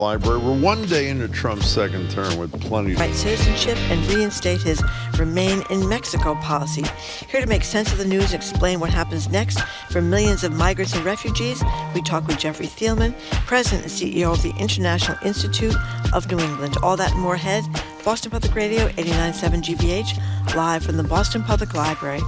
Library. We're one day into Trump's second term with plenty. Right citizenship and reinstate his Remain in Mexico policy. Here to make sense of the news, explain what happens next for millions of migrants and refugees, we talk with Jeff Thielman, President and CEO of the International Institute of New England. All that and more ahead. Boston Public Radio, 89.7 GBH, live from the Boston Public Library.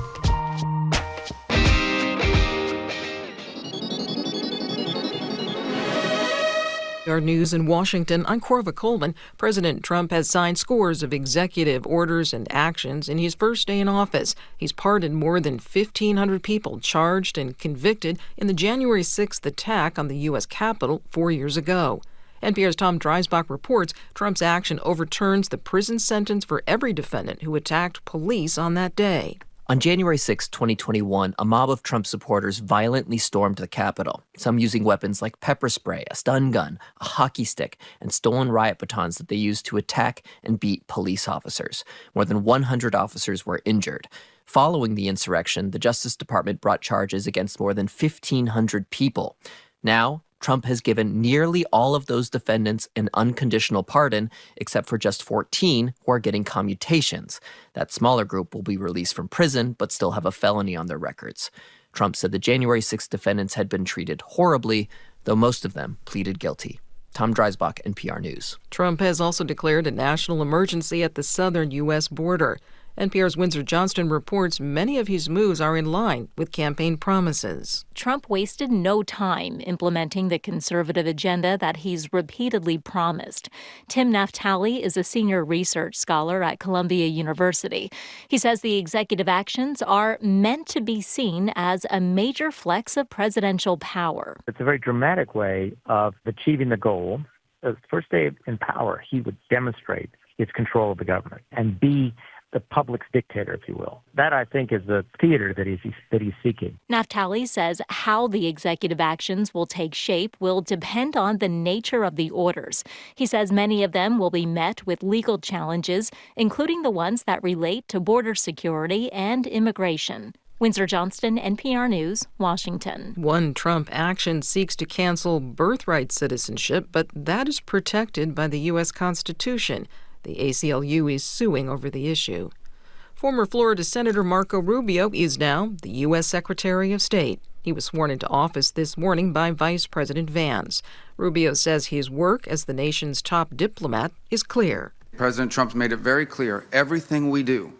Our news in Washington, I'm Corva Coleman. President Trump has signed scores of executive orders and actions in his first day in office. He's pardoned more than 1,500 people charged and convicted in the January 6th attack on the U.S. Capitol 4 years ago. NPR's Tom Dreisbach reports Trump's action overturns the prison sentence for every defendant who attacked police on that day. On January 6, 2021, a mob of Trump supporters violently stormed the Capitol, some using weapons like pepper spray, a stun gun, a hockey stick, and stolen riot batons that they used to attack and beat police officers. More than 100 officers were injured. Following the insurrection, the Justice Department brought charges against more than 1,500 people. Now, Trump has given nearly all of those defendants an unconditional pardon, except for just 14 who are getting commutations. That smaller group will be released from prison, but still have a felony on their records. Trump said the January 6 defendants had been treated horribly, though most of them pleaded guilty. Tom Dreisbach, NPR News. Trump has also declared a national emergency at the southern U.S. border. NPR's Windsor Johnston reports many of his moves are in line with campaign promises. Trump wasted no time implementing the conservative agenda that he's repeatedly promised. Tim Naftali is a senior research scholar at Columbia University. He says the executive actions are meant to be seen as a major flex of presidential power. It's a very dramatic way of achieving the goal. The first day in power, he would demonstrate his control of the government and be the public's dictator, if you will. That, I think, is the theater that he's seeking. Naftali says how the executive actions will take shape will depend on the nature of the orders. He says many of them will be met with legal challenges, including the ones that relate to border security and immigration. Windsor Johnston, NPR News, Washington. One Trump action seeks to cancel birthright citizenship, but that is protected by the U.S. Constitution. The ACLU is suing over the issue. Former Florida Senator Marco Rubio is now the U.S. Secretary of State. He was sworn into office this morning by Vice President Vance. Rubio says his work as the nation's top diplomat is clear. President Trump's made it very clear everything we do,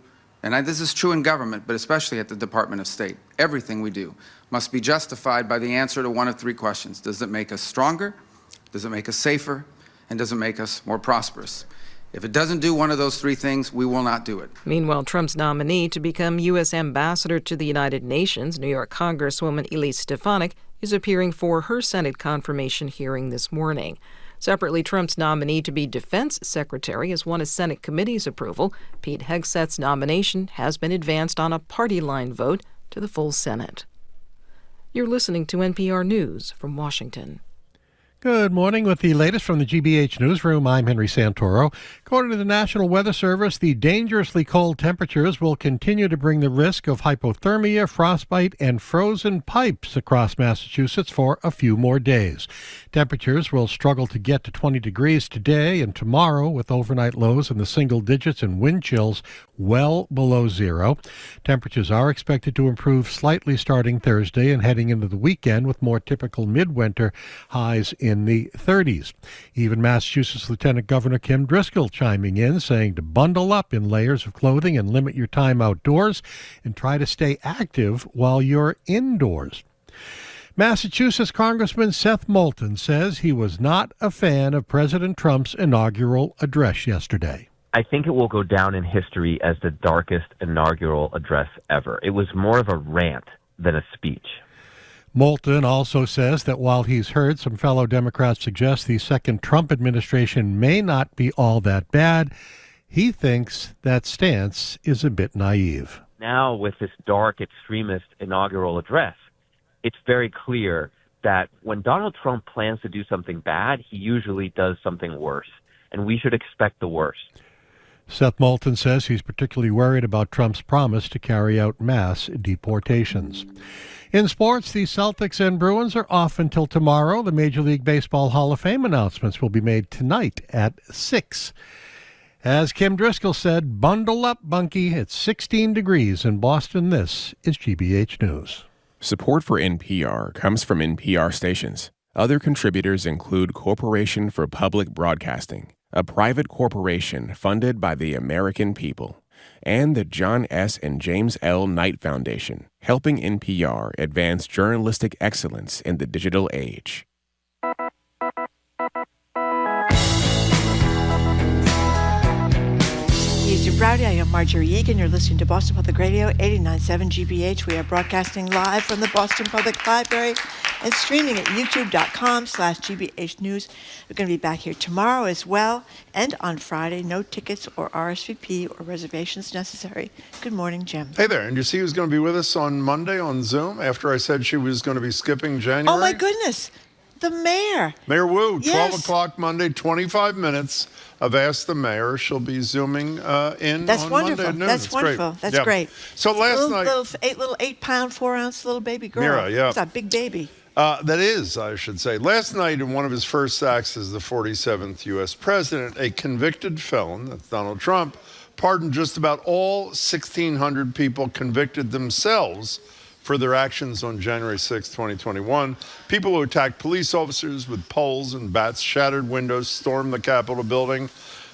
and this is true in government, but especially at the Department of State, everything we do must be justified by the answer to one of three questions. Does it make us stronger? Does it make us safer? And does it make us more prosperous? If it doesn't do one of those three things, we will not do it. Meanwhile, Trump's nominee to become U.S. Ambassador to the United Nations, New York Congresswoman Elise Stefanik, is appearing for her Senate confirmation hearing this morning. Separately, Trump's nominee to be Defense Secretary has won a Senate committee's approval. Pete Hegseth's nomination has been advanced on a party line vote to the full Senate. You're listening to NPR News from Washington. Good morning. With the latest from the GBH Newsroom, I'm Henry Santoro. According to the National Weather Service, the dangerously cold temperatures will continue to bring the risk of hypothermia, frostbite, and frozen pipes across Massachusetts for a few more days. Temperatures will struggle to get to 20 degrees today and tomorrow, with overnight lows in the single digits and wind chills well below zero. Temperatures are expected to improve slightly starting Thursday and heading into the weekend, with more typical midwinter highs in the 30s. Even Massachusetts Lieutenant Governor Kim Driscoll chiming in, saying to bundle up in layers of clothing and limit your time outdoors and try to stay active while you're indoors. Massachusetts Congressman Seth Moulton says he was not a fan of President Trump's inaugural address yesterday. I think it will go down in history as the darkest inaugural address ever. It was more of a rant than a speech. Moulton also says that while he's heard some fellow Democrats suggest the second Trump administration may not be all that bad, he thinks that stance is a bit naive. Now, with this dark extremist inaugural address, it's very clear that when Donald Trump plans to do something bad, he usually does something worse, and we should expect the worst. Seth Moulton says he's particularly worried about Trump's promise to carry out mass deportations. In sports, the Celtics and Bruins are off until tomorrow. The Major League Baseball Hall of Fame announcements will be made tonight at 6. As Kim Driscoll said, bundle up, Bunky. It's 16 degrees in Boston. This is GBH News. Support for NPR comes from NPR stations. Other contributors include Corporation for Public Broadcasting, a private corporation funded by the American people, and the John S. and James L. Knight Foundation, helping NPR advance journalistic excellence in the digital age. He's your Browdy. I am Marjorie Egan. You're listening to Boston Public Radio, 89.7 GBH. We are broadcasting live from the Boston Public Library and streaming at youtube.com/GBH News. We're going to be back here tomorrow as well, and on Friday. No tickets or RSVP or reservations necessary. Good morning, Jim. Hey there, and you see who's going to be with us on Monday on Zoom after I said she was going to be skipping January? Oh, my goodness. The mayor. Mayor Wu, Yes. 12 o'clock Monday, 25 minutes of Ask the Mayor. She'll be Zooming in That's on wonderful. Monday at noon. That's It's wonderful. Great. That's Yeah. great. So last night... Little 8-pound, 4-ounce little baby girl. Mira, yeah. It's a big baby. That is, I should say. Last night, in one of his first acts as the 47th U.S. president, a convicted felon, that's Donald Trump, pardoned just about all 1,600 people convicted themselves for their actions on January 6, 2021. People who attacked police officers with poles and bats, shattered windows, stormed the Capitol building,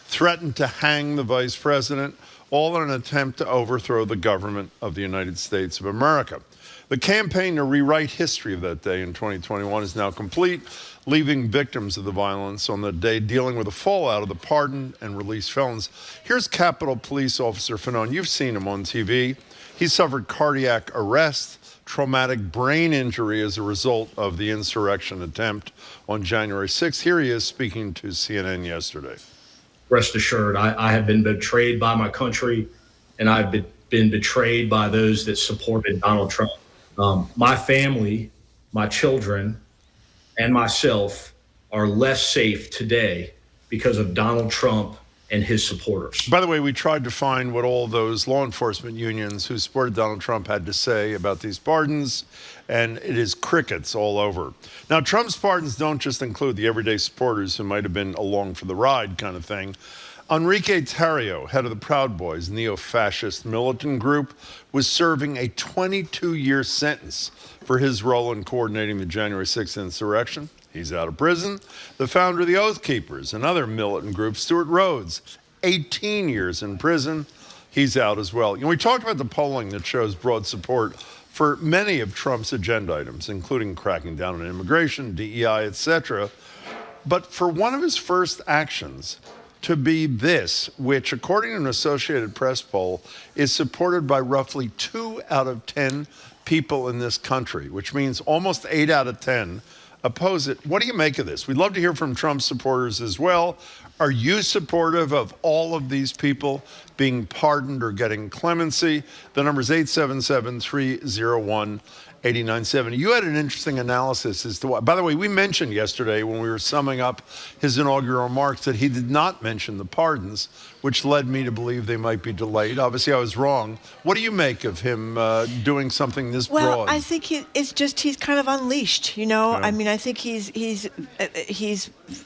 threatened to hang the vice president, all in an attempt to overthrow the government of the United States of America. The campaign to rewrite history of that day in 2021 is now complete, leaving victims of the violence on the day dealing with the fallout of the pardoned and released felons. Here's Capitol Police Officer Fanon. You've seen him on TV. He suffered cardiac arrest, traumatic brain injury as a result of the insurrection attempt on January 6th. Here he is speaking to CNN yesterday. Rest assured, I have been betrayed by my country, and I've been betrayed by those that supported Donald Trump. My family, my children, and myself are less safe today because of Donald Trump and his supporters. By the way, we tried to find what all those law enforcement unions who supported Donald Trump had to say about these pardons, and it is crickets all over. Now, Trump's pardons don't just include the everyday supporters who might have been along for the ride kind of thing. Enrique Tarrio, head of the Proud Boys, neo-fascist militant group, was serving a 22-year sentence for his role in coordinating the January 6th insurrection. He's out of prison. The founder of the Oath Keepers, another militant group, Stuart Rhodes, 18 years in prison. He's out as well. We talked about the polling that shows broad support for many of Trump's agenda items, including cracking down on immigration, DEI, etc. But for one of his first actions to be this, which, according to an Associated Press poll, is supported by roughly 2 out of 10 people in this country, which means almost 8 out of 10 oppose it. What do you make of this? We'd love to hear from Trump supporters as well. Are you supportive of all of these people being pardoned or getting clemency? The number is 877-301-8970. You had an interesting analysis as to why. By the way, we mentioned yesterday when we were summing up his inaugural remarks that he did not mention the pardons, which led me to believe they might be delayed. Obviously, I was wrong. What do you make of him doing something this broad? Well, I think he's kind of unleashed, you know? Yeah. I mean, I think he's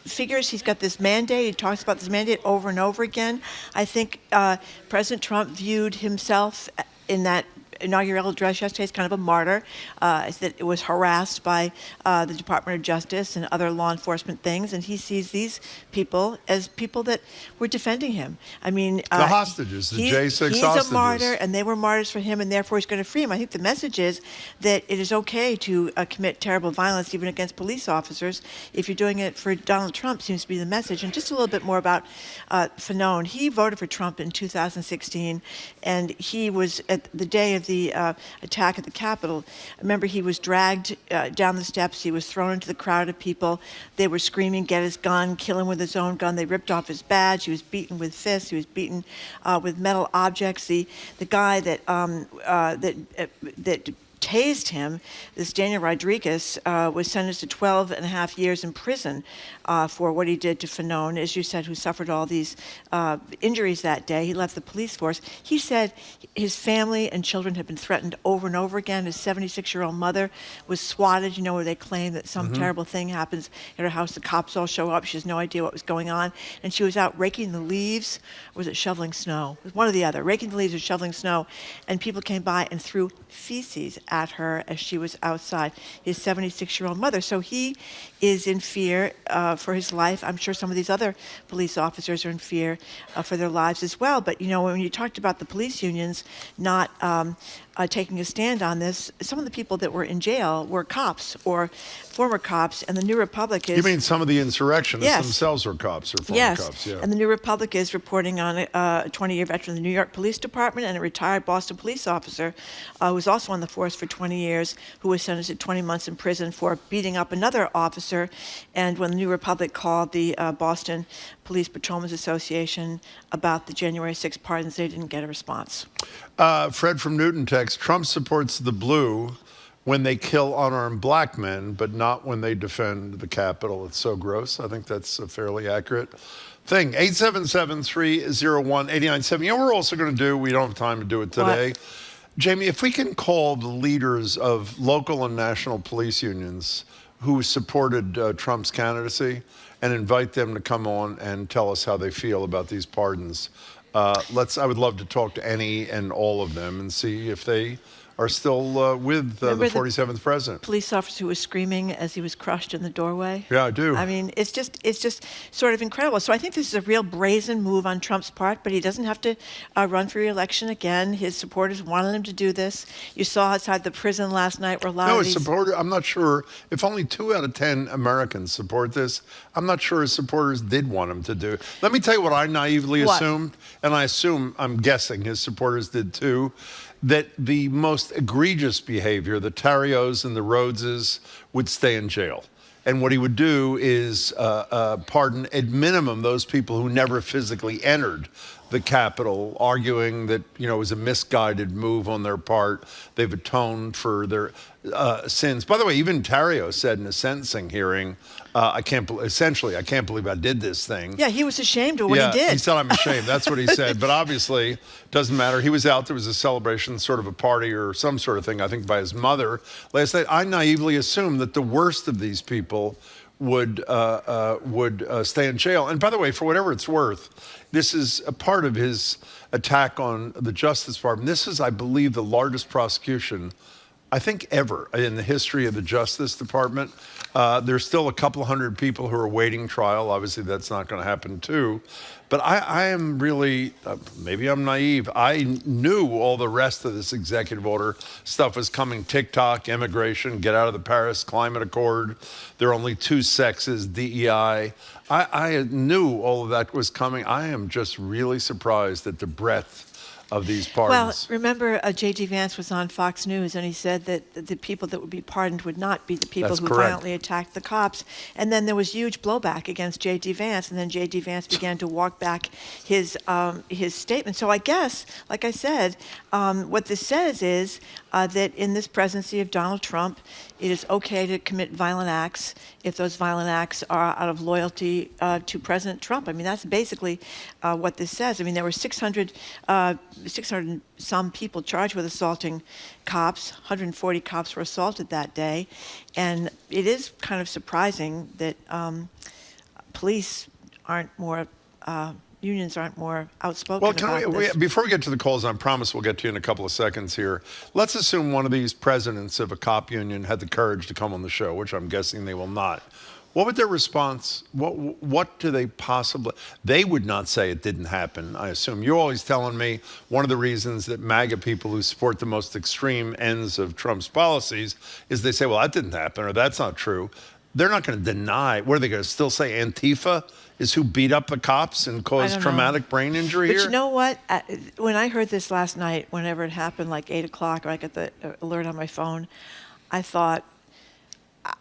figures he's got this mandate. He talks about this mandate over and over again. I think President Trump viewed himself in that inaugural address yesterday as kind of a martyr, that it was harassed by the Department of Justice and other law enforcement things, and he sees these people as people that were defending him. I mean, the hostages, the J6 he's hostages. a martyr, and they were martyrs for him, and therefore he's going to free him. I think the message is that it is okay to commit terrible violence, even against police officers, if you're doing it for Donald Trump, seems to be the message. And just a little bit more about Fanon. He voted for Trump in 2016, and he was at the day of the attack at the Capitol. Remember, he was dragged down the steps. He was thrown into the crowd of people. They were screaming, "Get his gun, kill him with his own gun." They ripped off his badge. He was beaten with fists. He was beaten with metal objects. The guy that tased him. This Daniel Rodriguez was sentenced to 12 and a half years in prison for what he did to Fanone, as you said, who suffered all these injuries that day. He left the police force. He said his family and children had been threatened over and over again. His 76-year-old mother was swatted, where they claim that some terrible thing happens at her house. The cops all show up. She has no idea what was going on. And she was out raking the leaves, or was it shoveling snow? It was one or the other, raking the leaves or shoveling snow. And people came by and threw feces at her as she was outside, his 76-year-old mother. So he is in fear for his life. I'm sure some of these other police officers are in fear for their lives as well. But, when you talked about the police unions not taking a stand on this, some of the people that were in jail were cops or former cops, and the New Republic is... You mean some of the insurrectionists themselves were cops or former cops? Yeah. And the New Republic is reporting on a 20-year veteran of the New York Police Department and a retired Boston police officer who was also on the force for 20 years, who was sentenced to 20 months in prison for beating up another officer. And when the New Republic called the Boston Police Patrolmen's Association about the January 6th pardons, they didn't get a response. Fred from Newton text, Trump supports the blue when they kill unarmed black men, but not when they defend the Capitol. It's so gross. I think that's a fairly accurate thing. 877-301-8970. We're also going to do, we don't have time to do it today. What? Jamie, if we can call the leaders of local and national police unions who supported Trump's candidacy and invite them to come on and tell us how they feel about these pardons. I would love to talk to any and all of them and see if they are still with the 47th president. Police officer who was screaming as he was crushed in the doorway. Yeah, I do. I mean, it's just sort of incredible. So I think this is a real brazen move on Trump's part, but he doesn't have to run for re-election again. His supporters wanted him to do this. You saw outside the prison last night where a lot of these... I'm not sure. If only 2 out of 10 Americans support this, I'm not sure his supporters did want him to do. Let me tell you what I naively assumed, and I'm guessing his supporters did too, that the most egregious behavior, the Tarrios and the Rhodeses, would stay in jail. And what he would do is pardon at minimum those people who never physically entered the Capitol, arguing that, it was a misguided move on their part. They've atoned for their sins. By the way, even Tarrio said in a sentencing hearing, I can't believe I did this thing. Yeah, he was ashamed of what he did. He said, I'm ashamed. That's what he said. But obviously, doesn't matter. He was out. There was a celebration, sort of a party or some sort of thing, I think, by his mother last night. I naively assumed that the worst of these people would stay in jail. And by the way, for whatever it's worth, this is a part of his attack on the Justice Department. This is, I believe, the largest prosecution, I think, ever in the history of the Justice Department. There's still a couple hundred people who are awaiting trial. Obviously, that's not going to happen too. But I am really, maybe I'm naive. I knew all the rest of this executive order stuff was coming. TikTok, immigration, get out of the Paris Climate Accord. There are only 2 sexes, DEI. I knew all of that was coming. I am just really surprised at the breadth of these pardons. Well, remember J.D. Vance was on Fox News, and he said that the people that would be pardoned would not be the people who violently attacked the cops. And then there was huge blowback against J.D. Vance, and then J.D. Vance began to walk back his statement. So I guess, like I said, what this says is that in this presidency of Donald Trump, it is okay to commit violent acts if those violent acts are out of loyalty to President Trump. I mean, that's basically what this says. I mean, there were 600 and some people charged with assaulting cops. 140 cops were assaulted that day. And it is kind of surprising that police aren't more... unions aren't more outspoken about this. Before we get to the calls, I promise we'll get to you in a couple of seconds here. Let's assume one of these presidents of a cop union had the courage to come on the show, which I'm guessing they will not. What would their response? What do they possibly? They would not say it didn't happen, I assume. You're always telling me one of the reasons that MAGA people who support the most extreme ends of Trump's policies is they say, well, that didn't happen, or that's not true. They're not going to deny. What are they going to still say? Antifa is who beat up the cops and caused traumatic brain injury here? But you know what? When I heard this last night, whenever it happened, like 8 o'clock, or I got the alert on my phone, I thought,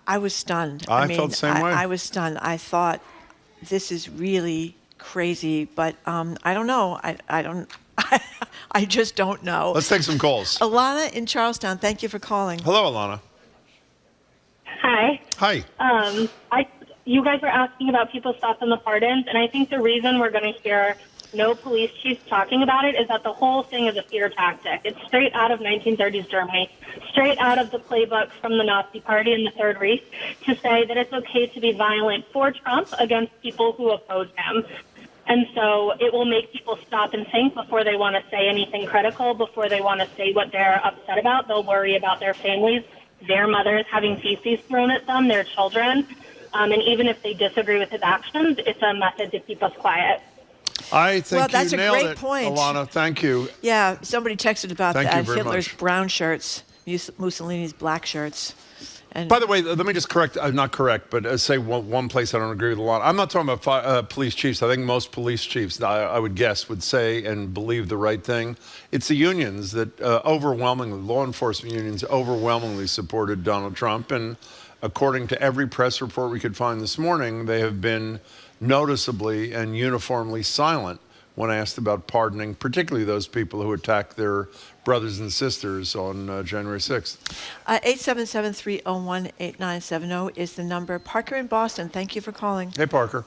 I was stunned. I felt the same way. I was stunned. I thought, this is really crazy, but I don't know. I just don't know. Let's take some calls. Alana in Charlestown, thank you for calling. Hello, Alana. Hi. Hi. You guys were asking about people stopped in the pardons, and I think the reason we're going to hear no police chiefs talking about it is that the whole thing is a fear tactic. It's straight out of 1930s Germany, straight out of the playbook from the Nazi Party in the Third Reich, to say that it's okay to be violent for Trump against people who oppose him. And so it will make people stop and think before they want to say anything critical, before they want to say what they're upset about. They'll worry about their families, their mothers having feces thrown at them, their children. And even if they disagree with his actions, it's a method to keep us quiet. I think that's you a nailed great it, point. Alana. Thank you. Yeah, somebody texted about Thank you that. very Hitler's much. brown shirts, Mussolini's black shirts. And By the way, let me just correct, not correct, but say one place I don't agree with Alana. I'm not talking about police chiefs. I think most police chiefs, I would guess, would say and believe the right thing. It's the unions that overwhelmingly, law enforcement unions overwhelmingly supported Donald Trump. And according to every press report we could find this morning, they have been noticeably and uniformly silent when asked about pardoning, particularly those people who attacked their brothers and sisters on January 6th. 877-301-8970 is the number. Parker in Boston, thank you for calling. Hey, Parker.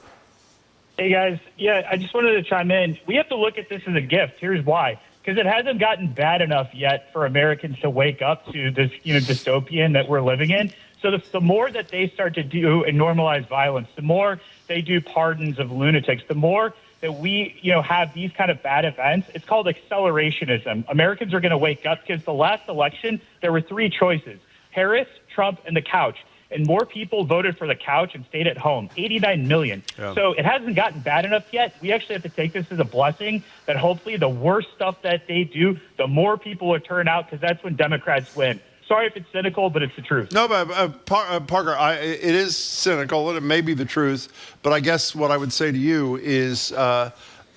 Hey, guys. Yeah, I just wanted to chime in. We have to look at this as a gift. Here's why. Because it hasn't gotten bad enough yet for Americans to wake up to this, dystopian that we're living in. So the more that they start to do and normalize violence, the more they do pardons of lunatics, the more that we, have these kind of bad events. It's called accelerationism. Americans are going to wake up because the last election, there were three choices: Harris, Trump, and the couch. And more people voted for the couch and stayed at home, 89 million. Yeah. So it hasn't gotten bad enough yet. We actually have to take this as a blessing that hopefully the worse stuff that they do, the more people will turn out, because that's when Democrats win. Sorry if it's cynical, but it's the truth. No, but Parker, it is cynical, and it may be the truth. But I guess what I would say to you is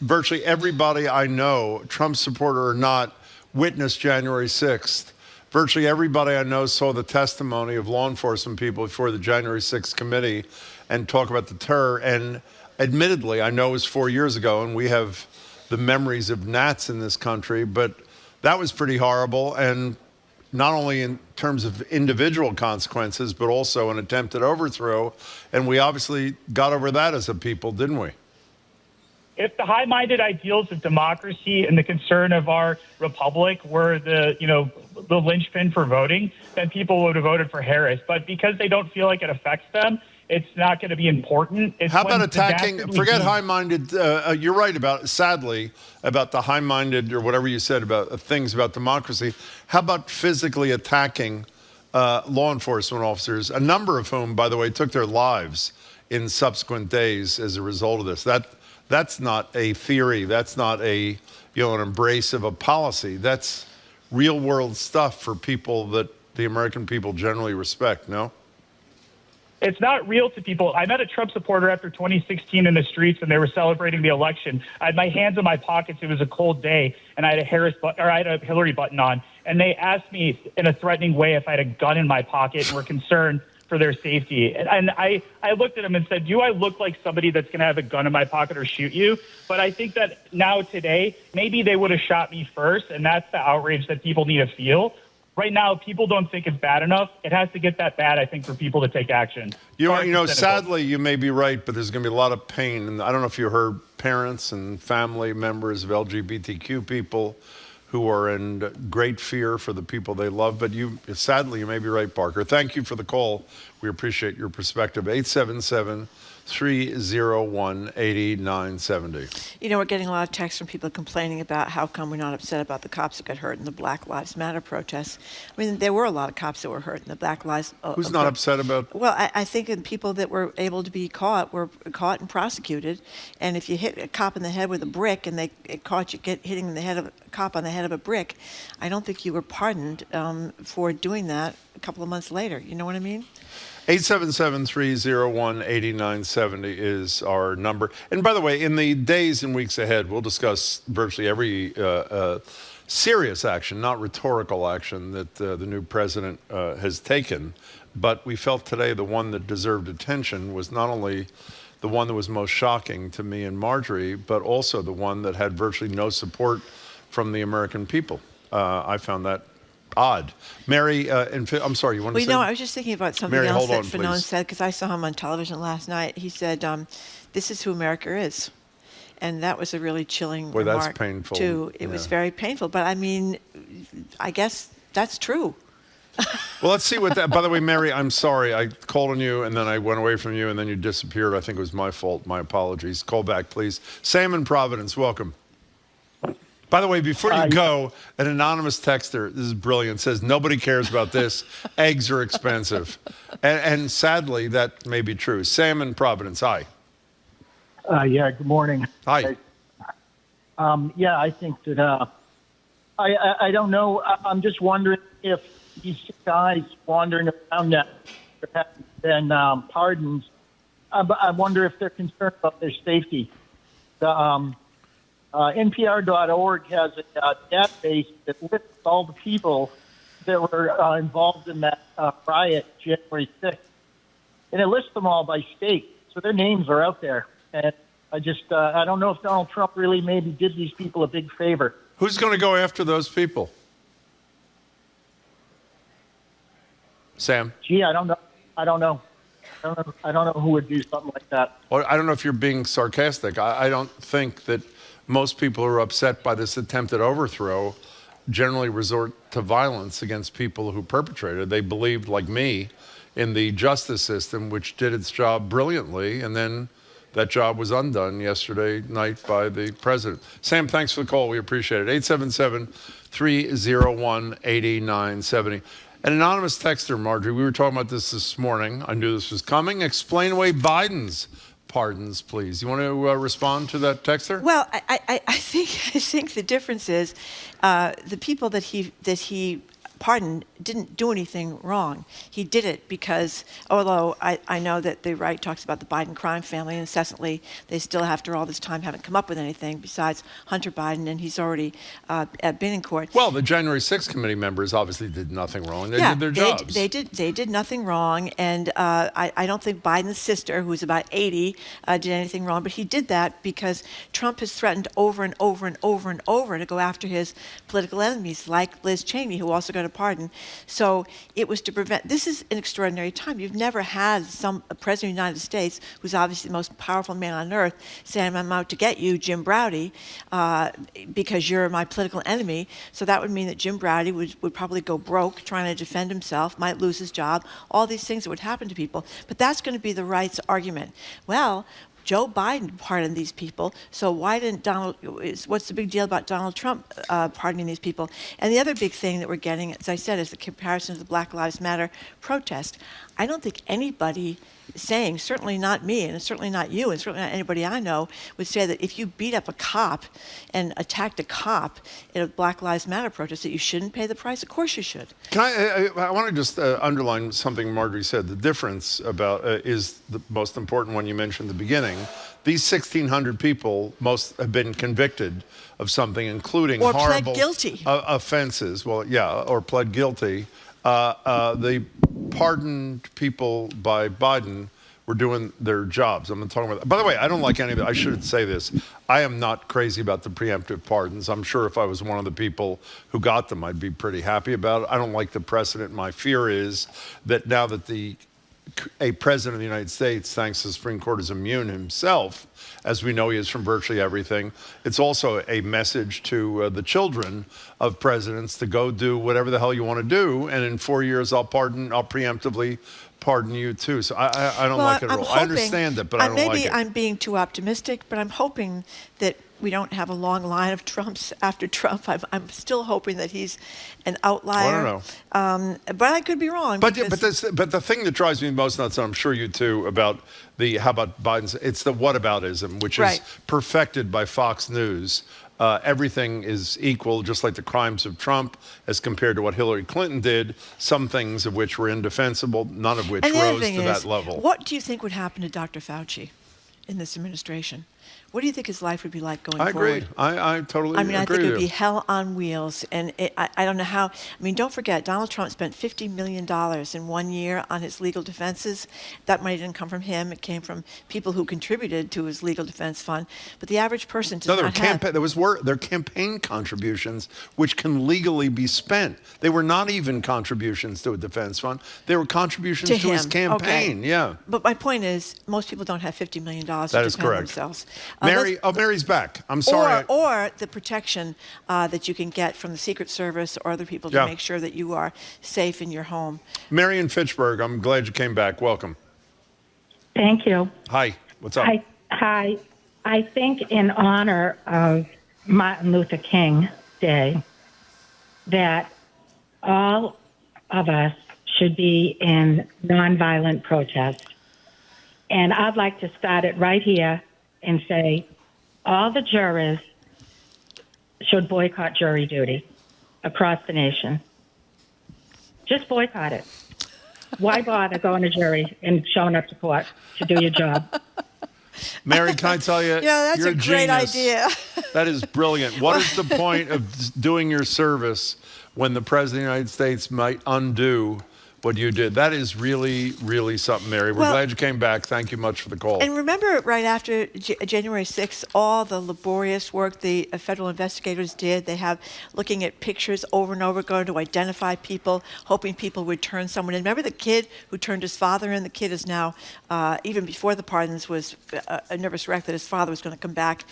virtually everybody I know, Trump supporter or not, witnessed January 6th. Virtually everybody I know saw the testimony of law enforcement people before the January 6th committee and talk about the terror. And admittedly, I know it was 4 years ago, and we have the memories of Nats in this country, but that was pretty horrible. And not only in terms of individual consequences, but also an attempted overthrow. And we obviously got over that as a people, didn't we? If the high-minded ideals of democracy and the concern of our republic were the linchpin for voting, then people would have voted for Harris. But because they don't feel like it affects them, it's not going to be important. How about attacking, forget high-minded, you're right sadly, about the high-minded or whatever you said about things about democracy. How about physically attacking law enforcement officers, a number of whom, by the way, took their lives in subsequent days as a result of this? That's not a theory. That's not an embrace of a policy. That's real-world stuff for people that the American people generally respect, no? It's not real to people. I met a Trump supporter after 2016 in the streets, and they were celebrating the election. I had my hands in my pockets. It was a cold day, and I had a Hillary button on. And they asked me in a threatening way if I had a gun in my pocket and were concerned for their safety. And I looked at them and said, do I look like somebody that's going to have a gun in my pocket or shoot you? But I think that now today, maybe they would have shot me first, and that's the outrage that people need to feel. Right now, people don't think it's bad enough. It has to get that bad, I think, for people to take action. Sadly, you may be right, but there's going to be a lot of pain. And I don't know if you heard parents and family members of LGBTQ people who are in great fear for the people they love. But sadly, you may be right, Parker. Thank you for the call. We appreciate your perspective. 877-301-8970. We're getting a lot of texts from people complaining about how come we're not upset about the cops that got hurt in the Black Lives Matter protests. I mean, there were a lot of cops that were hurt in the Black Lives. Who's not upset about? Well, I think the people that were able to be caught were caught and prosecuted. And if you hit a cop in the head with a brick and they caught you hitting the head of a cop on the head of a brick, I don't think you were pardoned for doing that a couple of months later. You know what I mean? 877-301-8970 is our number. And by the way, in the days and weeks ahead, we'll discuss virtually every serious action, not rhetorical action, that the new president has taken. But we felt today the one that deserved attention was not only the one that was most shocking to me and Marjorie, but also the one that had virtually no support from the American people. I found that odd. Mary, I'm sorry, you want to say? I was just thinking about something Mary, else hold that on, Fanon please. said, because I saw him on television last night. He said, this is who America is. And that was a really chilling Boy, remark, that's painful. too. It was very painful. But, I mean, I guess that's true. Well, let's see what that. By the way, Mary, I'm sorry. I called on you, and then I went away from you, and then you disappeared. I think it was my fault. My apologies. Call back, please. Sam in Providence, welcome. By the way, before you go, an anonymous texter, this is brilliant, says nobody cares about this. Eggs are expensive. And sadly, that may be true. Sam in Providence, hi. Yeah, good morning. Hi. Yeah, I think that I don't know. I'm just wondering if these guys wandering around now have been pardoned. I wonder if they're concerned about their safety. The NPR.org has a database that lists all the people that were involved in that riot January 6th. And it lists them all by state. So their names are out there. And I just, I don't know if Donald Trump really maybe did these people a big favor. Who's going to go after those people? Sam? Gee, I don't know. I don't know who would do something like that. Well, I don't know if you're being sarcastic. I don't think that most people who are upset by this attempted overthrow generally resort to violence against people who perpetrated. They believed, like me, in the justice system, which did its job brilliantly, and then that job was undone yesterday night by the president. Sam, thanks for the call. We appreciate it. 877-301-8970. An anonymous texter, Marjorie, we were talking about this morning. I knew this was coming. Explain away Biden's pardons, please. You want to respond to that texter? Well, I think the difference is the people that he pardoned didn't do anything wrong. He did it because, although I know that the right talks about the Biden crime family incessantly, they still, after all this time, haven't come up with anything besides Hunter Biden, and he's already been in court. Well, the January 6th committee members obviously did nothing wrong. They did their jobs. They did nothing wrong, and I don't think Biden's sister, who's about 80, did anything wrong, but he did that because Trump has threatened over and over and over and over to go after his political enemies, like Liz Cheney, who also got a pardon. So it was to prevent. This is an extraordinary time. You've never had a president of the United States, who's obviously the most powerful man on earth, saying, I'm out to get you, Jim Browdy, because you're my political enemy. So that would mean that Jim Browdy would probably go broke trying to defend himself, might lose his job, all these things that would happen to people. But that's going to be the right's argument. Well, Joe Biden pardoned these people, so why didn't what's the big deal about Donald Trump pardoning these people? And the other big thing that we're getting, as I said, is the comparison to the Black Lives Matter protest. I don't think anybody saying, certainly not me, and certainly not you, and certainly not anybody I know, would say that if you beat up a cop and attacked a cop in a Black Lives Matter protest, that you shouldn't pay the price. Of course you should. I want to just underline something Marjorie said. The difference about is the most important one you mentioned at the beginning. These 1,600 people, most have been convicted of something, including or horrible pled guilty. Offenses. Well, yeah, or pled guilty. The pardoned people by Biden were doing their jobs. I'm not talking about that. By the way, I don't like any of it. I should say this. I am not crazy about the preemptive pardons. I'm sure if I was one of the people who got them, I'd be pretty happy about it. I don't like the precedent. My fear is that now that a president of the United States, thanks to the Supreme Court, is immune himself, as we know he is from virtually everything. It's also a message to the children of presidents to go do whatever the hell you want to do, and in 4 years I'll preemptively pardon you too. So I don't like it at all. I understand it, but I don't like it. Maybe I'm being too optimistic, but I'm hoping that we don't have a long line of Trumps after Trump. I'm still hoping that he's an outlier. I don't know. But I could be wrong. But the thing that drives me most nuts, and I'm sure you too, about how about Biden's, it's the whataboutism, which is perfected by Fox News. Everything is equal, just like the crimes of Trump as compared to what Hillary Clinton did, some things of which were indefensible, none of which rose to that level. What do you think would happen to Dr. Fauci in this administration? what do you think his life would be like going I forward? agree. I totally agree. I think it would with be you. hell on wheels. And I don't know how. Don't forget, Donald Trump spent $50 million in 1 year on his legal defenses. That money didn't come from him. It came from people who contributed to his legal defense fund. But the average person does not have. There are campaign contributions which can legally be spent. They were not even contributions to a defense fund. They were contributions to his campaign. Okay. Yeah. But my point is, most people don't have $50 million to defend themselves. Mary's back. I'm sorry. Or the protection that you can get from the Secret Service or other people to make sure that you are safe in your home. Mary in Fitchburg, I'm glad you came back. Welcome. Thank you. Hi. What's up? Hi. I think in honor of Martin Luther King Day that all of us should be in nonviolent protest. And I'd like to start it right here and say all the jurors should boycott jury duty across the nation. Just boycott it. Why bother going to jury and showing up to court to do your job? Mary, can I tell you? That's you're a great genius. idea. That is brilliant. What is the point of doing your service when the President of the United States might undo what you did? That is really, really something, Mary. We're glad you came back. Thank you much for the call. And remember, right after January 6th, all the laborious work the federal investigators did. They have looking at pictures over and over, going to identify people, hoping people would turn someone in. Remember the kid who turned his father in? The kid is now, even before the pardons, was a nervous wreck that his father was going to come back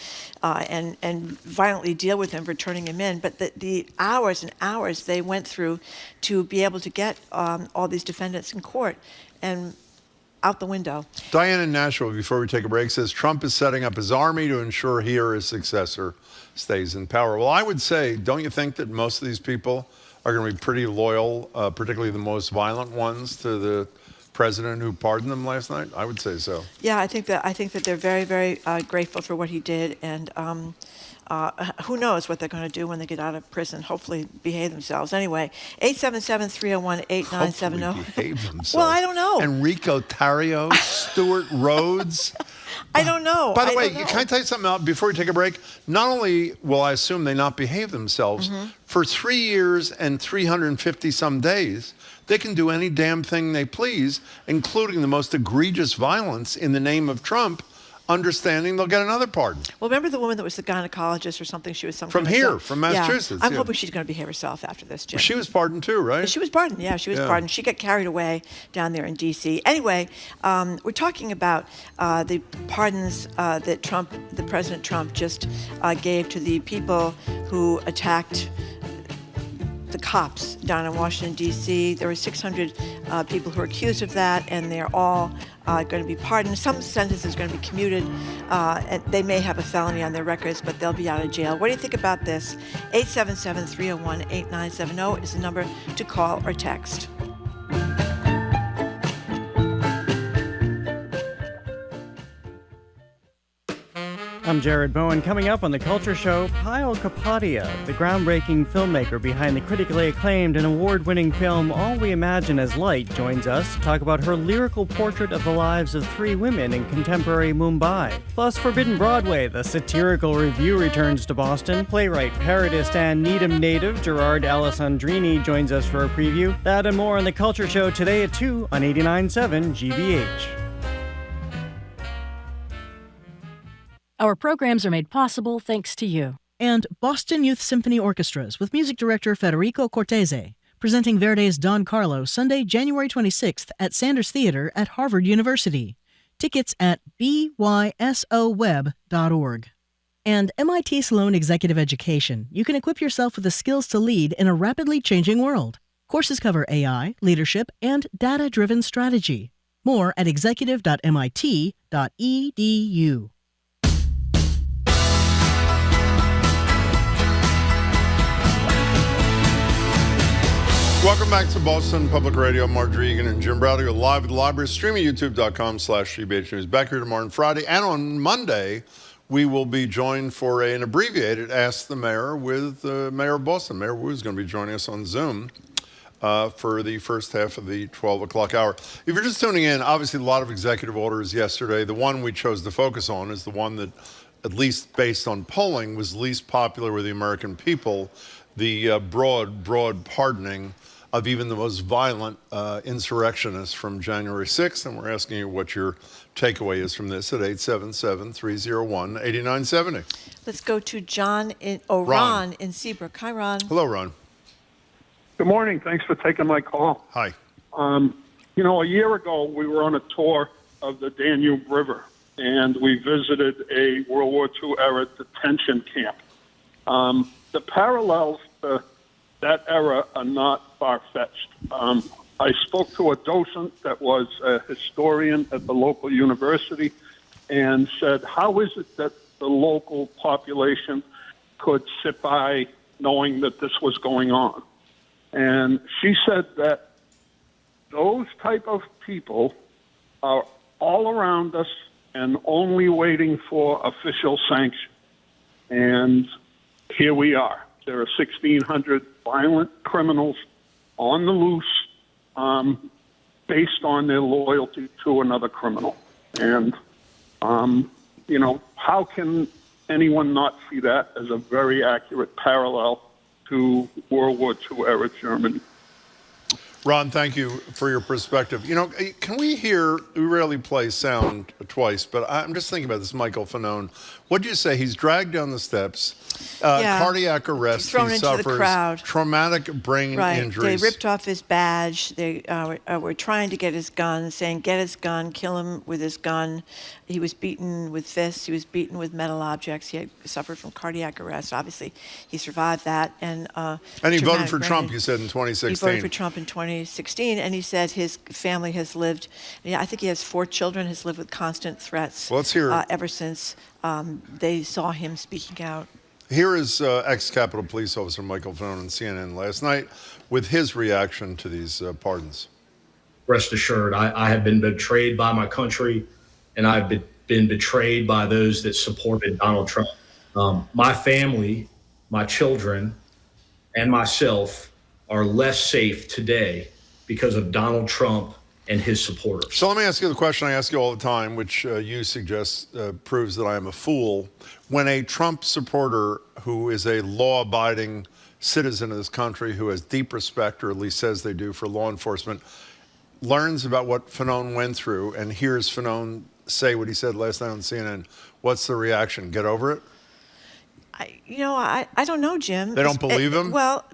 and violently deal with him for turning him in. But the hours and hours they went through to be able to get all these defendants in court, and out the window. Diane in Nashville, before we take a break, says Trump is setting up his army to ensure he or his successor stays in power. Well, I would say, don't you think that most of these people are going to be pretty loyal, particularly the most violent ones, to the president who pardoned them last night? I would say so. Yeah, I think that they're very, very grateful for what he did, and who knows what they're going to do when they get out of prison. Hopefully behave themselves. Anyway, 877-301-8970. Behave themselves. Well, I don't know. Enrico Tarrio, Stuart Rhodes. I don't know. By the way, can I tell you something else before we take a break? Not only will I assume they not behave themselves, for 3 years and 350 some days, they can do any damn thing they please, including the most egregious violence in the name of Trump, understanding they'll get another pardon. Well, remember the woman that was the gynecologist or something? She was some from kind here, of from Massachusetts. I'm hoping she's going to behave herself after this, Jim. Well, she was pardoned too, right? She was pardoned. Yeah, she was pardoned. She got carried away down there in D.C. Anyway, we're talking about the pardons that the President Trump just gave to the people who attacked the cops down in Washington, D.C. There were 600 people who are accused of that, and they're all going to be pardoned. Some sentences are going to be commuted. And they may have a felony on their records, but they'll be out of jail. What do you think about this? 877-301-8970 is the number to call or text. I'm Jared Bowen. Coming up on The Culture Show, Payal Kapadia, the groundbreaking filmmaker behind the critically acclaimed and award-winning film All We Imagine as Light, joins us to talk about her lyrical portrait of the lives of 3 women in contemporary Mumbai. Plus, Forbidden Broadway, the satirical review returns to Boston. Playwright, parodist, and Needham native Gerard Alessandrini joins us for a preview. That and more on The Culture Show today at 2 on 89.7 GBH. Our programs are made possible thanks to you. And Boston Youth Symphony Orchestras with music director Federico Cortese, presenting Verdi's Don Carlo Sunday, January 26th at Sanders Theater at Harvard University. Tickets at bysoweb.org. And MIT Sloan Executive Education. You can equip yourself with the skills to lead in a rapidly changing world. Courses cover AI, leadership, and data-driven strategy. More at executive.mit.edu. Welcome back to Boston Public Radio. Marjorie Egan and Jim Browder. You're live at the library, streaming youtube.com/GBH News. Back here tomorrow and Friday. And on Monday, we will be joined for an abbreviated Ask the Mayor with Mayor of Boston. Mayor Wu is going to be joining us on Zoom. for the first half of the 12 o'clock hour. If you're just tuning in, obviously a lot of executive orders yesterday. The one we chose to focus on is the one that, at least based on polling, was least popular with the American people, the broad pardoning of even the most violent insurrectionists from January 6th. And we're asking you what your takeaway is from this at 877-301-8970. Let's go to Ron in Seabrook. Hi, Ron. Hello, Ron. Good morning. Thanks for taking my call. Hi. A year ago, we were on a tour of the Danube River, and we visited a World War II era detention camp. The parallels to that era are not far-fetched. I spoke to a docent that was a historian at the local university and said, how is it that the local population could sit by knowing that this was going on? And she said that those type of people are all around us and only waiting for official sanction. And here we are. There are 1,600 violent criminals on the loose based on their loyalty to another criminal. And, how can anyone not see that as a very accurate parallel to World War II era Germany? Ron, thank you for your perspective. Can we rarely play sound twice, but I'm just thinking about this Michael Fanone. What did you say? He's dragged down the steps, cardiac arrest, thrown he into suffers, the crowd. traumatic brain injuries. They ripped off his badge. They were trying to get his gun, saying, get his gun, kill him with his gun. He was beaten with fists. He was beaten with metal objects. He had suffered from cardiac arrest. Obviously, he survived that. And he voted for Trump, you said, in 2016. He voted for Trump in 2016, and he said his family has lived, I think he has 4 children, has lived with constant threats. Well, let's hear it. Ever since they saw him speaking out. Here is ex-Capitol Police Officer Michael Fanone on CNN last night with his reaction to these pardons. Rest assured, I have been betrayed by my country, and I've been betrayed by those that supported Donald Trump. My family, my children, and myself are less safe today because of Donald Trump and his supporters. So let me ask you the question I ask you all the time, which you suggest proves that I am a fool. When a Trump supporter who is a law-abiding citizen of this country, who has deep respect, or at least says they do, for law enforcement, learns about what Fanone went through and hears Fanone say what he said last night on CNN, what's the reaction? Get over it? I don't know, Jim. They don't believe him? Well,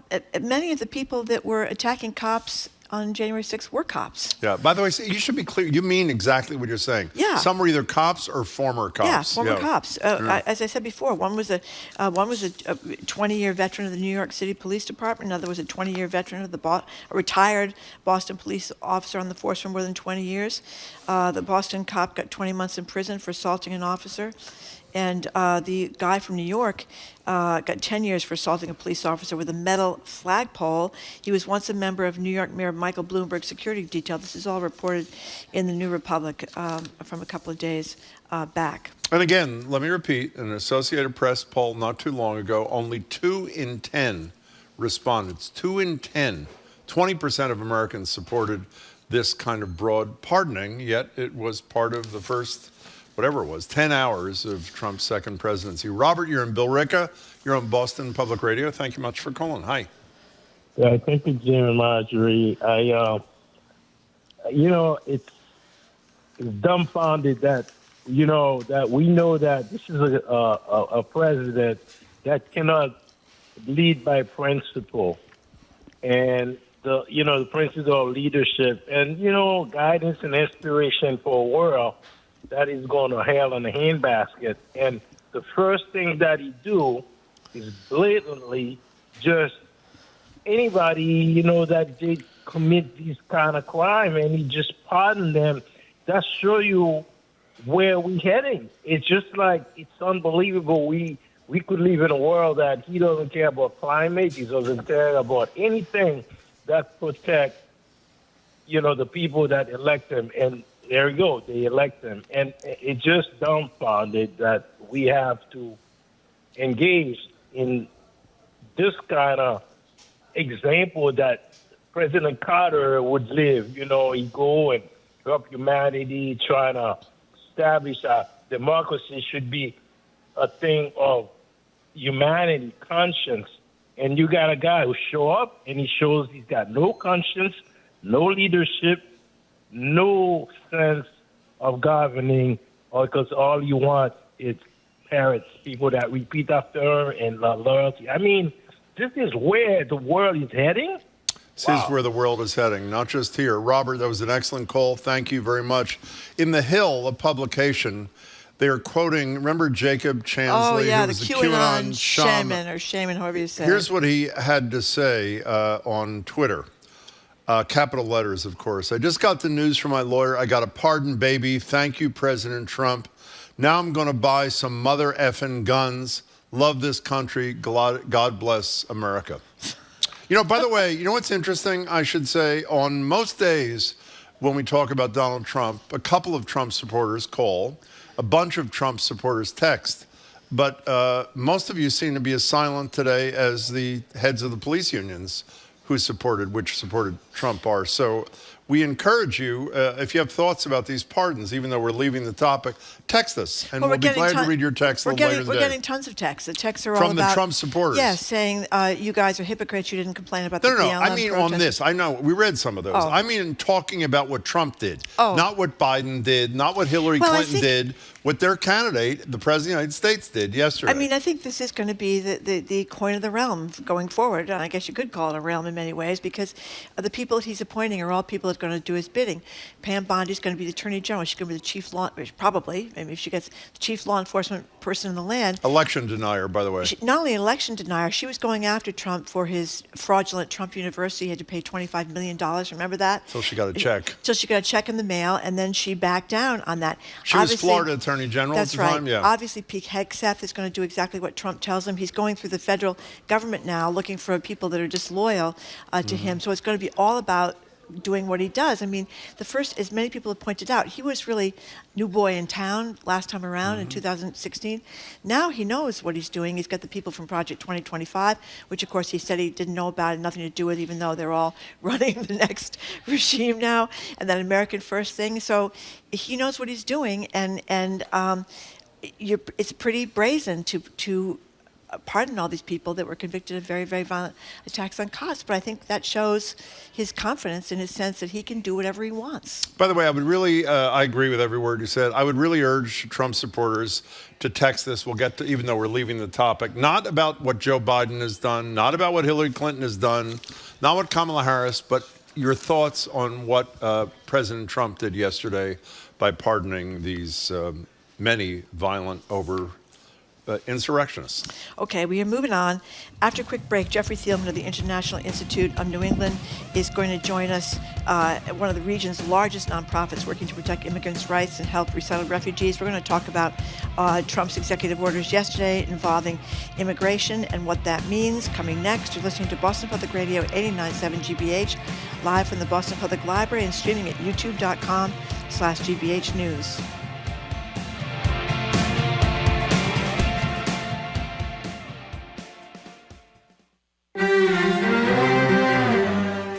many of the people that were attacking cops on January 6th were cops. Yeah. By the way, you should be clear. You mean exactly what you're saying. Yeah. Some were either cops or former cops. Yeah, former cops. As I said before, one was a 20-year veteran of the New York City Police Department. Another was a 20-year veteran of a retired Boston police officer on the force for more than 20 years. The Boston cop got 20 months in prison for assaulting an officer. And the guy from New York got 10 years for assaulting a police officer with a metal flagpole. He was once a member of New York Mayor Michael Bloomberg's security detail. This is all reported in the New Republic from a couple of days back. And again, let me repeat, an Associated Press poll not too long ago, only 2 in 10 respondents, 2 in 10, 20% of Americans supported this kind of broad pardoning, yet it was part of the first, whatever it was, 10 hours of Trump's second presidency. Robert, you're in Billerica. You're on Boston Public Radio. Thank you much for calling. Hi. Yeah, thank you, Jim and Marjorie. It's dumbfounded that, that we know that this is a president that cannot lead by principle. And the principle of leadership and, guidance and inspiration for a world that is going to hell in a handbasket. And the first thing that he do is blatantly just anybody, that they commit these kind of crime and he just pardon them. That show you where we heading. It's just like, it's unbelievable. We could live in a world that he doesn't care about climate. He doesn't care about anything that protect, the people that elect him. And there you go, they elect him. And it just dumbfounded that we have to engage in this kind of example that President Carter would live. You know, he go and help humanity, trying to establish a democracy should be a thing of humanity, conscience. And you got a guy who show up and he shows he's got no conscience, no leadership, no sense of governing, because all you want is parrots, people that repeat after her and loyalty. I mean, this is where the world is heading. This is where the world is heading, not just here. Robert, that was an excellent call. Thank you very much. In The Hill, a publication, they're quoting, remember Jacob Chansley? The who was QAnon shaman, or shaman, however you say Here's it. what he had to say on Twitter. Capital letters, of course. I just got the news from my lawyer. I got a pardon, baby. Thank you, President Trump. Now I'm going to buy some mother effing guns. Love this country. God bless America. You know, by the way, you know what's interesting, I should say? On most days when we talk about Donald Trump, a couple of Trump supporters call, a bunch of Trump supporters text, but most of you seem to be as silent today as the heads of the police unions which supported Trump are. So we encourage you, if you have thoughts about these pardons, even though we're leaving the topic, text us, and we'll be glad to read your text a little later in the day. We're getting tons of texts. The texts are all from about... the Trump supporters. Yes, saying you guys are hypocrites. You didn't complain about the BLM I mean protest. on this. I know. We read some of those. Oh. I mean talking about what Trump did, Oh. not what Biden did, not what Hillary Clinton did, what their candidate, the President of the United States, did yesterday. I mean, I think this is going to be the coin of the realm going forward. And I guess you could call it a realm in many ways, because the people that he's appointing are all people that are going to do his bidding. Pam Bondi's going to be the Attorney General. She's going to be the chief law, probably, maybe if she gets the chief law enforcement person in the land. Election denier, by the way. Not only an election denier, she was going after Trump for his fraudulent Trump University. He had to pay $25 million. Remember that? So she got a check. So she got a check in the mail, and then she backed down on that. She was Florida Attorney General at the time, yeah. Obviously, Pete Hegseth is going to do exactly what Trump tells him. He's going through the federal government now, looking for people that are disloyal to him. So it's going to be all about doing what he does. I mean, the first, as many people have pointed out, he was really new boy in town last time around in 2016. Now he knows what he's doing. He's got the people from Project 2025, which of course he said he didn't know about and nothing to do with, even though they're all running the next regime now, and that American First thing. So he knows what he's doing, and it's pretty brazen to pardon all these people that were convicted of very, very violent attacks on cops. But I think that shows his confidence in his sense that he can do whatever he wants. By the way, I would really, I agree with every word you said. I would really urge Trump supporters to text this. We'll get to, even though we're leaving the topic, not about what Joe Biden has done, not about what Hillary Clinton has done, not what Kamala Harris, but your thoughts on what President Trump did yesterday by pardoning these many violent insurrectionists. Okay, we are moving on. After a quick break, Jeffrey Thielman of the International Institute of New England is going to join us at one of the region's largest nonprofits working to protect immigrants' rights and help resettled refugees. We're going to talk about Trump's executive orders yesterday involving immigration and what that means. Coming next, you're listening to Boston Public Radio 89.7 GBH, live from the Boston Public Library and streaming at youtube.com/GBH News.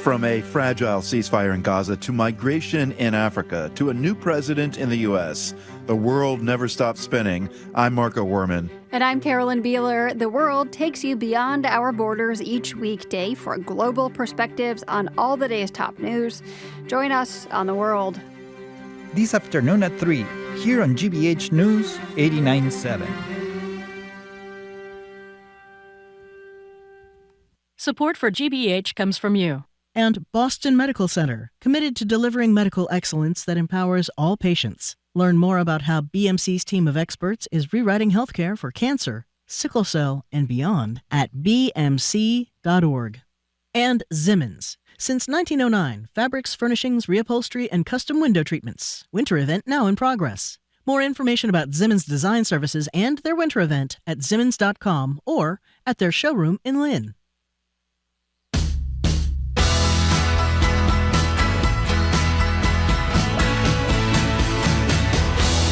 From a fragile ceasefire in Gaza to migration in Africa to a new president in the U.S., the world never stops spinning. I'm Marco Werman. And I'm Carolyn Beeler. The world takes you beyond our borders each weekday for global perspectives on all the day's top news. Join us on The World. This afternoon at 3, here on GBH News 89.7. Support for GBH comes from you. And Boston Medical Center, committed to delivering medical excellence that empowers all patients. Learn more about how BMC's team of experts is rewriting healthcare for cancer, sickle cell, and beyond at bmc.org. And Simmons. Since 1909, fabrics, furnishings, reupholstery, and custom window treatments. Winter event now in progress. More information about Simmons Design Services and their winter event at simmons.com or at their showroom in Lynn.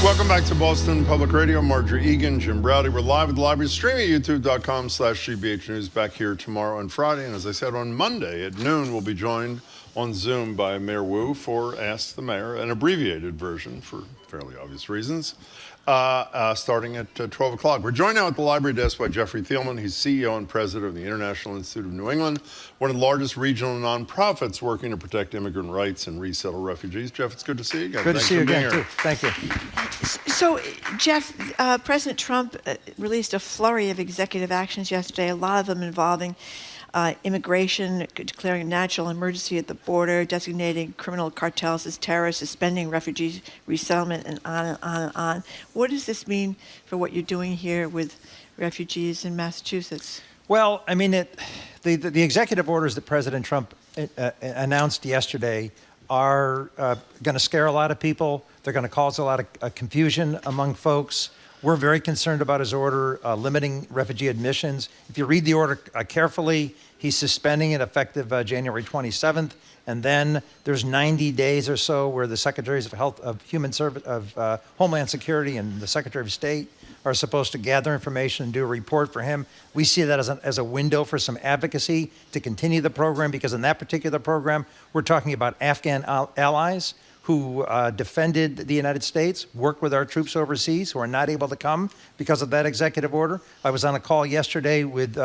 Welcome back to Boston Public Radio. Marjorie Egan, Jim Browdy. We're live at the library, streaming at youtube.com/GBH News. Back here tomorrow and Friday. And as I said, on Monday at noon, we'll be joined on Zoom by Mayor Wu for Ask the Mayor, an abbreviated version for fairly obvious reasons, starting at 12 o'clock. We're joined now at the library desk by Jeffrey Thielman. He's CEO and president of the International Institute of New England, one of the largest regional nonprofits working to protect immigrant rights and resettle refugees. Jeff, it's good to see you again. Good to see you again, too. Thank you. So, Jeff, President Trump released a flurry of executive actions yesterday, a lot of them involving immigration, declaring a national emergency at the border, designating criminal cartels as terrorists, suspending refugee resettlement, and on and on and on. What does this mean for what you're doing here with refugees in Massachusetts? Well, I mean, the executive orders that President Trump announced yesterday are going to scare a lot of people. They're going to cause a lot of confusion among folks. We're very concerned about his order limiting refugee admissions. If you read the order carefully, he's suspending it effective January 27th. And then there's 90 days or so where the Secretaries of Health, of Human Service, of Homeland Security and the Secretary of State are supposed to gather information and do a report for him. We see that as a window for some advocacy to continue the program, because in that particular program, we're talking about Afghan allies who defended the United States, work with our troops overseas who are not able to come because of that executive order. I was on a call yesterday with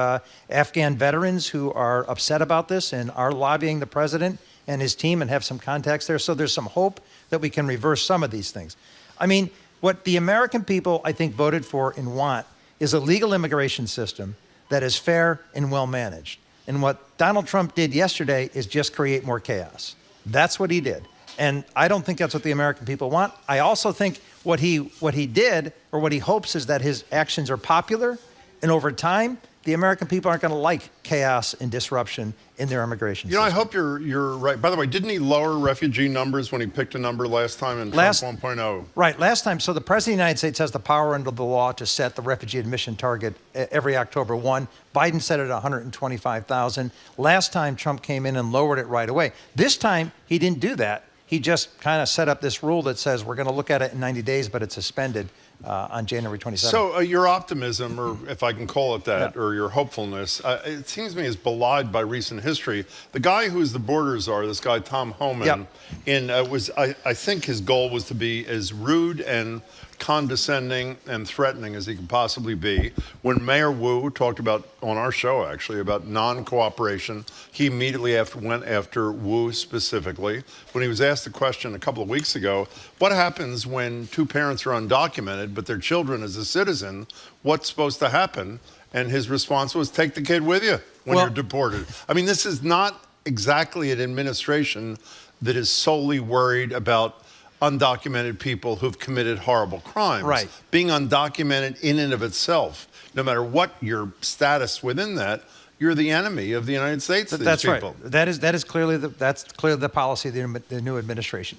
Afghan veterans who are upset about this and are lobbying the president and his team and have some contacts there. So there's some hope that we can reverse some of these things. I mean, what the American people, I think, voted for and want is a legal immigration system that is fair and well managed. And what Donald Trump did yesterday is just create more chaos. That's what he did. And I don't think that's what the American people want. I also think what he did, or what he hopes, is that his actions are popular, and over time, the American people aren't going to like chaos and disruption in their immigration system. I hope you're right. By the way, didn't he lower refugee numbers when he picked a number last time in Trump 1.0? Right, last time. So the President of the United States has the power under the law to set the refugee admission target every October 1. Biden set it at 125,000. Last time, Trump came in and lowered it right away. This time, he didn't do that. He just kind of set up this rule that says we're going to look at it in 90 days, but it's suspended on January 27th. So your optimism, or if I can call it that, or your hopefulness, it seems to me is belied by recent history. The guy who's the border czar, this guy Tom Homan, I think his goal was to be as rude and condescending and threatening as he could possibly be. When Mayor Wu talked about, on our show actually, about non-cooperation, he immediately went after Wu specifically. When he was asked the question a couple of weeks ago, what happens when two parents are undocumented, but their children is a citizen, what's supposed to happen? And his response was, take the kid with you when you're deported. I mean, this is not exactly an administration that is solely worried about undocumented people who've committed horrible crimes. Right. Being undocumented in and of itself, no matter what your status within that, you're the enemy of the United States. That's people. Right. That is clearly the policy of the new administration.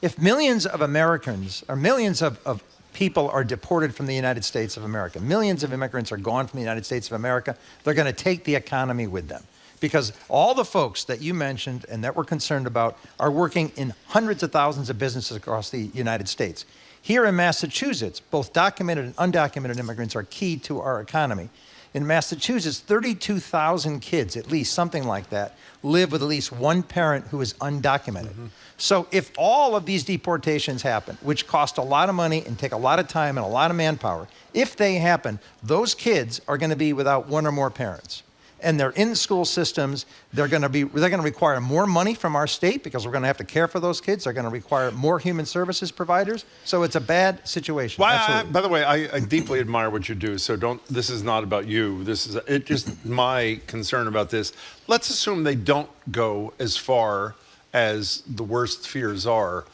If millions of Americans or millions of people are deported from the United States of America, millions of immigrants are gone from the United States of America, they're going to take the economy with them. Because all the folks that you mentioned and that we're concerned about are working in hundreds of thousands of businesses across the United States. Here in Massachusetts, both documented and undocumented immigrants are key to our economy. In Massachusetts, 32,000 kids, at least something like that, live with at least one parent who is undocumented. Mm-hmm. So if all of these deportations happen, which cost a lot of money and take a lot of time and a lot of manpower, if they happen, those kids are going to be without one or more parents. And they're in school systems. They're going to require more money from our state because we're going to have to care for those kids. They're going to require more human services providers. So it's a bad situation. Well, by the way, I deeply admire what you do. So this is not about you. This is just my concern about this. Let's assume they don't go as far as the worst fears are.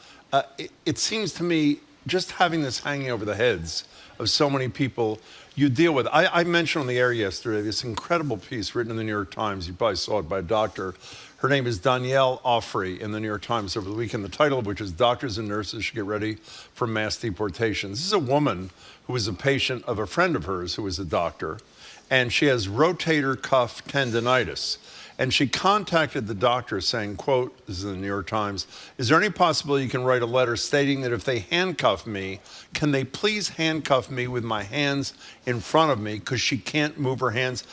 It seems to me just having this hanging over the heads of so many people you deal with. I mentioned on the air yesterday this incredible piece written in the New York Times. You probably saw it by a doctor. Her name is Danielle Offrey in the New York Times over the weekend, the title of which is Doctors and Nurses Should Get Ready for Mass Deportations. This is a woman who was a patient of a friend of hers who was a doctor, and she has rotator cuff tendonitis. And she contacted the doctor saying, quote, this is in the New York Times, is there any possibility you can write a letter stating that if they handcuff me, can they please handcuff me with my hands in front of me because she can't move her hands?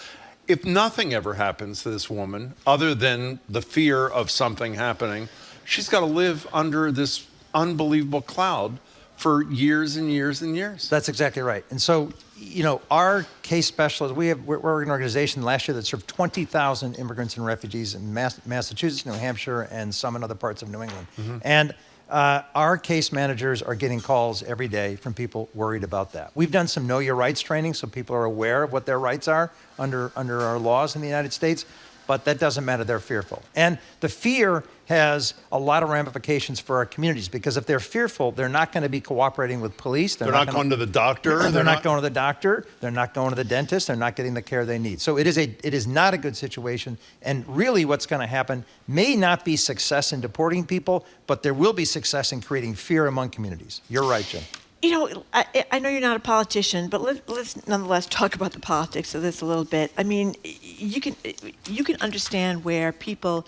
If nothing ever happens to this woman, other than the fear of something happening, she's got to live under this unbelievable cloud for years and years and years. That's exactly right. And so, you know, our case specialists, we're an organization last year that served 20,000 immigrants and refugees in Massachusetts, New Hampshire, and some in other parts of New England. And our case managers are getting calls every day from people worried about that. We've done some Know Your Rights training so people are aware of what their rights are under our laws in the United States, but that doesn't matter. They're fearful. And the fear has a lot of ramifications for our communities, because if they're fearful, they're not going to be cooperating with police. They're not going to the doctor. They're not going to the doctor. They're not going to the dentist. They're not getting the care they need. So it is not a good situation. And really what's going to happen may not be success in deporting people, but there will be success in creating fear among communities. You're right, Jim. You know, I know you're not a politician, but let's nonetheless talk about the politics of this a little bit. I mean, you can understand where people,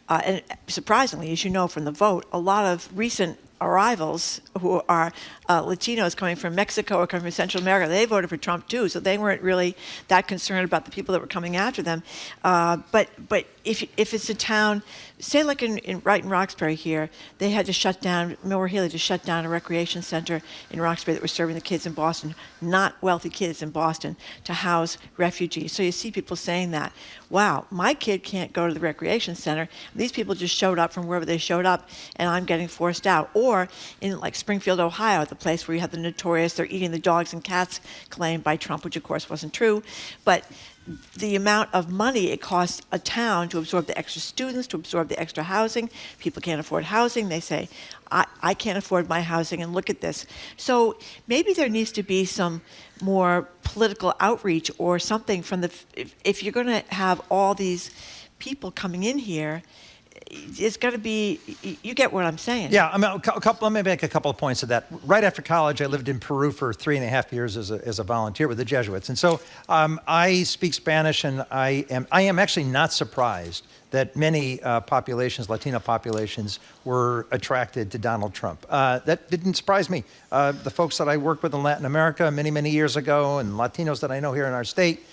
and surprisingly, as you know from the vote, a lot of recent arrivals who are Latinos coming from Mexico or coming from Central America, they voted for Trump too, so they weren't really that concerned about the people that were coming after them. But if it's a town, say like in Roxbury here, they had to shut down, Milward Hill had to shut down a recreation center in Roxbury that was serving the kids in Boston, not wealthy kids in Boston, to house refugees. So you see people saying that, wow, my kid can't go to the recreation center. These people just showed up from wherever they showed up, and I'm getting forced out. Or in like Springfield, Ohio, the place where you have the notorious "they're eating the dogs and cats" claim by Trump, which of course wasn't true, but the amount of money it costs a town to absorb the extra students, to absorb the extra housing. People can't afford housing. They say, I can't afford my housing, and look at this. So maybe there needs to be some more political outreach or something from if you're going to have all these people coming in here, it's got to be, you get what I'm saying. Yeah, I mean, let me make a couple of points of that. Right after college, I lived in Peru for 3.5 years as a volunteer with the Jesuits. And so I speak Spanish, and I am actually not surprised that many populations, Latino populations, were attracted to Donald Trump. That didn't surprise me. The folks that I worked with in Latin America many, many years ago, and Latinos that I know here in our state,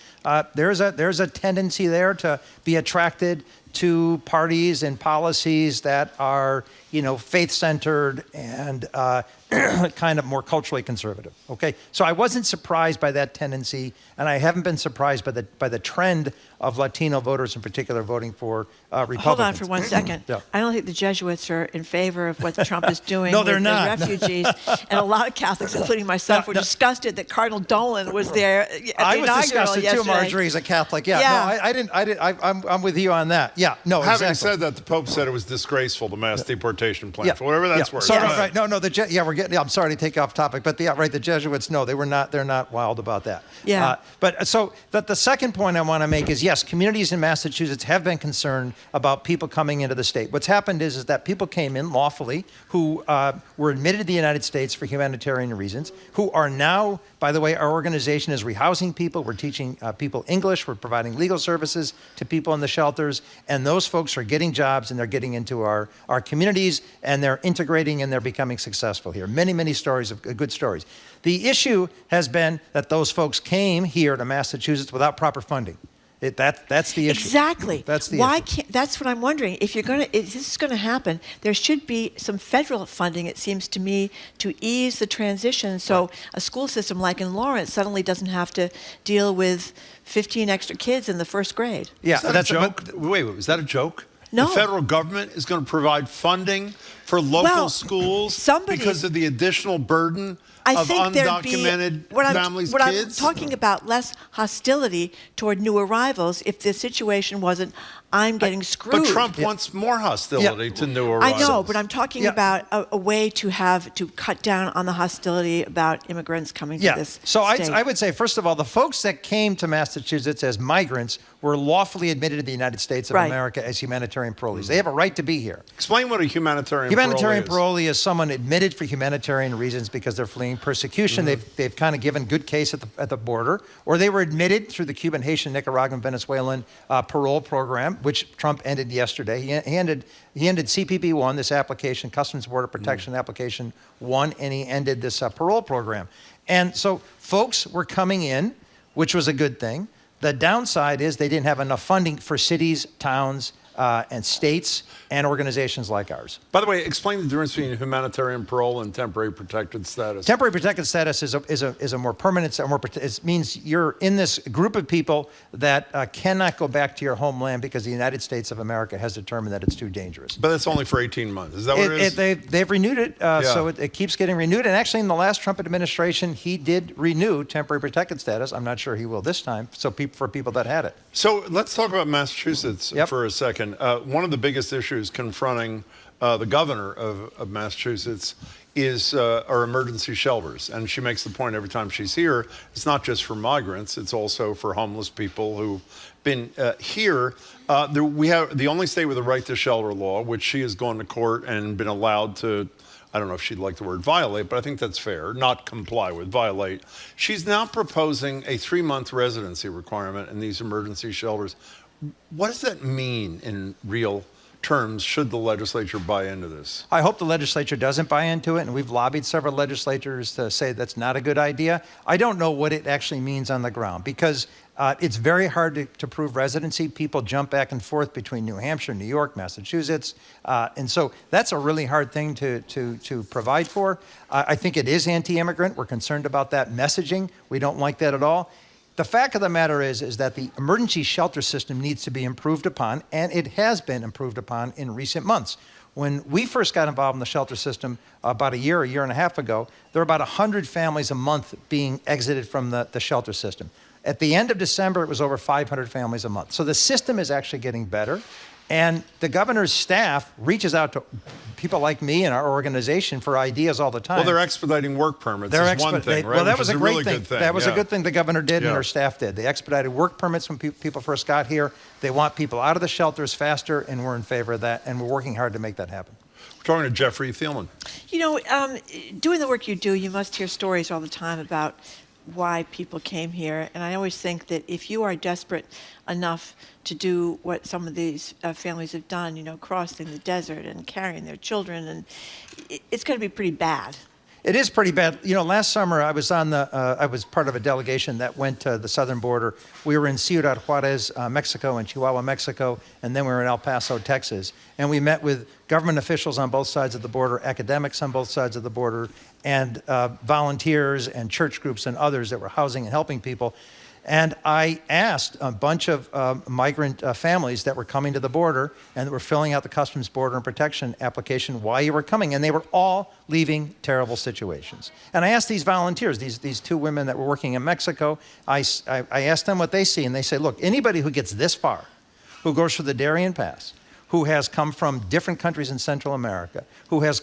there's a tendency there to be attracted to parties and policies that are, you know, faith-centered and kind of more culturally conservative. Okay, so I wasn't surprised by that tendency, and I haven't been surprised by the trend of Latino voters in particular voting for Republicans. Hold on for 1 second. Yeah. I don't think the Jesuits are in favor of what Trump is doing No, they're with not. the refugees. And a lot of Catholics, including myself, were disgusted that Cardinal Dolan was there at the I was inaugural disgusted yesterday. too, Marjorie, as a Catholic. Yeah. No, I didn't. I'm with you on that. Yeah, no, Having exactly. said that, the Pope said it was disgraceful, the mass deportation plan, for whatever that's worth. So, right, no, we're getting. I'm sorry to take off topic, but the Jesuits, no, they're not wild about that. Yeah. But so the second point I want to make is, yes, communities in Massachusetts have been concerned about people coming into the state. What's happened is that people came in lawfully who were admitted to the United States for humanitarian reasons, who are now, by the way, our organization is rehousing people. We're teaching people English. We're providing legal services to people in the shelters, and those folks are getting jobs, and they're getting into our communities, and they're integrating, and they're becoming successful here. Many, many stories of good stories. The issue has been that those folks came here to Massachusetts without proper funding. That's the issue. Exactly. That's the Why issue. can't? That's what I'm wondering. If this is going to happen, there should be some federal funding. It seems to me to ease the transition, so a school system like in Lawrence suddenly doesn't have to deal with 15 extra kids in the first grade. Yeah, that's a joke. Wait, was that a joke? No. The federal government is going to provide funding for local schools because of the additional burden of undocumented families' kids? I'm talking about less hostility toward new arrivals if the situation wasn't, I'm getting screwed. But Trump wants more hostility to new arrivals. I know, but I'm talking about a way to cut down on the hostility about immigrants coming to this so state. I would say, first of all, the folks that came to Massachusetts as migrants were lawfully admitted to the United States of America as humanitarian parolees. They have a right to be here. Explain what a humanitarian Humanitarian parolee parolee is someone admitted for humanitarian reasons because they're fleeing ongoing persecution. They've kind of given good case at the border, or they were admitted through the Cuban, Haitian, Nicaraguan, Venezuelan parole program, which Trump ended yesterday. He ended CPP 1, this application, Customs Border Protection Application 1, and he ended this parole program. And so folks were coming in, which was a good thing. The downside is they didn't have enough funding for cities, towns, and states and organizations like ours. By the way, explain the difference between humanitarian parole and temporary protected status. Temporary protected status is a more permanent, it means you're in this group of people that cannot go back to your homeland because the United States of America has determined that it's too dangerous. But it's only for 18 months. Is that what it is? They've renewed it, so it keeps getting renewed. And actually, in the last Trump administration, he did renew temporary protected status. I'm not sure he will this time. So for people that had it. So let's talk about Massachusetts for a second. One of the biggest issues confronting the governor of Massachusetts is our emergency shelters. And she makes the point every time she's here, it's not just for migrants, it's also for homeless people who've been here. We have the only state with a right to shelter law, which she has gone to court and been allowed to, I don't know if she'd like the word violate, but I think that's fair, not comply with, violate. She's now proposing a 3-month residency requirement in these emergency shelters. What does that mean in real terms should the legislature buy into this? I hope the legislature doesn't buy into it, and we've lobbied several legislators to say that's not a good idea. I don't know what it actually means on the ground because it's very hard to prove residency. People jump back and forth between New Hampshire, New York, Massachusetts, and so that's a really hard thing to provide for. I think it is anti-immigrant. We're concerned about that messaging. We don't like that at all. The fact of the matter is that the emergency shelter system needs to be improved upon, and it has been improved upon in recent months. When we first got involved in the shelter system about a year and a half ago, there were about 100 families a month being exited from the shelter system. At the end of December, it was over 500 families a month. So the system is actually getting better. And the governor's staff reaches out to people like me and our organization for ideas all the time. Well, they're expediting work permits is one thing, right? Well, that was a great really thing. Good thing. That was a good thing the governor did and her staff did. They expedited work permits when people first got here. They want people out of the shelters faster, and we're in favor of that, and we're working hard to make that happen. We're talking to Jeffrey Thielman. You know, doing the work you do, you must hear stories all the time about why people came here. And I always think that if you are desperate enough to do what some of these families have done, you know, crossing the desert and carrying their children, and it's going to be pretty bad. It is pretty bad. You know, last summer I was I was part of a delegation that went to the southern border. We were in Ciudad Juarez, Mexico, and Chihuahua, Mexico, and then we were in El Paso, Texas. And we met with government officials on both sides of the border, academics on both sides of the border, and volunteers and church groups and others that were housing and helping people. And I asked a bunch of migrant families that were coming to the border and that were filling out the Customs Border and Protection application why you were coming. And they were all leaving terrible situations. And I asked these volunteers, these two women that were working in Mexico, I asked them what they see. And they say, look, anybody who gets this far, who goes through the Darien Pass, who has come from different countries in Central America, who has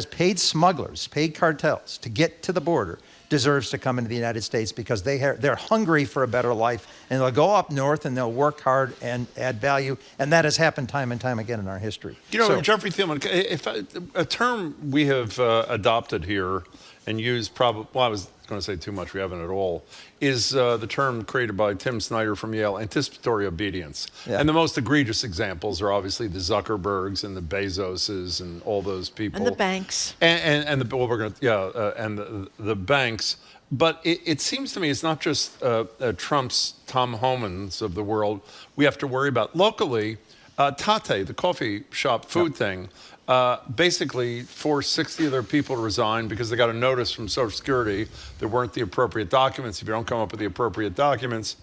paid smugglers, paid cartels to get to the border, deserves to come into the United States because they're hungry for a better life, and they'll go up north and they'll work hard and add value, and that has happened time and time again in our history. You know, Jeffrey Thielman, a term we have adopted here and used well, I was going to say too much, we haven't at all, is the term created by Tim Snyder from Yale, anticipatory obedience. Yeah. And the most egregious examples are obviously the Zuckerbergs and the Bezoses and all those people. And the banks. And the banks. But it seems to me it's not just Trump's Tom Homans of the world we have to worry about. Locally, Tate, the coffee shop food thing, basically forced 60 of their people to resign because they got a notice from Social Security there weren't the appropriate documents. If you don't come up with the appropriate documents,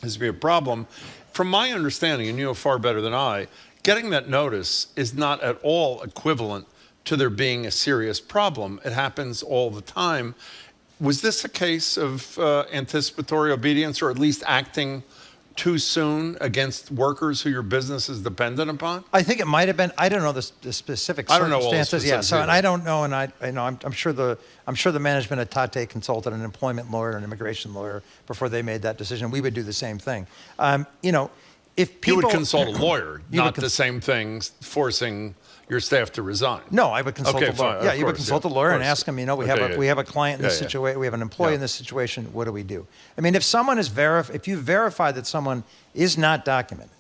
this would be a problem. From my understanding, and you know far better than I, getting that notice is not at all equivalent to there being a serious problem. It happens all the time. Was this a case of anticipatory obedience, or at least acting too soon against workers who your business is dependent upon? I think it might have been. I don't know the specific circumstances. I don't know all the specifics. So, and I don't know, and I'm sure the management at Tate consulted an employment lawyer and an immigration lawyer before they made that decision. We would do the same thing. You know, if people... You would consult a lawyer, not the same thing forcing your staff to resign. No, I would consult a lawyer. Yeah, you would consult a lawyer and ask them, we have a client in this situation, we have an employee in this situation, what do we do? I mean, if someone is if you verify that someone is not documented,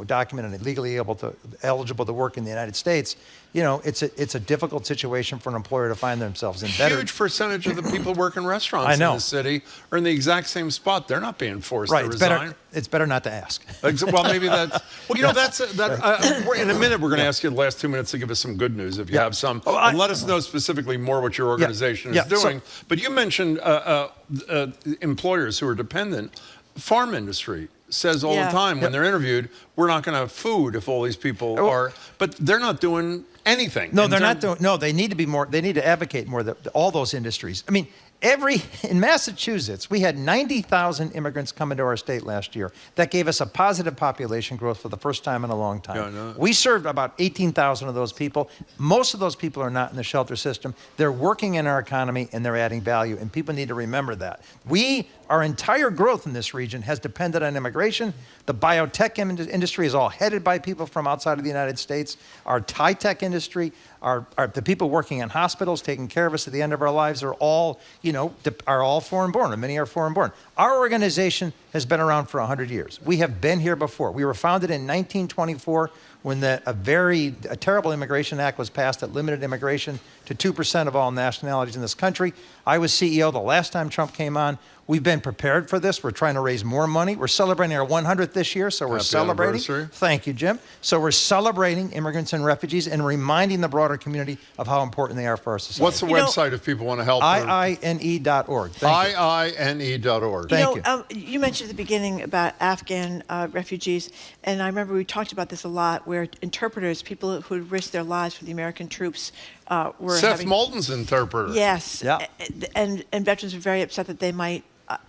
documented and legally eligible to work in the United States, it's a difficult situation for an employer to find themselves in. Huge percentage of the people who work in restaurants in the city are in the exact same spot. They're not being forced to resign. It's better not to ask. Well, maybe that's... Well, in a minute, we're going to ask you the last 2 minutes to give us some good news, if you have some. And let us know specifically more what your organization is doing. But you mentioned employers who are dependent. Farm industry says all the time when they're interviewed, we're not going to have food if all these people are... But they're not doing anything. No, they're not doing... No, they need to be more... They need to advocate more that all those industries... I mean, in Massachusetts, we had 90,000 immigrants come into our state last year. That gave us a positive population growth for the first time in a long time. Yeah, I know. We served about 18,000 of those people. Most of those people are not in the shelter system. They're working in our economy and they're adding value, and people need to remember that. Our entire growth in this region has depended on immigration. The biotech industry is all headed by people from outside of the United States. Our high-tech industry, the people working in hospitals, taking care of us at the end of our lives are all foreign-born, and many are foreign-born. Our organization has been around for 100 years. We have been here before. We were founded in 1924 when a terrible immigration act was passed that limited immigration to 2% of all nationalities in this country. I was CEO the last time Trump came on. We've been prepared for this. We're trying to raise more money. We're celebrating our 100th this year, so we're celebrating. Anniversary. Thank you, Jim. So we're celebrating immigrants and refugees and reminding the broader community of how important they are for our society. What's the website if people want to help? IINE.org. IINE.org. Thank you. You mentioned at the beginning about Afghan refugees, and I remember we talked about this a lot, where interpreters, people who had risked their lives for the American troops, were Seth Moulton's interpreter. Yes. Yeah. And veterans were very upset that they might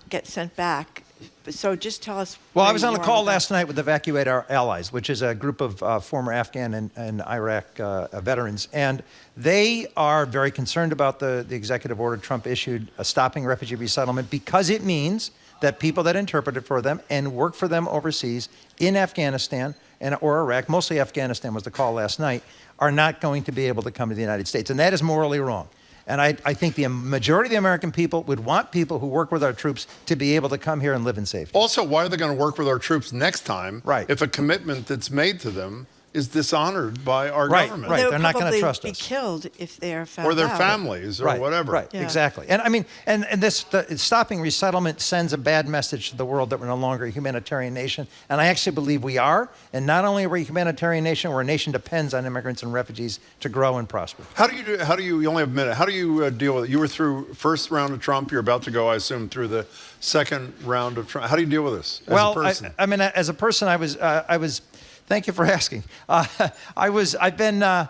get sent back. So just tell us. Well, I was on a call last night with Evacuate Our Allies, which is a group of former Afghan and Iraq veterans. And they are very concerned about the executive order Trump issued stopping refugee resettlement, because it means that people that interpreted for them and work for them overseas in Afghanistan or Iraq, mostly Afghanistan was the call last night, are not going to be able to come to the United States. And that is morally wrong. And I think the majority of the American people would want people who work with our troops to be able to come here and live in safety. Also, why are they going to work with our troops next time if a commitment that's made to them is dishonored by our government? Right, they're not going to trust us. They would probably be killed if they are found out. Or their out. families, or whatever. Right, exactly. And I mean, and this stopping resettlement sends a bad message to the world that we're no longer a humanitarian nation. And I actually believe we are. And not only are we a humanitarian nation, we're a nation that depends on immigrants and refugees to grow and prosper. You only have a minute. How do you deal with it? You were through first round of Trump. You're about to go, I assume, through the second round of Trump. How do you deal with this as a person? I mean, as a person, I was. Thank you for asking. I've been,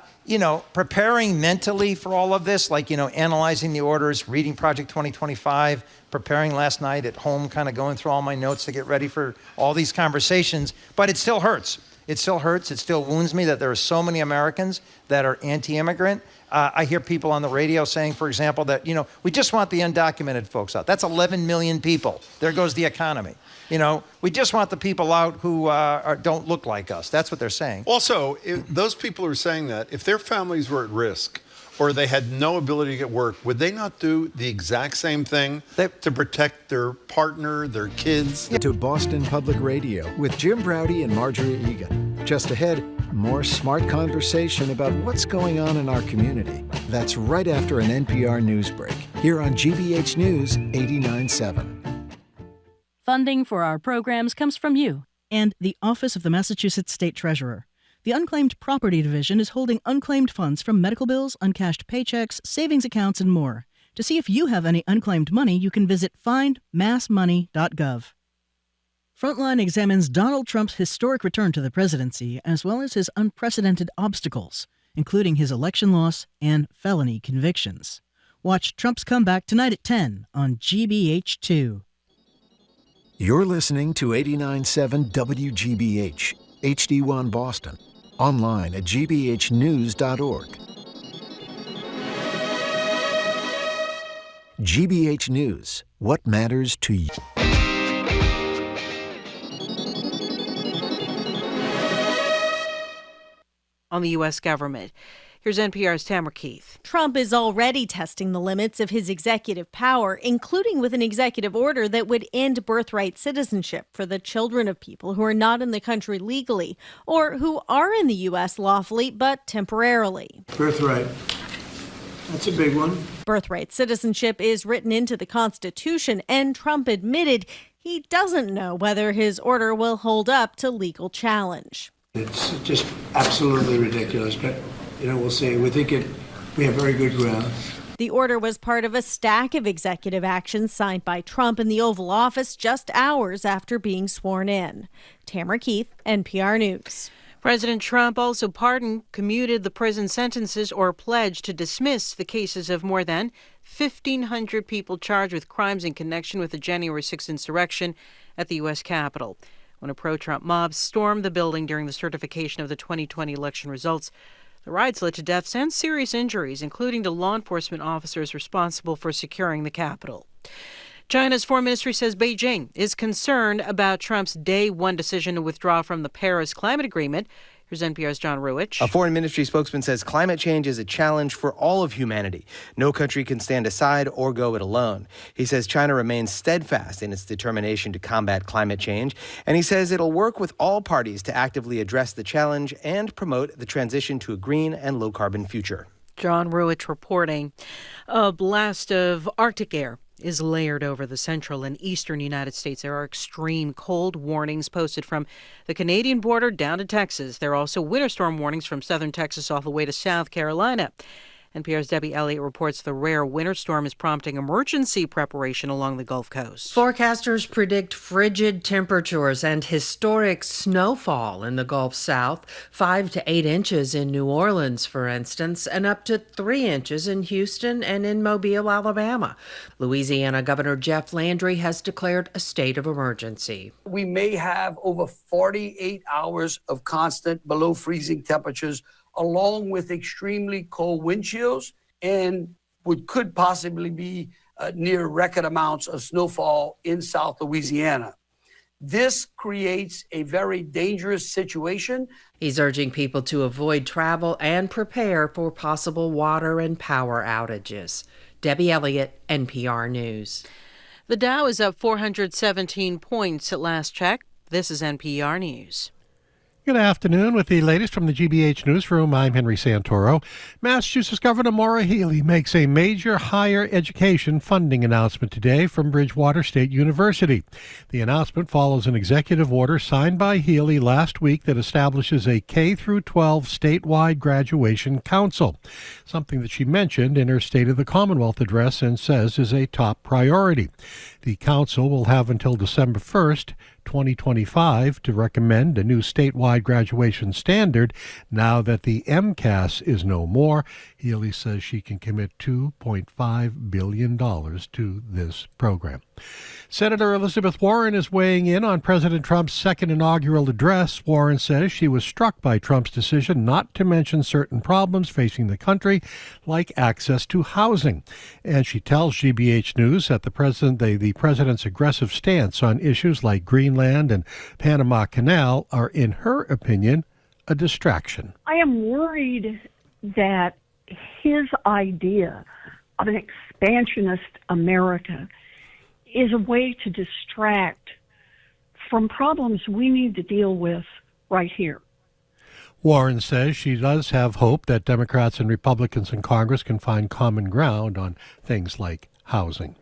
preparing mentally for all of this, analyzing the orders, reading Project 2025, preparing last night at home, kind of going through all my notes to get ready for all these conversations. But it still hurts. It still hurts. It still wounds me that there are so many Americans that are anti-immigrant. I hear people on the radio saying, for example, that, we just want the undocumented folks out. That's 11 million people. There goes the economy. We just want the people out who don't look like us. That's what they're saying. Also, those people who are saying that, if their families were at risk or they had no ability to get work, would they not do the exact same thing to protect their partner, their kids? To Boston Public Radio with Jim Browdy and Marjorie Egan. Just ahead, more smart conversation about what's going on in our community. That's right after an NPR news break, here on GBH News 89.7. Funding for our programs comes from you and the Office of the Massachusetts State Treasurer. The Unclaimed Property Division is holding unclaimed funds from medical bills, uncashed paychecks, savings accounts, and more. To see if you have any unclaimed money, you can visit findmassmoney.gov. Frontline examines Donald Trump's historic return to the presidency, as well as his unprecedented obstacles, including his election loss and felony convictions. Watch Trump's comeback tonight at 10 on GBH2. You're listening to 89.7 WGBH, HD1 Boston, online at gbhnews.org. GBH News, what matters to you. on the U.S. government. Here's NPR's Tamara Keith. Trump is already testing the limits of his executive power, including with an executive order that would end birthright citizenship for the children of people who are not in the country legally or who are in the U.S. lawfully but temporarily. Birthright. That's a big one. Birthright citizenship is written into the Constitution, and Trump admitted he doesn't know whether his order will hold up to legal challenge. It's just absolutely ridiculous, but we'll see. We have very good grounds. The order was part of a stack of executive actions signed by Trump in the Oval Office just hours after being sworn in. Tamara Keith, NPR News. President Trump also pardoned, commuted the prison sentences, or pledged to dismiss the cases of more than 1,500 people charged with crimes in connection with the January 6th insurrection at the U.S. Capitol. When a pro-Trump mob stormed the building during the certification of the 2020 election results, the riots led to deaths and serious injuries, including to law enforcement officers responsible for securing the Capitol. China's foreign ministry says Beijing is concerned about Trump's day one decision to withdraw from the Paris climate agreement. Here's NPR's John Ruwitch. A foreign ministry spokesman says climate change is a challenge for all of humanity. No country can stand aside or go it alone. He says China remains steadfast in its determination to combat climate change, and he says it'll work with all parties to actively address the challenge and promote the transition to a green and low-carbon future. John Ruwitch reporting. A blast of Arctic air is layered over the central and eastern United States. There are extreme cold warnings posted from the Canadian border down to Texas. There are also winter storm warnings from southern Texas all the way to South Carolina. NPR's Debbie Elliott reports the rare winter storm is prompting emergency preparation along the Gulf Coast. Forecasters predict frigid temperatures and historic snowfall in the Gulf South, 5 to 8 inches in New Orleans, for instance, and up to 3 inches in Houston and in Mobile, Alabama. Louisiana Governor Jeff Landry has declared a state of emergency. We may have over 48 hours of constant below freezing temperatures, along with extremely cold wind chills, and what could possibly be near record amounts of snowfall in South Louisiana. This creates a very dangerous situation. He's urging people to avoid travel and prepare for possible water and power outages. Debbie Elliott, NPR News. The Dow is up 417 points at last check. This is NPR News. Good afternoon. With the latest from the GBH Newsroom, I'm Henry Santoro. Massachusetts Governor Maura Healey makes a major higher education funding announcement today from Bridgewater State University. The announcement follows an executive order signed by Healey last week that establishes a K-12 statewide graduation council, something that she mentioned in her State of the Commonwealth address and says is a top priority. The council will have until December 1st, 2025 to recommend a new statewide graduation standard now that the MCAS is no more. Healey says she can commit $2.5 billion to this program. Senator Elizabeth Warren is weighing in on President Trump's second inaugural address. Warren says she was struck by Trump's decision not to mention certain problems facing the country, like access to housing. And she tells GBH News that the president's aggressive stance on issues like Greenland and Panama Canal are, in her opinion, a distraction. I am worried that his idea of an expansionist America is a way to distract from problems we need to deal with right here. Warren says she does have hope that Democrats and Republicans in Congress can find common ground on things like housing.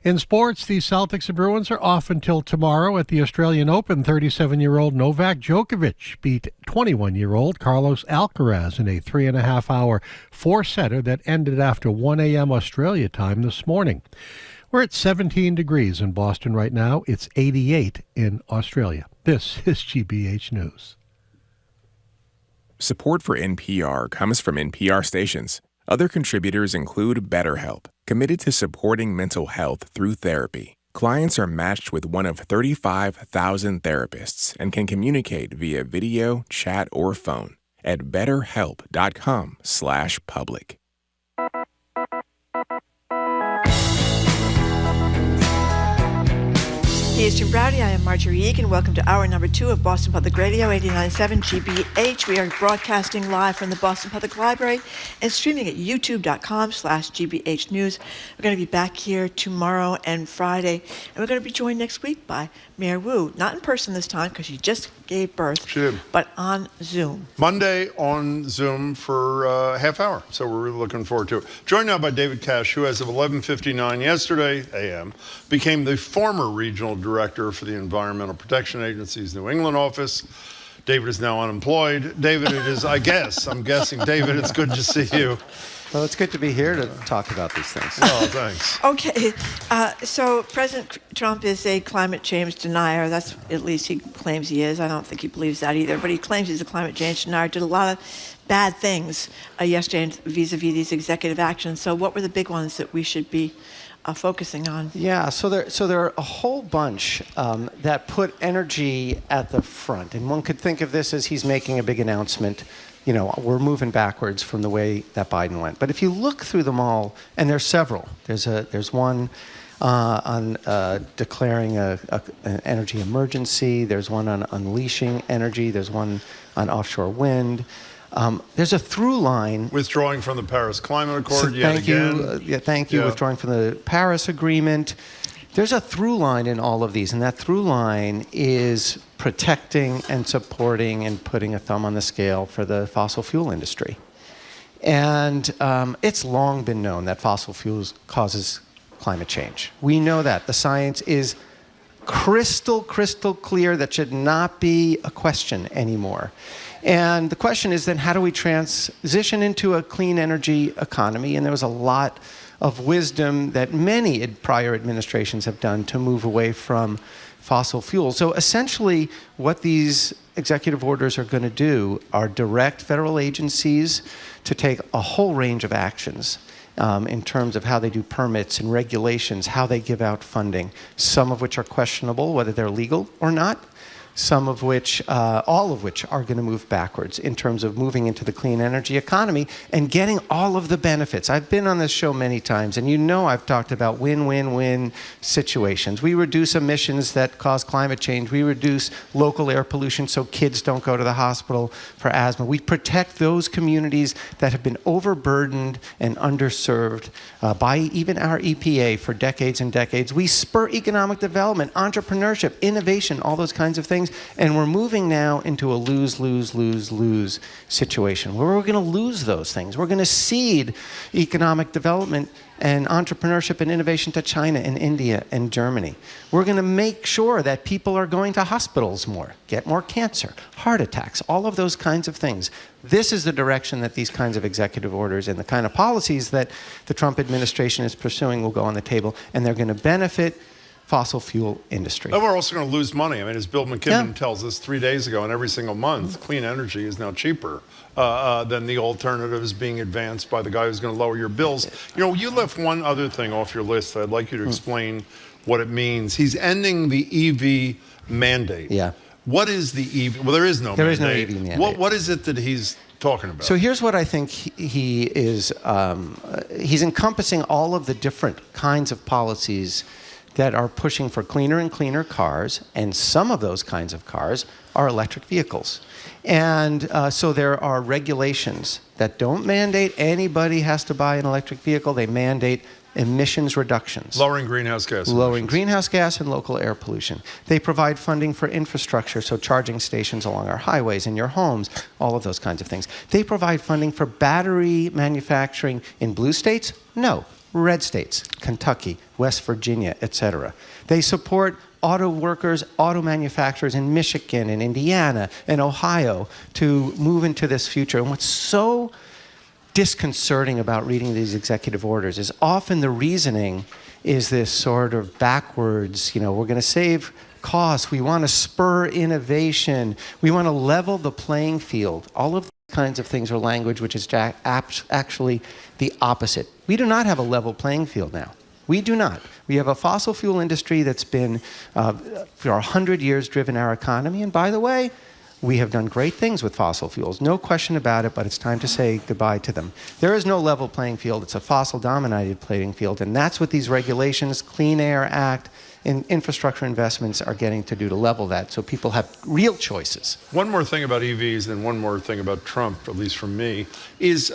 In sports, the Celtics and Bruins are off until tomorrow at the Australian Open. 37-year-old Novak Djokovic beat 21-year-old Carlos Alcaraz in a 3.5-hour four-setter that ended after 1 a.m. Australia time this morning. We're at 17 degrees in Boston right now. It's 88 in Australia. This is GBH News. Support for NPR comes from NPR stations. Other contributors include BetterHelp, committed to supporting mental health through therapy. Clients are matched with one of 35,000 therapists and can communicate via video, chat, or phone at betterhelp.com/public. He is Jim Browdy. I am Marjorie Egan. Welcome to hour number 2 of Boston Public Radio, 89.7 GBH. We are broadcasting live from the Boston Public Library and streaming at youtube.com/GBH News. We're going to be back here tomorrow and Friday, and we're going to be joined next week by Mayor Wu. Not in person this time because she just gave birth, but on Zoom. Monday on Zoom for a half hour, so we're really looking forward to it. Joined now by David Cash, who as of 11:59 yesterday a.m. became the former regional director for the Environmental Protection Agency's New England office. David is now unemployed. David, it is, I'm guessing, David, it's good to see you. Well, it's good to be here to talk about these things. Oh, thanks. Okay, so President Trump is a climate change denier. That's at least he claims he is. I don't think he believes that either, but he claims he's a climate change denier. Did a lot of bad things yesterday vis-a-vis these executive actions. So what were the big ones that we should be focusing on? Yeah, so there are a whole bunch that put energy at the front. And one could think of this as he's making a big announcement. You know, we're moving backwards from the way that Biden went. But if you look through them all, and there's several. There's one on declaring an energy emergency. There's one on unleashing energy. There's one on offshore wind. There's a through line. Withdrawing from the Paris Climate Accord Thank you. Withdrawing from the Paris Agreement. There's a through line in all of these, and that through line is protecting and supporting and putting a thumb on the scale for the fossil fuel industry. And it's long been known that fossil fuels causes climate change. We know that. The science is crystal clear. That should not be a question anymore. And the question is then, how do we transition into a clean energy economy? And there was a lot of wisdom that many prior administrations have done to move away from fossil fuels. So essentially, what these executive orders are going to do are direct federal agencies to take a whole range of actions in terms of how they do permits and regulations, how they give out funding, some of which are questionable, whether they're legal or not. Some of which, all of which are going to move backwards in terms of moving into the clean energy economy and getting all of the benefits. I've been on this show many times, and you know I've talked about win-win-win situations. We reduce emissions that cause climate change. We reduce local air pollution so kids don't go to the hospital for asthma. We protect those communities that have been overburdened and underserved by even our EPA for decades and decades. We spur economic development, entrepreneurship, innovation, all those kinds of things. And we're moving now into a lose situation where we're going to lose those things. We're going to cede economic development and entrepreneurship and innovation to China and India and Germany. We're going to make sure that people are going to hospitals more, get more cancer, heart attacks, all of those kinds of things. This is the direction that these kinds of executive orders and the kind of policies that the Trump administration is pursuing will go on the table, and they're going to benefit fossil fuel industry. And we're also going to lose money. I mean, as Bill McKibben tells us 3 days ago, and every single month, clean energy is now cheaper than the alternatives being advanced by the guy who's going to lower your bills. You know, you left one other thing off your list. I'd like you to explain what it means. He's ending the EV mandate. Yeah. What is the EV? Well, there is no mandate. There is no EV mandate. What is it that he's talking about? So here's what I think he is. He's encompassing all of the different kinds of policies that are pushing for cleaner and cleaner cars, and some of those kinds of cars are electric vehicles. And so there are regulations that don't mandate anybody has to buy an electric vehicle. They mandate emissions reductions. Lowering greenhouse gas emissions. Lowering greenhouse gas and local air pollution. They provide funding for infrastructure, so charging stations along our highways, in your homes, all of those kinds of things. They provide funding for battery manufacturing in blue states? No. Red states, Kentucky, West Virginia, etc. They support auto workers, auto manufacturers in Michigan and Indiana and Ohio to move into this future. And what's so disconcerting about reading these executive orders is often the reasoning is this sort of backwards, you know, we're going to save costs, we want to spur innovation, we want to level the playing field. All of these kinds of things are language which is actually the opposite. We do not have a level playing field now. We do not. We have a fossil fuel industry that's been, for 100 years, driven our economy. And by the way, we have done great things with fossil fuels. No question about it, but it's time to say goodbye to them. There is no level playing field. It's a fossil-dominated playing field. And that's what these regulations, Clean Air Act, infrastructure investments are getting to do to level that so people have real choices. One more thing about EVs and one more thing about Trump, at least from me, is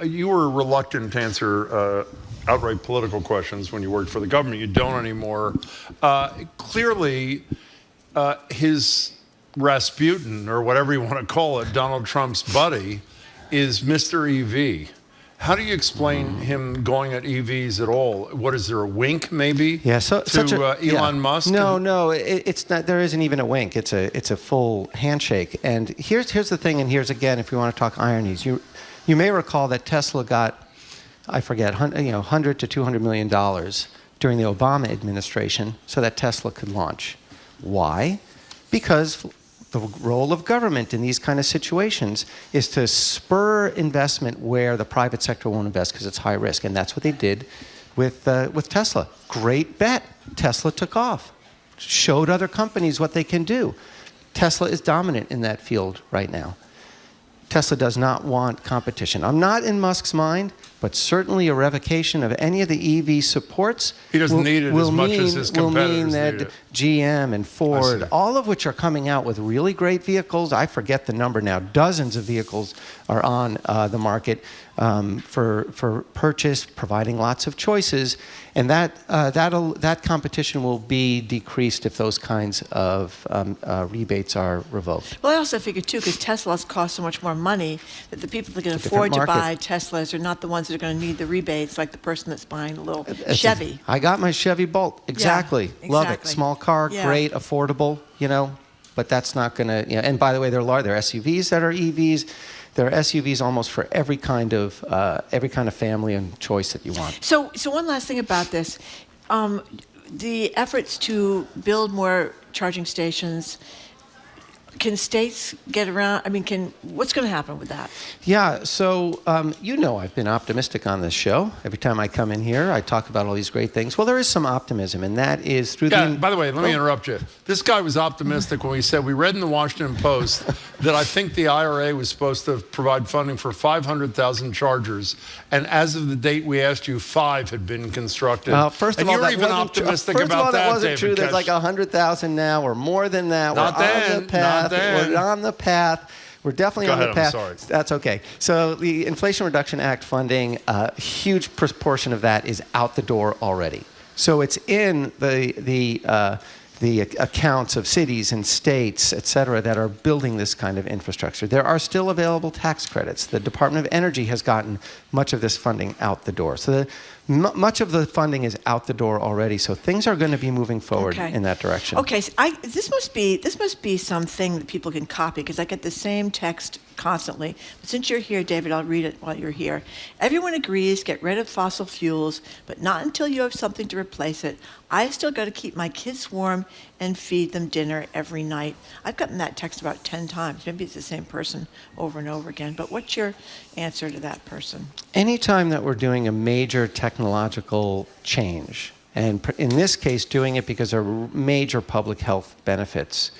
you were reluctant to answer outright political questions when you worked for the government. You don't anymore. Clearly, his Rasputin, or whatever you want to call it, Donald Trump's buddy, is Mr. EV. How do you explain him going at EVs at all? What is there, a wink maybe? Yeah, to Elon Musk? No, it's not. There isn't even a wink. It's a full handshake. And here's the thing. And here's again, if you want to talk ironies, you may recall that Tesla got, I forget, $100 to $200 million during the Obama administration so that Tesla could launch. Why? Because the role of government in these kind of situations is to spur investment where the private sector won't invest because it's high risk. And that's what they did with Tesla. Great bet. Tesla took off. Showed other companies what they can do. Tesla is dominant in that field right now. Tesla does not want competition. I'm not in Musk's mind, but certainly a revocation of any of the EV supports he doesn't need it as much as his competitors will mean that need it. GM and Ford, all of which are coming out with really great vehicles. I forget the number now. Dozens of vehicles are on the market for purchase, providing lots of choices, and that competition will be decreased if those kinds of rebates are revoked. Well, I also figure too, because Teslas cost so much more money, that the people that can afford to buy Teslas are not the ones that are going to need the rebates, like the person that's buying a little Chevy. I got my Chevy Bolt. Exactly. Yeah, Love it. exactly. Small car, great, affordable, but that's not going to, and by the way, there are SUVs that are EVs. There are SUVs almost for every kind of family and choice that you want. So one last thing about this. The efforts to build more charging stations, can states get around? I mean, what's going to happen with that? Yeah, so I've been optimistic on this show. Every time I come in here, I talk about all these great things. Well, there is some optimism, and that is through the... By the way, let me interrupt you. This guy was optimistic when he said, we read in the Washington Post that I think the IRA was supposed to provide funding for 500,000 chargers, and as of the date we asked you, 5 had been constructed. Well, first of all, that wasn't true. There's like 100,000 now, or more than that. We're on the path. We're definitely on the path. I'm sorry. That's okay. So the Inflation Reduction Act funding, a huge proportion of that is out the door already. So it's in the accounts of cities and states, et cetera, that are building this kind of infrastructure. There are still available tax credits. The Department of Energy has gotten much of this funding out the door. So much of the funding is out the door already. So things are going to be moving forward in that direction. Okay, so this must be something that people can copy, because I get the same text constantly. But since you're here, David, I'll read it while you're here. Everyone agrees, get rid of fossil fuels, but not until you have something to replace it. I still got to keep my kids warm and feed them dinner every night. I've gotten that text about 10 times. Maybe it's the same person over and over again. But what's your answer to that person? Anytime that we're doing a major technological change, and in this case doing it because there are major public health benefits,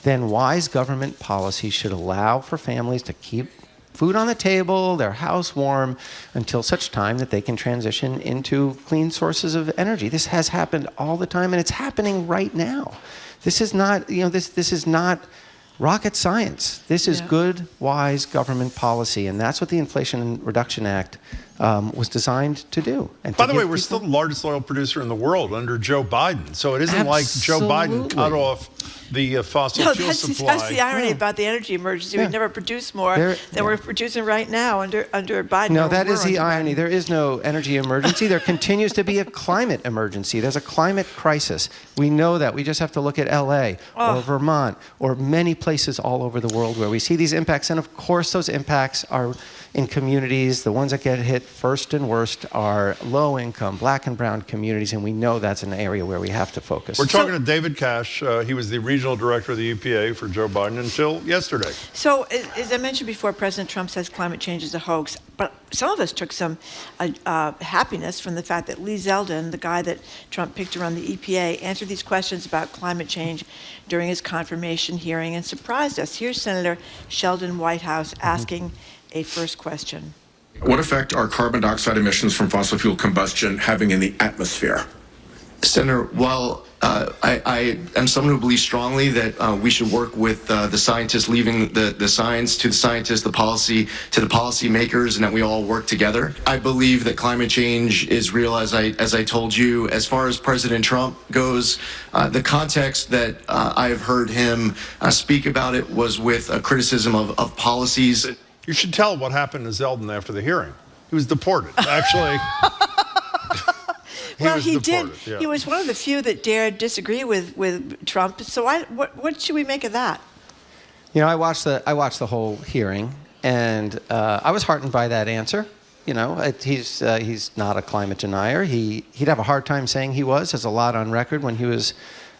then wise government policy should allow for families to keep food on the table, their house warm, until such time that they can transition into clean sources of energy. This has happened all the time, and it's happening right now. This is not, this is not rocket science. This is good, wise government policy, and that's what the Inflation Reduction Act was designed to do. And by the way, we're still the largest oil producer in the world under Joe Biden. So it isn't like Joe Biden cut off the fossil fuel supply. That's the irony about the energy emergency. We've never produced more than we're producing right now under Biden. No, that is the irony. There is no energy emergency. There continues to be a climate emergency. There's a climate crisis. We know that. We just have to look at LA or Vermont or many places all over the world where we see these impacts. And of course, those impacts are in communities. The ones that get hit first and worst are low-income, black and brown communities, and we know that's an area where we have to focus. We're talking to David Cash. He was the regional director of the EPA for Joe Biden until yesterday. So, as I mentioned before, President Trump says climate change is a hoax, but some of us took some happiness from the fact that Lee Zeldin, the guy that Trump picked to run the EPA, answered these questions about climate change during his confirmation hearing and surprised us. Here's Senator Sheldon Whitehouse asking a first question. What effect are carbon dioxide emissions from fossil fuel combustion having in the atmosphere? Senator, while I am someone who believes strongly that we should work with the scientists, leaving the science to the scientists, the policy to the policymakers, and that we all work together. I believe that climate change is real, as I told you. As far as President Trump goes, the context that I've heard him speak about it was with a criticism of policies. You should tell what happened to Zeldin after the hearing. He was deported, actually. Well, he did. Yeah. He was one of the few that dared disagree with Trump. So what should we make of that? You know, I watched the whole hearing, and I was heartened by that answer. You know, he's not a climate denier. He'd have a hard time saying he was. There's a lot on record when he was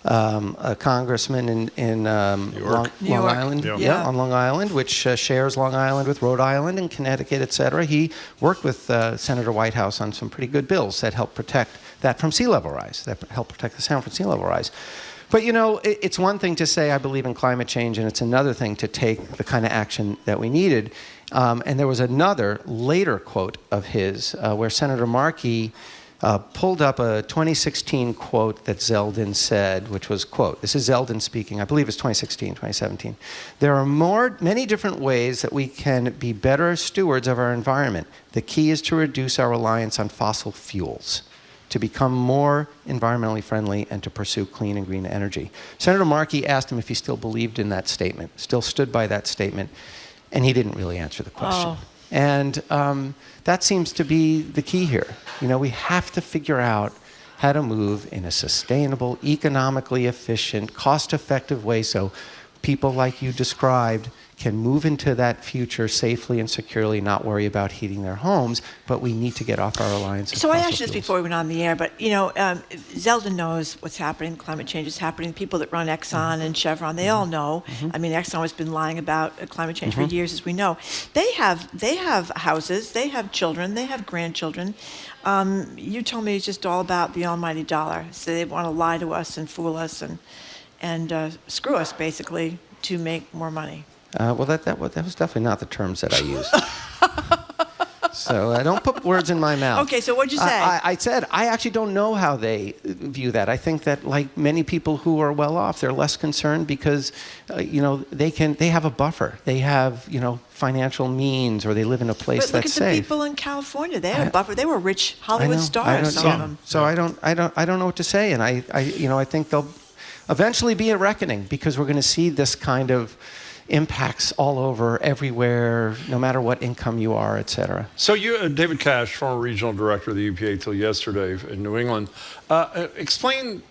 a congressman in Long Island, Yeah. on Long Island, which shares Long Island with Rhode Island and Connecticut, et cetera. He worked with Senator Whitehouse on some pretty good bills that helped protect that from sea level rise, that helped protect the sound from sea level rise. But, you know, it's one thing to say I believe in climate change, and it's another thing to take the kind of action that we needed. And there was another later quote of his where Senator Markey pulled up a 2016 quote that Zeldin said, which was, quote, this is Zeldin speaking, I believe it's 2016, 2017. There are many different ways that we can be better stewards of our environment. The key is to reduce our reliance on fossil fuels, to become more environmentally friendly, and to pursue clean and green energy. Senator Markey asked him if he still believed in that statement, still stood by that statement, and he didn't really answer the question. Oh. And that seems to be the key here. You know, we have to figure out how to move in a sustainable, economically efficient, cost-effective way so people like you described can move into that future safely and securely, not worry about heating their homes, but we need to get off our reliance on So I fossil asked you this fuels. before we went on the air, but, you know, Zeldin knows what's happening. Climate change is happening. People that run Exxon and Chevron, they all know. I mean, Exxon has been lying about climate change for years, as we know. They have houses. They have children. They have grandchildren. You told me it's just all about the almighty dollar. So they want to lie to us and fool us and screw us, basically, to make more money. Well, that was definitely not the terms that I used. So don't put words in my mouth. Okay, so what'd you say? I said I actually don't know how they view that. I think that, like many people who are well off, they're less concerned because, you know, they have a buffer. They have, you know, financial means, or they live in a place but that's look at safe. the people in California. They had a buffer. They were rich Hollywood stars. Some of them. So I don't know what to say, and I think there'll eventually be a reckoning, because we're going to see this kind of impacts all over, everywhere, no matter what income you are, et cetera. So you, David Cash, former regional director of the EPA till yesterday in New England, explain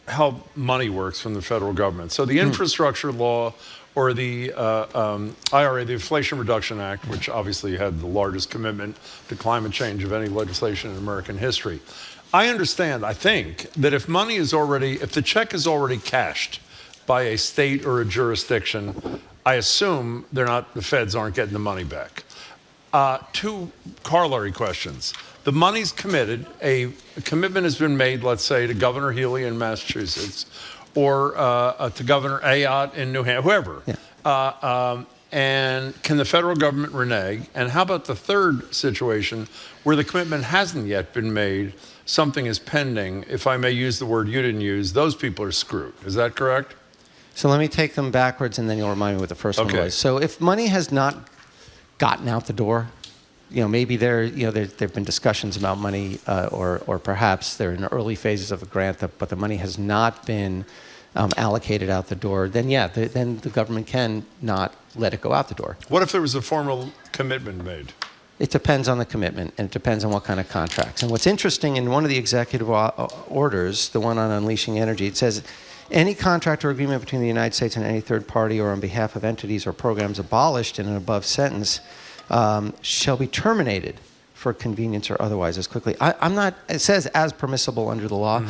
how money works from the federal government. So the infrastructure law, or the IRA, the Inflation Reduction Act, which obviously had the largest commitment to climate change of any legislation in American history. I understand, I think, that if the check is already cashed by a state or a jurisdiction, I assume the feds aren't getting the money back. Two corollary questions. The money's committed, a commitment has been made, let's say, to Governor Healy in Massachusetts, or to Governor Ayotte in New Hampshire, whoever. Yeah. And can the federal government renege? And how about the third situation where the commitment hasn't yet been made, something is pending? If I may use the word you didn't use, those people are screwed. Is that correct? So let me take them backwards, and then you'll remind me what the first one was. So if money has not gotten out the door, you know, maybe there've been discussions about money, or perhaps they're in the early phases of a grant, but the money has not been allocated out the door, then then the government can not let it go out the door. What if there was a formal commitment made? It depends on the commitment, and it depends on what kind of contracts. And what's interesting, in one of the executive orders, the one on unleashing energy, it says, any contract or agreement between the United States and any third party, or on behalf of entities or programs abolished in an above sentence, shall be terminated for convenience or otherwise as quickly. It says as permissible under the law.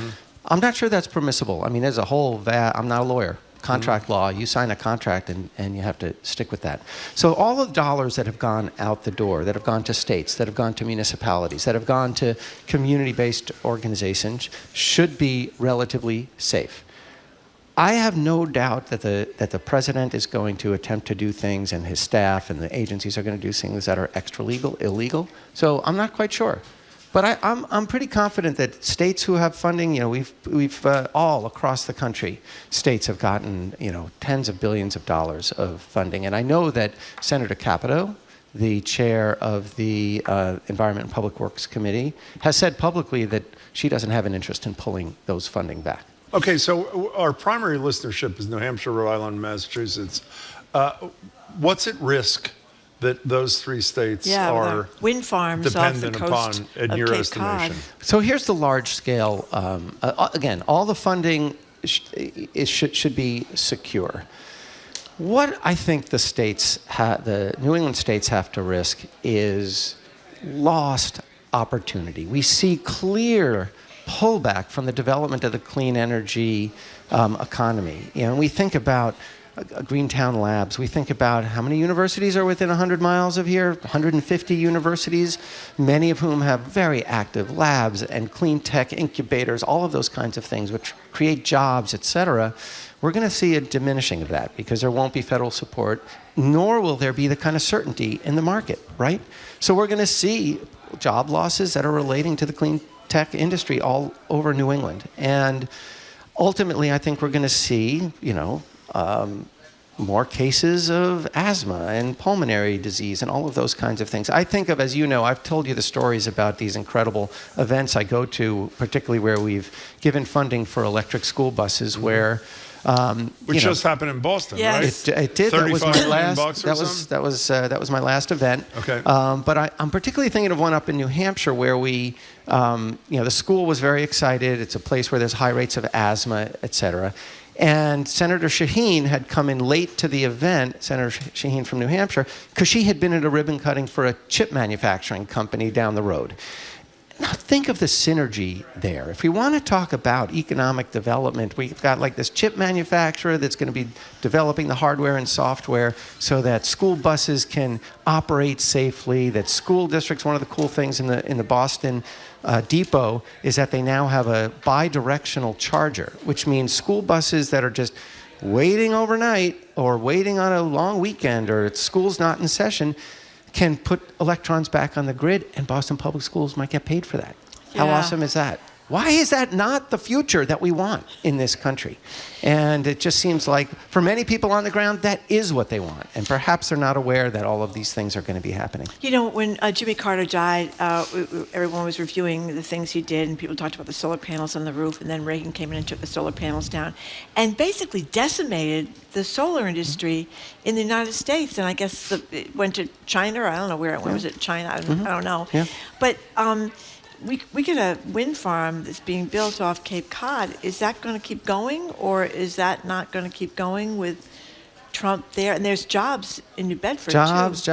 I'm not sure that's permissible. I mean, there's a whole I'm not a lawyer. Contract law, you sign a contract and you have to stick with that. So all of the dollars that have gone out the door, that have gone to states, that have gone to municipalities, that have gone to community-based organizations, should be relatively safe. I have no doubt that the president is going to attempt to do things, and his staff and the agencies are going to do things that are extra legal, illegal. So I'm not quite sure. But I'm pretty confident that states who have funding, we've all across the country, states have gotten, tens of billions of dollars of funding. And I know that Senator Capito, the chair of the Environment and Public Works Committee, has said publicly that she doesn't have an interest in pulling those funding back. Okay, so our primary listenership is New Hampshire, Rhode Island, Massachusetts. What's at risk that those three states are wind farms dependent off the coast upon, in your Cape estimation? Cod. So here's the large scale. Again, all the funding should be secure. What I think the New England states have to risk is lost opportunity. We see clear pullback from the development of the clean energy economy. We think about Greentown Labs. We think about how many universities are within 100 miles of here, 150 universities, many of whom have very active labs and clean tech incubators, all of those kinds of things which create jobs, et cetera. We're going to see a diminishing of that because there won't be federal support, nor will there be the kind of certainty in the market, right? So we're going to see job losses that are relating to the clean tech industry all over New England. And ultimately, I think we're going to see, more cases of asthma and pulmonary disease and all of those kinds of things. I think of, as you know, I've told you the stories about these incredible events I go to, particularly where we've given funding for electric school buses, where which just happened in Boston, yes. right? It did. That was my last. That was my last event. Okay. But I'm particularly thinking of one up in New Hampshire where we, the school was very excited. It's a place where there's high rates of asthma, et cetera. And Senator Shaheen had come in late to the event, Senator Shaheen from New Hampshire, because she had been at a ribbon cutting for a chip manufacturing company down the road. Now think of the synergy there. If we want to talk about economic development, we've got like this chip manufacturer that's going to be developing the hardware and software so that school buses can operate safely, that school districts, one of the cool things in the Boston depot is that they now have a bi-directional charger, which means school buses that are just waiting overnight or waiting on a long weekend or school's not in session can put electrons back on the grid, and Boston Public Schools might get paid for that. How awesome is that? Why is that not the future that we want in this country? And it just seems like for many people on the ground, that is what they want. And perhaps they're not aware that all of these things are going to be happening. When Jimmy Carter died, everyone was reviewing the things he did, and people talked about the solar panels on the roof, and then Reagan came in and took the solar panels down and basically decimated the solar industry in the United States. And I guess it went to China, or I don't know where it went. Was it China? I don't know. Yeah. But we get a wind farm that's being built off Cape Cod. Is that going to keep going, or is that not going to keep going with Trump there? And there's jobs in New Bedford, Jobs.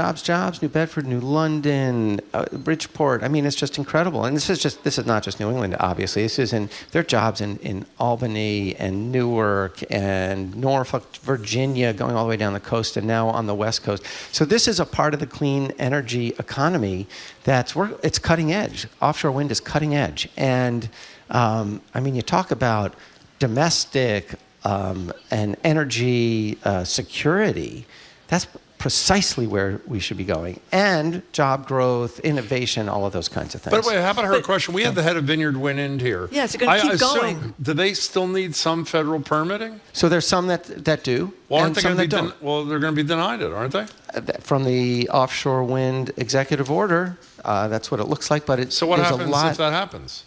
New Bedford, New London, Bridgeport. I mean, it's just incredible. And this is not just New England, obviously. There are jobs in Albany and Newark and Norfolk, Virginia, going all the way down the coast and now on the West Coast. So this is a part of the clean energy economy it's cutting edge. Offshore wind is cutting edge. And you talk about domestic and energy security. That's precisely where we should be going. And job growth, innovation, all of those kinds of things. But wait, how about her question? We had the head of Vineyard Wind in here. Yeah, it's going to keep going. Do they still need some federal permitting? So there's some that do, well, and some that don't. They're going to be denied it, aren't they? From the offshore wind executive order, that's what it looks like. But so what happens if that happens?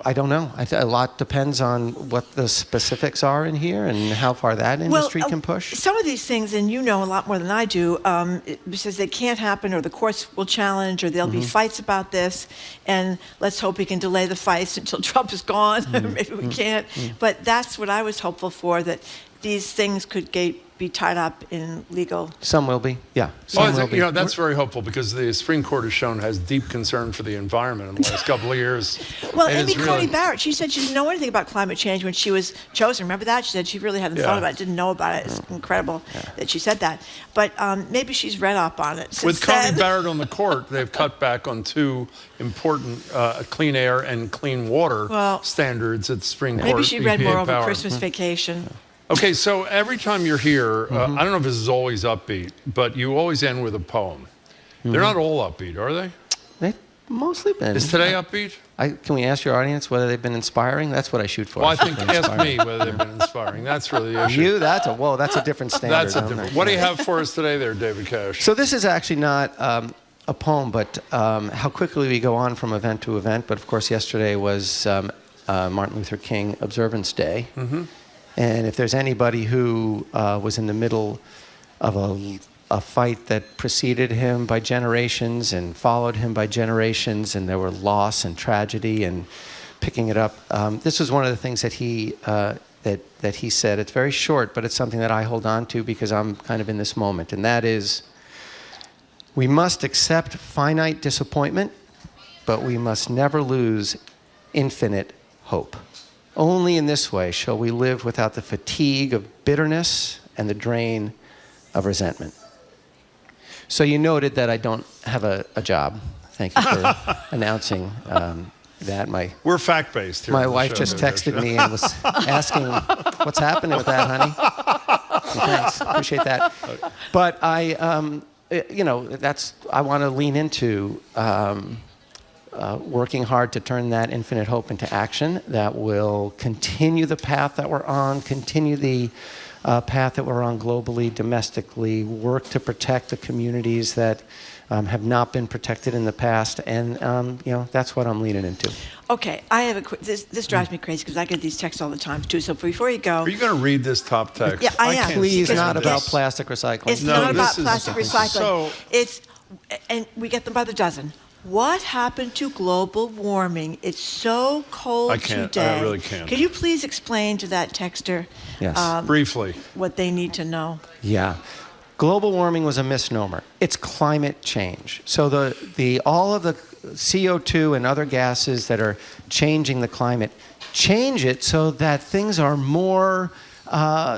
I don't know. A lot depends on what the specifics are in here and how far that industry can push. Some of these things, and you know a lot more than I do, it says they can't happen, or the courts will challenge, or there'll be fights about this, and let's hope we can delay the fights until Trump is gone, or maybe we can't. But that's what I was hopeful for, that these things could be tied up in legal. Some will be, yeah. That's very hopeful, because the Supreme Court has deep concern for the environment in the last couple of years. Well, Amy Coney Barrett, she said she didn't know anything about climate change when she was chosen. Remember that? She said she really hadn't thought about it, didn't know about it. It's incredible that she said that. But maybe she's read up on it since With Coney Barrett on the court, they've cut back on two important clean air and clean water standards at the Supreme Court. Maybe she read more over Christmas vacation. Okay, so every time you're here, I don't know if this is always upbeat, but you always end with a poem. They're not all upbeat, are they? Mostly been. Is today upbeat? Can we ask your audience whether they've been inspiring? That's what I shoot for. Well, I think ask me whether they've been inspiring. That's really the issue. That's a different standard. That's a different. What do you have for us today there, David Cash? So this is actually not a poem, but how quickly we go on from event to event. But of course, yesterday was Martin Luther King Observance Day. Mm-hmm. And if there's anybody who was in the middle of a fight that preceded him by generations and followed him by generations, and there were loss and tragedy and picking it up, this was one of the things that he that he said. It's very short, but it's something that I hold on to because I'm kind of in this moment, and that is, we must accept finite disappointment, but we must never lose infinite hope. Only in this way shall we live without the fatigue of bitterness and the drain of resentment. So you noted that I don't have a job. Thank you for announcing that. We're fact-based here. My wife just texted me and was asking, what's happening with that, honey? Thanks, appreciate that. But I want to lean into working hard to turn that infinite hope into action that will continue the path that we're on, continue the path that we're on globally, domestically, work to protect the communities that have not been protected in the past, and that's what I'm leaning into. Okay, I have this drives me crazy because I get these texts all the time too. So before you go, are you going to read this top text? Yeah, I am. Please, not about plastic recycling. It's not about plastic recycling. And we get them by the dozen. What happened to global warming? It's so cold today. I really can't. Could you please explain to that texter, briefly, what they need to know? Yeah. Global warming was a misnomer. It's climate change. So all of the CO2 and other gases that are changing the climate, change it so that things are more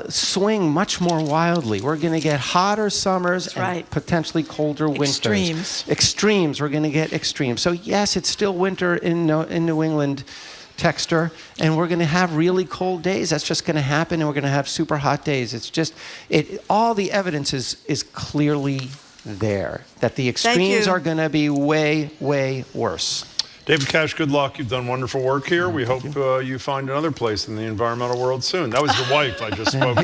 swing much more wildly. We're going to get hotter summers and potentially colder winters. Extremes. We're going to get extremes. So yes, it's still winter in New England, texter, and we're going to have really cold days. That's just going to happen, and we're going to have super hot days. It's just all the evidence is clearly there that the extremes are going to be way, way worse. David Cash, good luck. You've done wonderful work here. We hope you find another place in the environmental world soon. That was your wife I just spoke for,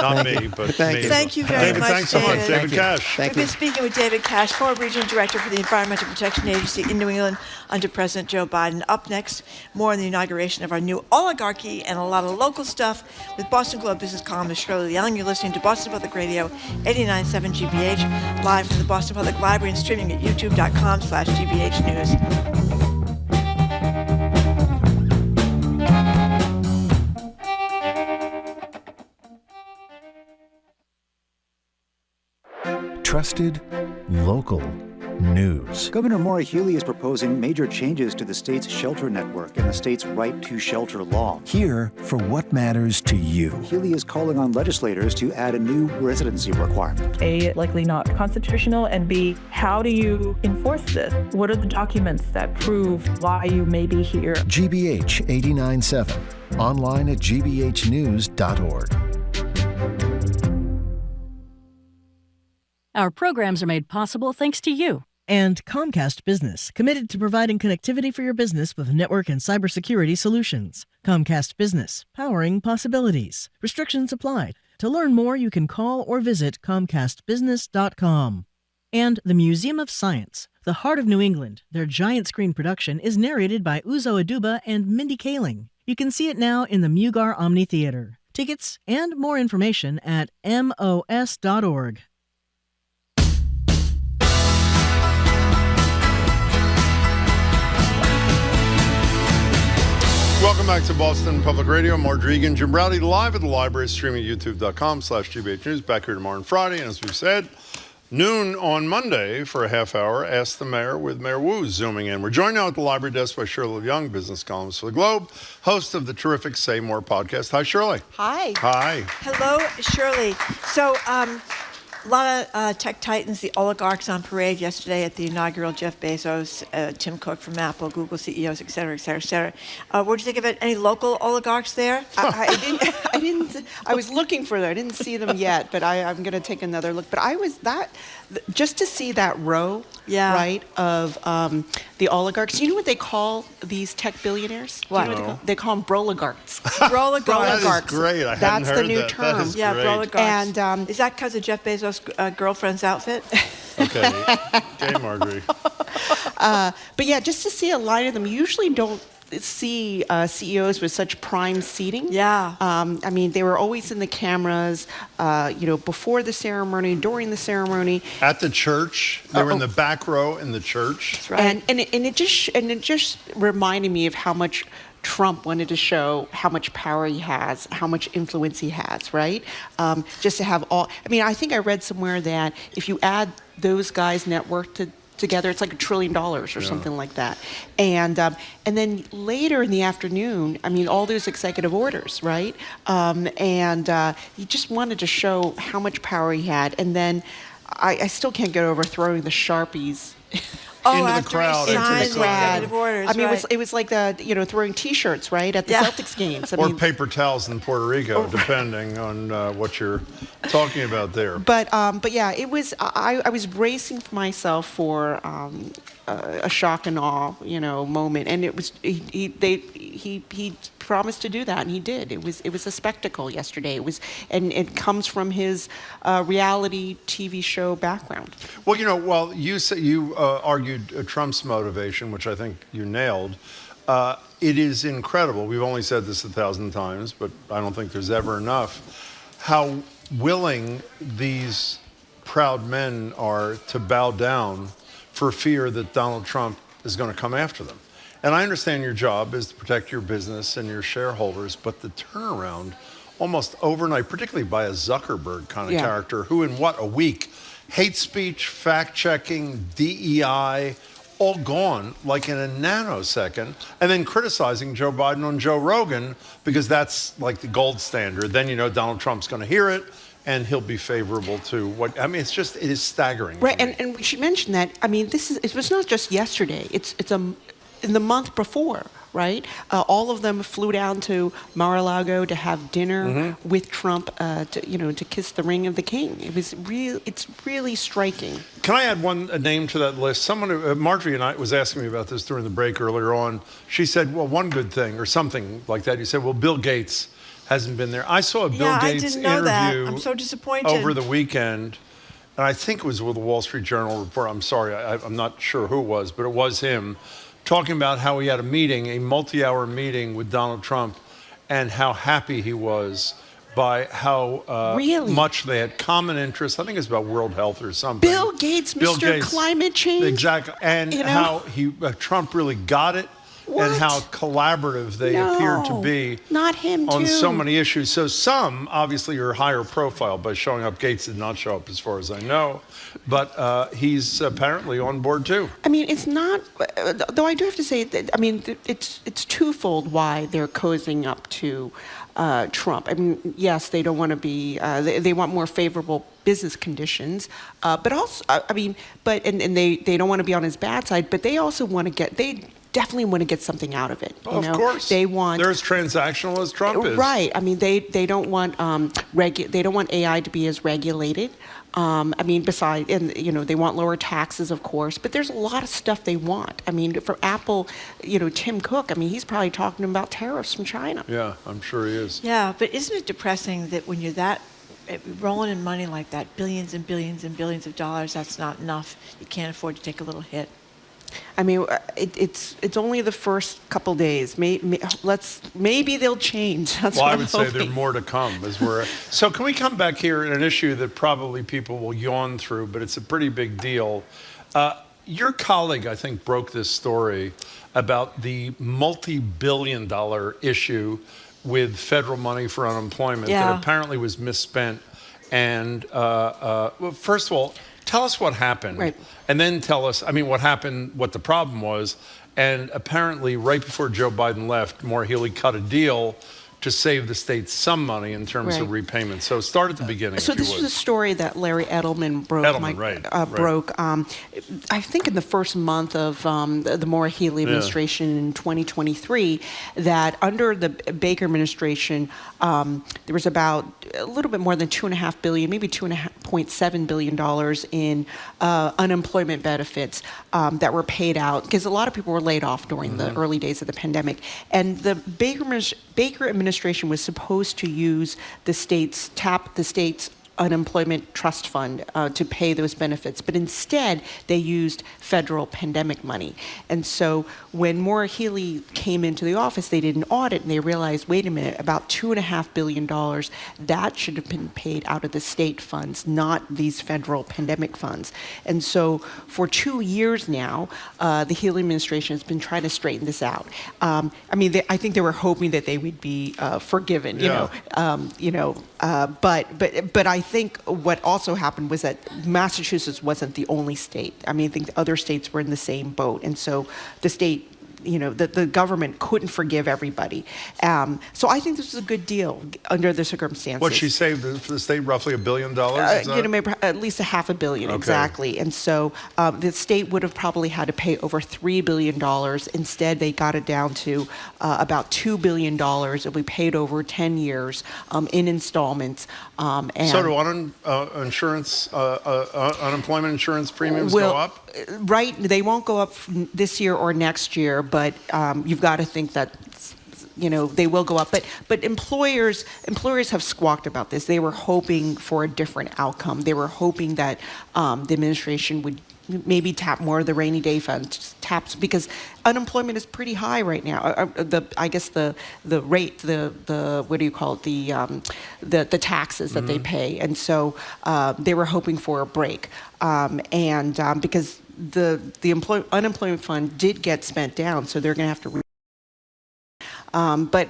not me, but me. Thank you very David, much, thanks so much. David Cash. We've been speaking with David Cash, former Regional Director for the Environmental Protection Agency in New England under President Joe Biden. Up next, more on the inauguration of our new oligarchy and a lot of local stuff with Boston Globe business columnist Shirley Leung. You're listening to Boston Public Radio 89.7 GBH, live from the Boston Public Library and streaming at youtube.com/GBH News. Trusted local news. Governor Maura Healey is proposing major changes to the state's shelter network and the state's right to shelter law. Here for what matters to you. Healey is calling on legislators to add a new residency requirement. A, likely not constitutional, and B, how do you enforce this? What are the documents that prove why you may be here? GBH 89.7. Online at gbhnews.org. Our programs are made possible thanks to you. And Comcast Business, committed to providing connectivity for your business with network and cybersecurity solutions. Comcast Business, powering possibilities. Restrictions apply. To learn more, you can call or visit comcastbusiness.com. And the Museum of Science, the heart of New England. Their giant screen production is narrated by Uzo Aduba and Mindy Kaling. You can see it now in the Mugar Omni Theater. Tickets and more information at mos.org. Welcome back to Boston Public Radio. Marjorie Egan, Jim Browdy, live at the library, streaming at youtube.com/GBH News. Back here tomorrow and Friday. And as we've said, noon on Monday for a half hour, Ask the Mayor with Mayor Wu zooming in. We're joined now at the library desk by Shirley Leung, business columnist for The Globe, host of the terrific Say More podcast. Hi, Shirley. Hi. Hi. Hello, Shirley. So, a lot of tech titans, the oligarchs on parade yesterday at the inaugural Jeff Bezos, Tim Cook from Apple, Google CEOs, et cetera, et cetera, et cetera. What did you think of it? Any local oligarchs there? I didn't I was looking for them. I didn't see them yet, but I'm going to take another look. But just to see that row, right, of the oligarchs. You know what they call these tech billionaires? What? Do you know what they call them? Broligarchs. Broligarchs. That is great. I hadn't That's heard the new that. term. That is Yeah, great. broligarchs. And is that because of Jeff Bezos' girlfriend's outfit? Okay. Okay, Marjorie. but yeah, just to see a line of them. You usually don't see CEOs with such prime seating. Yeah. I mean, they were always in the cameras, before the ceremony, during the ceremony. At the church, they were in the back row in the church. That's right. And it just reminded me of how much Trump wanted to show how much power he has, how much influence he has, right? Just to have I think I read somewhere that if you add those guys' net worth together, it's like $1 trillion or something like that. And then later in the afternoon, I mean, all those executive orders, right? He just wanted to show how much power he had. And then I still can't get over throwing the Sharpies into the crowd. Into the executive orders, I mean, right. it was like throwing T-shirts, right, at the Celtics games. Or paper towels in Puerto Rico, depending on what you're talking about there. But yeah, it was. I was bracing myself for a shock and awe, moment, and it was. He promised to do that, and he did. It was a spectacle yesterday. And it comes from his reality TV show background. Well, you say you argued Trump's motivation, which I think you nailed. It is incredible. We've only said this 1,000 times, but I don't think there's ever enough. How willing these proud men are to bow down for fear that Donald Trump is going to come after them. And I understand your job is to protect your business and your shareholders, but the turnaround almost overnight, particularly by a Zuckerberg kind of character, who in a week, hate speech, fact-checking, DEI, all gone like in a nanosecond, and then criticizing Joe Biden on Joe Rogan because that's like the gold standard. Then Donald Trump's going to hear it, and he'll be favorable to what. I mean, it is staggering. Right, and we should mention that. I mean, it was not just yesterday. It's in the month before, right? All of them flew down to Mar-a-Lago to have dinner with Trump, to kiss the ring of the king. It's really striking. Can I add a name to that list? Someone, Marjorie and I was asking me about this during the break earlier on. She said, well, one good thing or something like that. You said, well, Bill Gates hasn't been there. I saw a Bill Gates interview I'm so disappointed. over the weekend, and I think it was with the Wall Street Journal report. I'm sorry, I'm not sure who it was, but it was him, talking about how he had a multi-hour meeting with Donald Trump, and how happy he was by how much they had common interests. I think it's about world health or something. Bill Gates, Mr. Climate Change. Exactly. And how Trump really got it. And how collaborative they appear to be. Not him, on so many issues. So some obviously are higher profile by showing up. Gates did not show up as far as I know. But he's apparently on board too. I mean, it's not, though I do have to say that, I mean, it's twofold why they're cozying up to Trump. I mean, yes, they don't want to be, they want more favorable business conditions, but also, and they don't want to be on his bad side, but they also want to they definitely want to get something out of it. Of course, they want. They're as transactional as Trump is. Right. I mean, they don't want they don't want AI to be as regulated. I mean, besides, and they want lower taxes, of course. But there's a lot of stuff they want. I mean, for Apple, Tim Cook. I mean, he's probably talking about tariffs from China. Yeah, I'm sure he is. Yeah, but isn't it depressing that when you're that rolling in money like that, billions and billions and billions of dollars, that's not enough. You can't afford to take a little hit. I mean, it's only the first couple days. Maybe they'll change. That's I would say there's more to come. So can we come back here in an issue that probably people will yawn through, but it's a pretty big deal. Your colleague, I think, broke this story about the multi-billion-dollar issue with federal money for unemployment that apparently was misspent. And well, first of all, tell us what happened, right. And then tell us, what happened, what the problem was. And apparently, right before Joe Biden left, Maura Healey cut a deal to save the state some money in terms of Right. repayment. So start at the beginning. So if you this would. was a story that Larry Edelman broke. Broke. I think in the first month of the Maura Healey administration in 2023, that under the Baker administration, there was about a little bit more than $2.5 billion, maybe $2.7 billion in unemployment benefits that were paid out because a lot of people were laid off during the early days of the pandemic, and the Baker administration was supposed to use tap the state's unemployment trust fund to pay those benefits, but instead they used federal pandemic money. And so when Maura Healey came into the office, they did an audit and they realized, wait a minute, about $2.5 billion, that should have been paid out of the state funds, not these federal pandemic funds. And so for 2 years now, the Healey administration has been trying to straighten this out. I think they were hoping that they would be forgiven, but I think what also happened was that Massachusetts wasn't the only state. I think the other states were in the same boat. And so the state, the government couldn't forgive everybody. So I think this is a good deal under the circumstances. What she saved for the state, roughly $1 billion? Maybe at least $500 million, exactly. And so the state would have probably had to pay over $3 billion. Instead, they got it down to about $2 billion. It'll be paid over 10 years in installments. So do unemployment insurance premiums go up? Right, they won't go up this year or next year, but you've got to think that they will go up. But employers have squawked about this. They were hoping for a different outcome. They were hoping that the administration would maybe tap more of the rainy day fund taps because unemployment is pretty high right now. I guess the rate, the what do you call it, the taxes that they pay, and so they were hoping for a break, because the unemployment fund did get spent down, so they're going to have to. But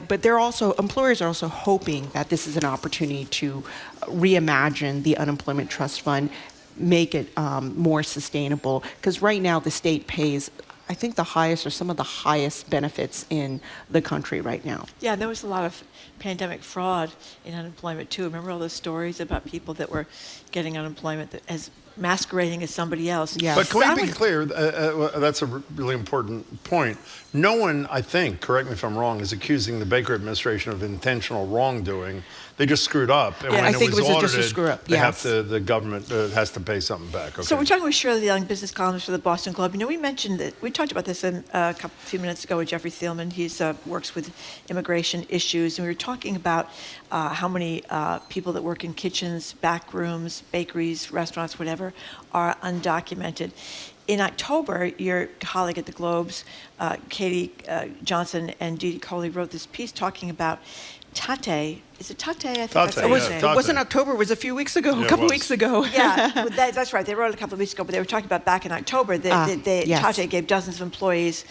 employers are also hoping that this is an opportunity to reimagine the unemployment trust fund, make it more sustainable. Because right now the state pays, I think, the highest or some of the highest benefits in the country right now. Yeah, there was a lot of pandemic fraud in unemployment too. Remember all those stories about people that were getting unemployment as masquerading as somebody else? Yeah. But can we be clear? That's a really important point. No one, I think, correct me if I'm wrong, is accusing the Baker administration of intentional wrongdoing. They just screwed up. And when I think it was audited, just a screw up. Yes. The government has to pay something back. Okay. So we're talking with Shirley Leung, business columnist for the Boston Globe. We mentioned that we talked about this a few minutes ago with Jeffrey Thielman. He works with immigration issues, and we were talking about how many people that work in kitchens, back rooms, bakeries, restaurants, whatever, are undocumented. In October, your colleague at the Globes, Katie Johnson and Dee Copley, wrote this piece talking about Tate. Is it Tate? I think that's what Tate, it wasn't October. It was a few weeks ago, a couple weeks ago. Yeah, that's right. They wrote it a couple of weeks ago, but they were talking about back in October that yes. Tate gave dozens of employees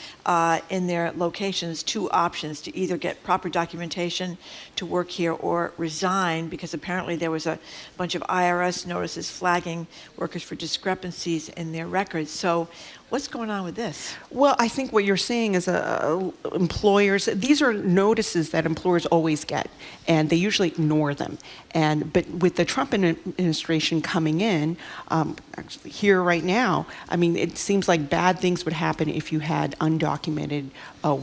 in their locations two options: to either get proper documentation to work here or resign, because apparently there was a bunch of IRS notices flagging workers for discrepancies in their records. So what's going on with this? Well, I think what you're seeing is employers, these are notices that employers always get, and they usually ignore them. But with the Trump administration coming in, actually here right now, it seems like bad things would happen if you had undocumented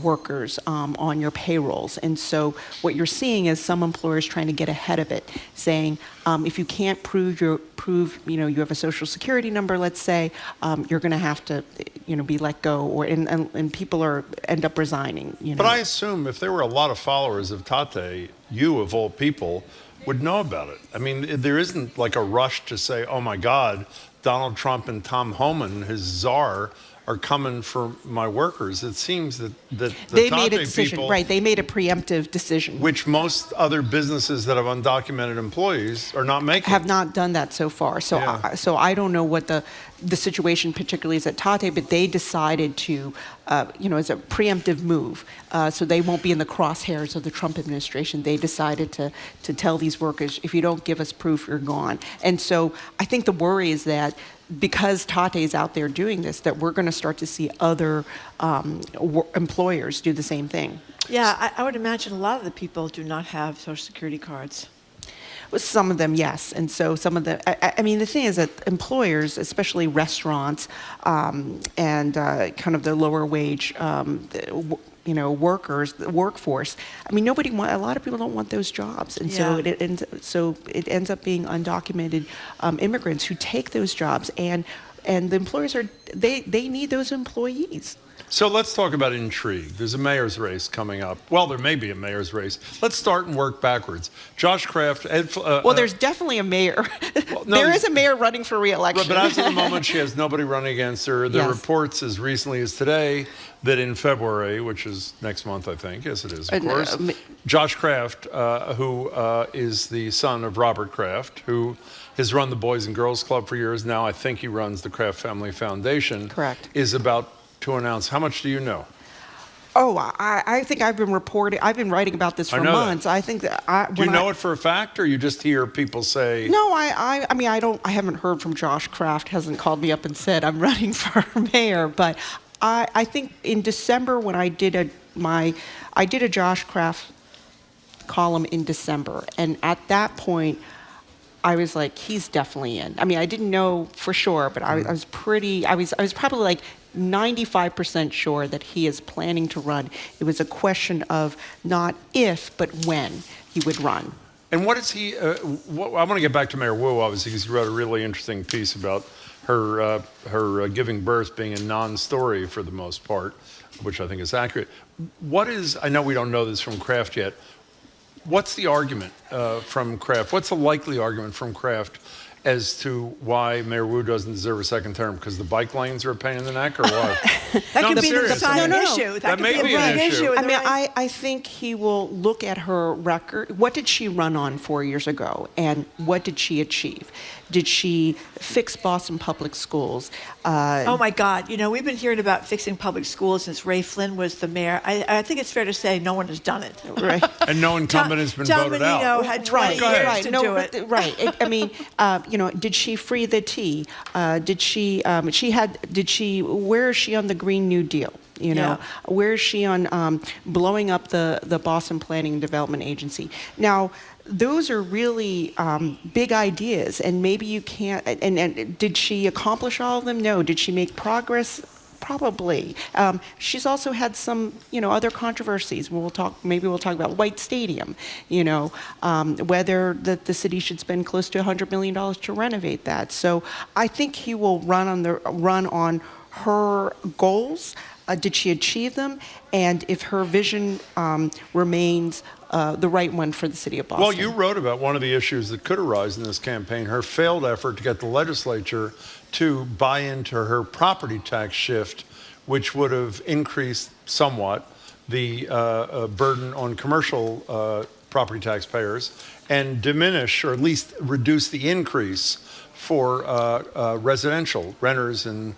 workers on your payrolls. And so what you're seeing is some employers trying to get ahead of it, saying if you can't prove you have a Social Security number, let's say, you're going to have to be let go, and people end up resigning. But I assume if there were a lot of followers of Tate, you of all people would know about it. There isn't like a rush to say, oh my God, Donald Trump and Tom Homan, his czar, are coming for my workers. It seems that the they Tate made a decision, people, right? They made a preemptive decision, which most other businesses that have undocumented employees are not making. Have not done that so far. So, I don't know what the situation particularly is at Tate, but they decided to as a preemptive move, so they won't be in the crosshairs of the Trump administration. They decided to tell these workers, if you don't give us proof, you're gone. And so I think the worry is that because Tate is out there doing this, that we're going to start to see other employers do the same thing. Yeah, I would imagine a lot of the people do not have Social Security cards. Well, some of them, yes. And so some of the, I mean, the thing is that employers, especially restaurants and kind of the lower wage, workers, the workforce, I mean, a lot of people don't want those jobs. And so it ends up being undocumented immigrants who take those jobs. And the employers they need those employees. So let's talk about intrigue. There's a mayor's race coming up. Well, there may be a mayor's race. Let's start and work backwards. Josh Kraft. Well, there's definitely a mayor. Well, no, there is a mayor running for re-election. But as of the moment, she has nobody running against her. There are reports as recently as today that in February, which is next month, I think. Yes, it is, of course. Josh Kraft, who is the son of Robert Kraft, who has run the Boys and Girls Club for years. Now I think he runs the Kraft Family Foundation. Correct. Is about to announce. How much do you know? Oh, I think I've been writing about this for months. I think that do you know it for a fact, or you just hear people say? No, I mean, I haven't heard from Josh Kraft. Hasn't called me up and said I'm running for mayor. But I think in December when I did a Josh Kraft column in December, and at that point, I was like, he's definitely in. I mean, I didn't know for sure, but I was probably like 95% sure that he is planning to run. It was a question of not if, but when he would run. And what is he, I want to get back to Mayor Wu, obviously, because he wrote a really interesting piece about her giving birth being a non-story for the most part, which I think is accurate. I know we don't know this from Kraft yet, what's the argument from Kraft? What's the likely argument from Kraft as to why Mayor Wu doesn't deserve a second term? Because the bike lanes are a pain in the neck, or what? That could be the deciding issue. That may be an issue. I mean, I think he will look at her record. What did she run on 4 years ago, and what did she achieve? Did she fix Boston public schools? Oh my God! We've been hearing about fixing public schools since Ray Flynn was the mayor. I think it's fair to say no one has done it. Right. And no incumbent has been voted out. Tom Menino had 20 years to do it. Right. I mean, did she free the T? Where is she on the Green New Deal? Where is she on blowing up the Boston Planning and Development Agency? Now, those are really big ideas, and maybe you can't. And did she accomplish all of them? No. Did she make progress? Probably. She's also had some, other controversies. Maybe we'll talk about White Stadium. Whether the city should spend close to $100 million to renovate that. So I think he will run on her goals. Did she achieve them? And if her vision remains the right one for the city of Boston. Well, you wrote about one of the issues that could arise in this campaign, her failed effort to get the legislature to buy into her property tax shift, which would have increased somewhat the burden on commercial property taxpayers and diminish, or at least reduce the increase for residential renters and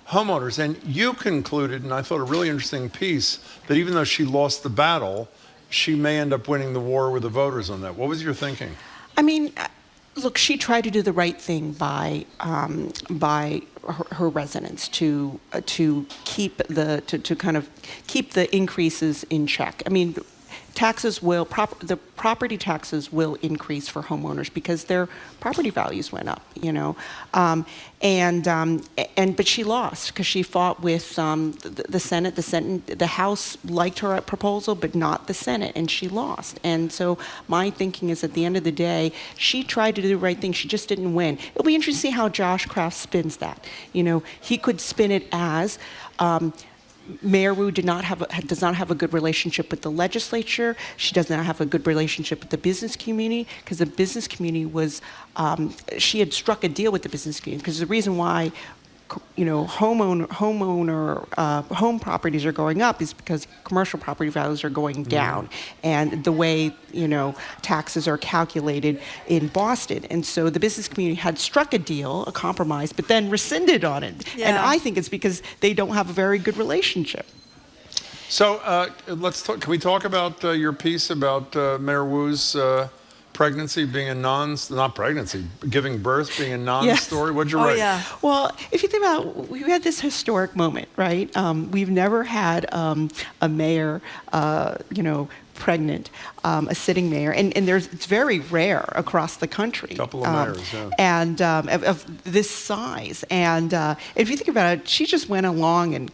homeowners. And you concluded, and I thought a really interesting piece, that even though she lost the battle, she may end up winning the war with the voters on that. What was your thinking? I mean, look, she tried to do the right thing by her residents to keep the increases in check. I mean, the property taxes will increase for homeowners because their property values went up, but she lost because she fought with the Senate. The House liked her proposal, but not the Senate, and she lost. And so my thinking is, at the end of the day, she tried to do the right thing. She just didn't win. It'll be interesting to see how Josh Kraft spins that. He could spin it as Mayor Wu does not have a good relationship with the legislature. She does not have a good relationship with the business community, because the business community was, she had struck a deal with the business community, because the reason why home properties are going up is because commercial property values are going down, and the way taxes are calculated in Boston. And so the business community had struck a deal, a compromise, but then rescinded on it. Yeah. And I think it's because they don't have a very good relationship. So let's talk. Can we talk about your piece about Mayor Wu's pregnancy being giving birth being a non-story? Yes. What'd you write? Yeah. Well, if you think about it, we had this historic moment, right? We've never had a mayor, pregnant, a sitting mayor, and it's very rare across the country. A couple of mayors, yeah. And of this size. And if you think about it, she just went along and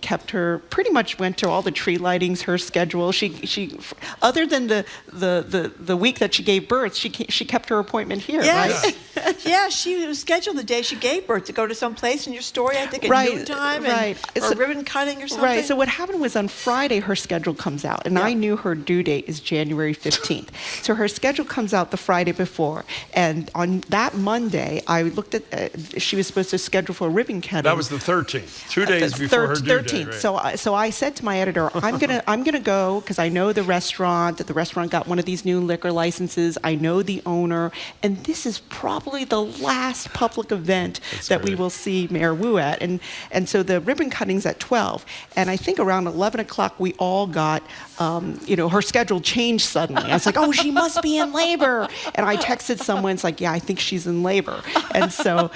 pretty much went to all the tree lightings, her schedule. She other than the week that she gave birth, she kept her appointment here, Yes. right? Yeah, she was scheduled the day she gave birth to go to some place in your story, I think at noontime, or ribbon cutting or something. Right. So what happened was on Friday, her schedule comes out, and I knew her due date is January 15th. So her schedule comes out the Friday before, and on that Monday, I looked at, she was supposed to schedule for a ribbon cutting. That was the 13th, 2 days before her due 13th. date. Right. So I said to my editor, I'm gonna go because I know the restaurant, that the restaurant got one of these new liquor licenses. I know the owner, and this is probably the last public event that we will see Mayor Wu at. And so the ribbon cutting's at 12, and I think around 11 o'clock we all got, her schedule changed suddenly. I was like, oh, she must be in labor. And I texted someone, it's like, yeah, I think she's in labor. And so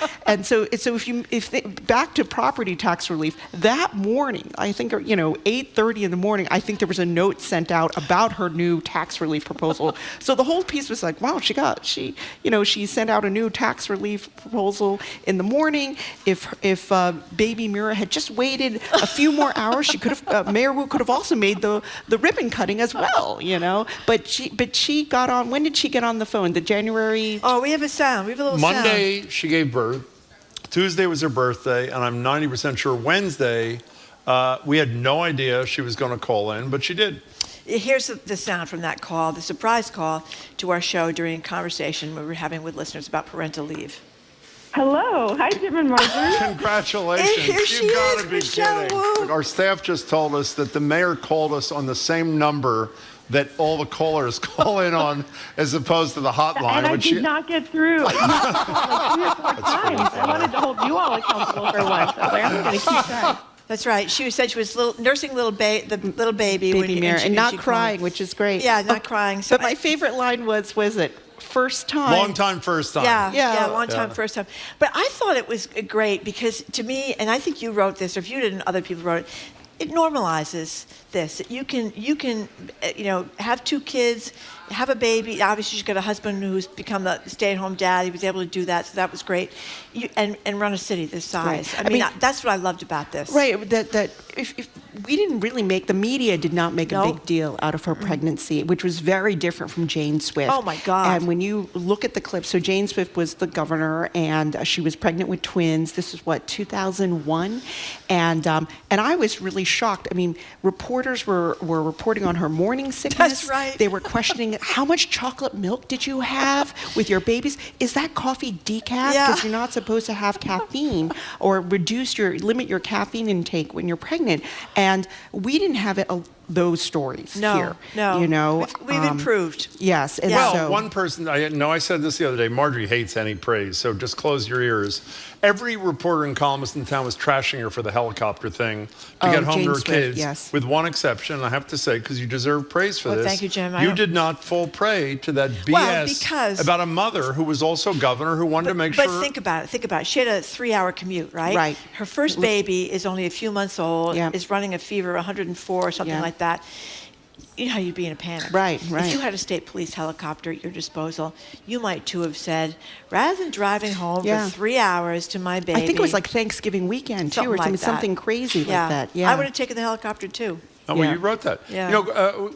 back to property tax relief, that morning, I think, 8:30 in the morning, I think there was a note sent out about her new tax relief proposal. So the whole piece was like, wow, she sent out a new tax relief proposal in the morning. If baby Mira had just waited a few more hours, she could have, Mayor Wu could have also made the ribbon cutting as well, But she got on. When did she get on the phone? The January. Oh, we have a sound. We have a little sound. Monday she gave birth. Tuesday was her birthday, and I'm 90% sure Wednesday we had no idea she was going to call in, but she did. Here's the sound from that call, the surprise call to our show during a conversation we were having with listeners about parental leave. Hello. Hi, Jim and Marjorie. Congratulations. And here she You gotta is, be Michelle kidding. Wu. Our staff just told us that the mayor called us on the same number that all the callers call in on, as opposed to the hotline. And I did not get through. I like 3 or 4 times. I wanted to hold you all accountable for once. I was like, I'm going to keep track. That's right. She said she was nursing the little baby Mira, and not she crying, which is great. Yeah, not crying. So but my favorite line was it first time? Long time, first time. Yeah, long time, first time. But I thought it was great because to me, and I think you wrote this, or if you didn't, other people wrote it. It normalizes this. You can have 2 kids, have a baby. Obviously, she's got a husband who's become the stay-at-home dad. He was able to do that, so that was great. And run a city this size. Right. I mean, that's what I loved about this. Right. That if we didn't really the media did not make a big deal out of her pregnancy, which was very different from Jane Swift. Oh my God. And when you look at the clip, so Jane Swift was the governor, and she was pregnant with twins. This is 2001, and I was really shocked. I mean, reporters were reporting on her morning sickness. That's right. They were questioning how much chocolate milk did you have with your babies? Is that coffee decaf? Yeah. Because you're not supposed to have caffeine, or limit your caffeine intake when you're pregnant. And we didn't have those stories here. No. We've improved. Yes. And Well, one person, I said this the other day, Marjorie hates any praise, so just close your ears. Every reporter and columnist in town was trashing her for the helicopter thing to get home Jane to her Swift, kids. yes. With one exception, I have to say, because you deserve praise for this. Thank you, Jim. You did not fall prey to that BS because about a mother who was also governor who wanted to make sure. But think about it. She had a 3-hour commute, right? Right. Her first baby is only a few months old, is running a fever 104 or something like that. You know how you'd be in a panic. Right. If you had a state police helicopter at your disposal, you might too have said, rather than driving home for 3 hours to my baby. I think it was like Thanksgiving weekend too, or something crazy like that. Yeah. I would have taken the helicopter too. Oh, well, you wrote that. Yeah.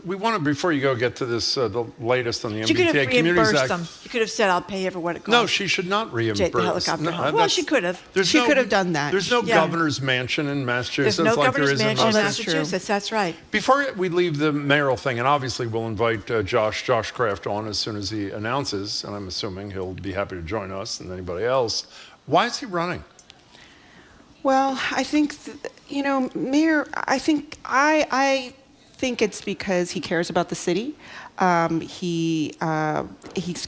We want to, before you go, get to this, the latest on the She could have MBTA Communities reimbursed Act. them. You could have said, I'll pay you for what it costs. No, she should not reimburse. Take the helicopter home. Well, she could have. She could have done that. There's no governor's mansion in Massachusetts. There's no like governor's there is mansion in in Massachusetts. That's right. Before we leave the mayoral thing, and obviously we'll invite Josh Kraft on as soon as he announces, and I'm assuming he'll be happy to join us and anybody else. Why is he running? Well, I think, Mayor, I think it's because he cares about the city. He's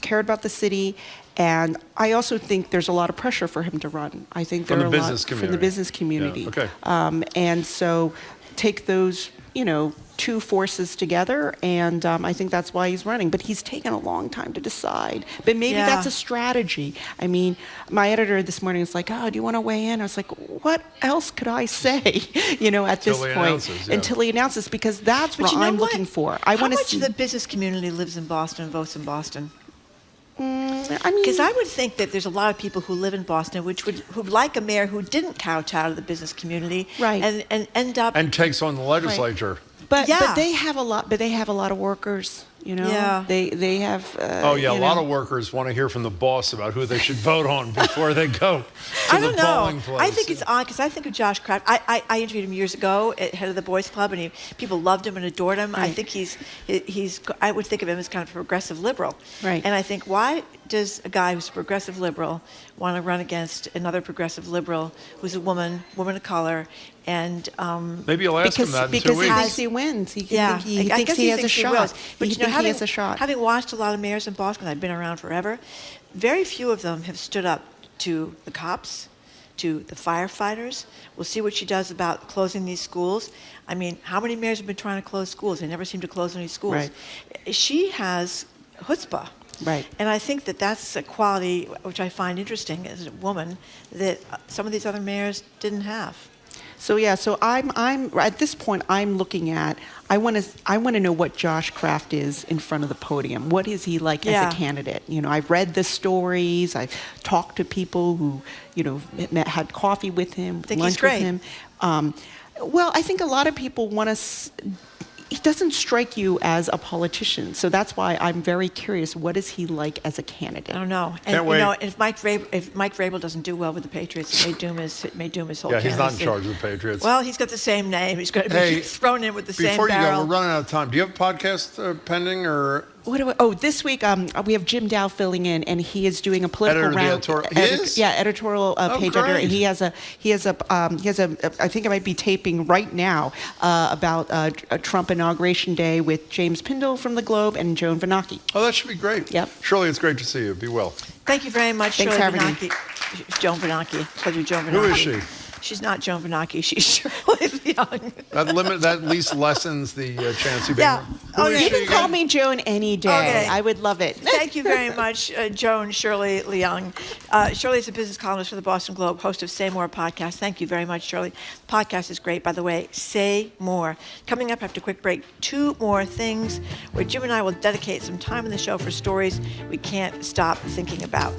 cared about the city, and I also think there's a lot of pressure for him to run. I think From there are the a lot business from the community. business community. Yeah, okay. And so take those, two forces together, and I think that's why he's running. But he's taken a long time to decide. But maybe that's a strategy. I mean, my editor this morning was like, "Oh, do you want to weigh in?" I was like, "What else could I say?" At this point, until he announces, because that's what I'm looking for. I want to How much see of the business community lives in Boston and votes in Boston? I mean, because I would think that there's a lot of people who live in Boston who'd like a mayor who didn't kowtow to the business community, right, and end up and takes on the legislature. Right. But they have a lot. But they have a lot of workers. Yeah. They have. A lot of workers want to hear from the boss about who they should vote on before they go to the polling place. I think it's odd because I think of Josh Kraft. I interviewed him years ago at head of the Boys Club, and people loved him and adored him. Right. I think he's. I would think of him as kind of a progressive liberal. Right. And I think, why does a guy who's a progressive liberal want to run against another progressive liberal who's a woman of color? And maybe you'll ask him that in 2 weeks. Because he thinks he wins. He thinks he has a shot. But he has a shot. Having watched a lot of mayors in Boston, I've been around forever, very few of them have stood up to the cops, to the firefighters. We'll see what she does about closing these schools. I mean, how many mayors have been trying to close schools? They never seem to close any schools. Right. She has chutzpah. Right. And I think that's a quality which I find interesting as a woman that some of these other mayors didn't have. So I'm at this point. I'm looking at. I want to know what Josh Kraft is in front of the podium. What is he like as a candidate? I've read the stories. I've talked to people who had coffee with him, lunch with him. Well, I think a lot of people want to. He doesn't strike you as a politician, so that's why I'm very curious. What is he like as a candidate? I don't know. And if Mike Vrabel doesn't do well with the Patriots, it may doom his whole. Yeah, he's not in charge of the Patriots. Well, he's got the same name. He's going to be thrown in with the same barrel. Before you go, we're running out of time. Do you have a podcast pending or? This week we have Jim Dow filling in, and he is doing a political round. Editorial page editor, and he has a I think I might be taping right now about a Trump inauguration day with James Pindell from the Globe and Joan Vanocchi. Oh, that should be great. Yep. Shirley, it's great to see you. Be well. Thank you very much, Thanks Shirley for having Vanocchi. Joan Vanocchi. Joan Vanocchi. Who is she? She's not Joan Vanocchi. She's Shirley Leung. That at least lessens the chance you being. Yeah. You can call me Joan any day. Okay. I would love it. Thank you very much, Joan Shirley Leung. Shirley is a business columnist for the Boston Globe, host of Say More podcast. Thank you very much, Shirley. The podcast is great, by the way. Say More. Coming up after a quick break, 2 more things where Jim and I will dedicate some time in the show for stories we can't stop thinking about.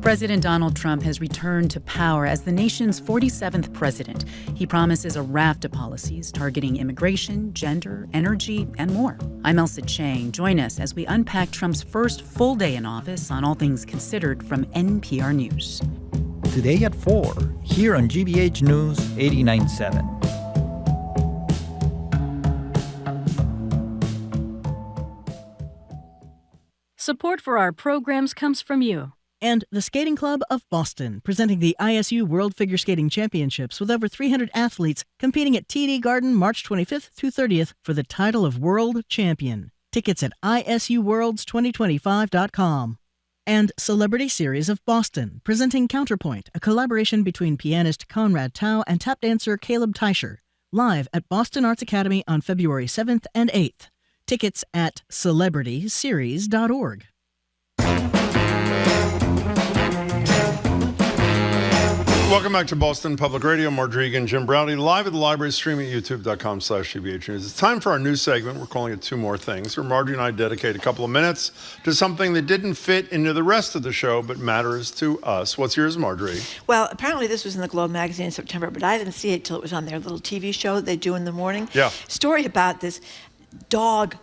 President Donald Trump has returned to power as the nation's 47th president. He promises a raft of policies targeting immigration, gender, energy, and more. I'm Elsa Chang. Join us as we unpack Trump's first full day in office on All Things Considered from NPR News. Today at 4, here on GBH News 89.7. Support for our programs comes from you. And the Skating Club of Boston, presenting the ISU World Figure Skating Championships with over 300 athletes competing at TD Garden March 25th through 30th for the title of World Champion. Tickets at isuworlds2025.com. And Celebrity Series of Boston, presenting Counterpoint, a collaboration between pianist Conrad Tao and tap dancer Caleb Teicher, live at Boston Arts Academy on February 7th and 8th. Tickets at celebrityseries.org. Welcome back to Boston Public Radio. Marjorie Egan, Jim Browdy, live at the library, streaming at youtube.com/GBH News. It's time for our news segment. We're calling it 2 More Things, where Marjorie and I dedicate a couple of minutes to something that didn't fit into the rest of the show, but matters to us. What's yours, Marjorie? Well, apparently this was in the Globe magazine in September, but I didn't see it till it was on their little TV show that they do in the morning. Yeah. Story about this dog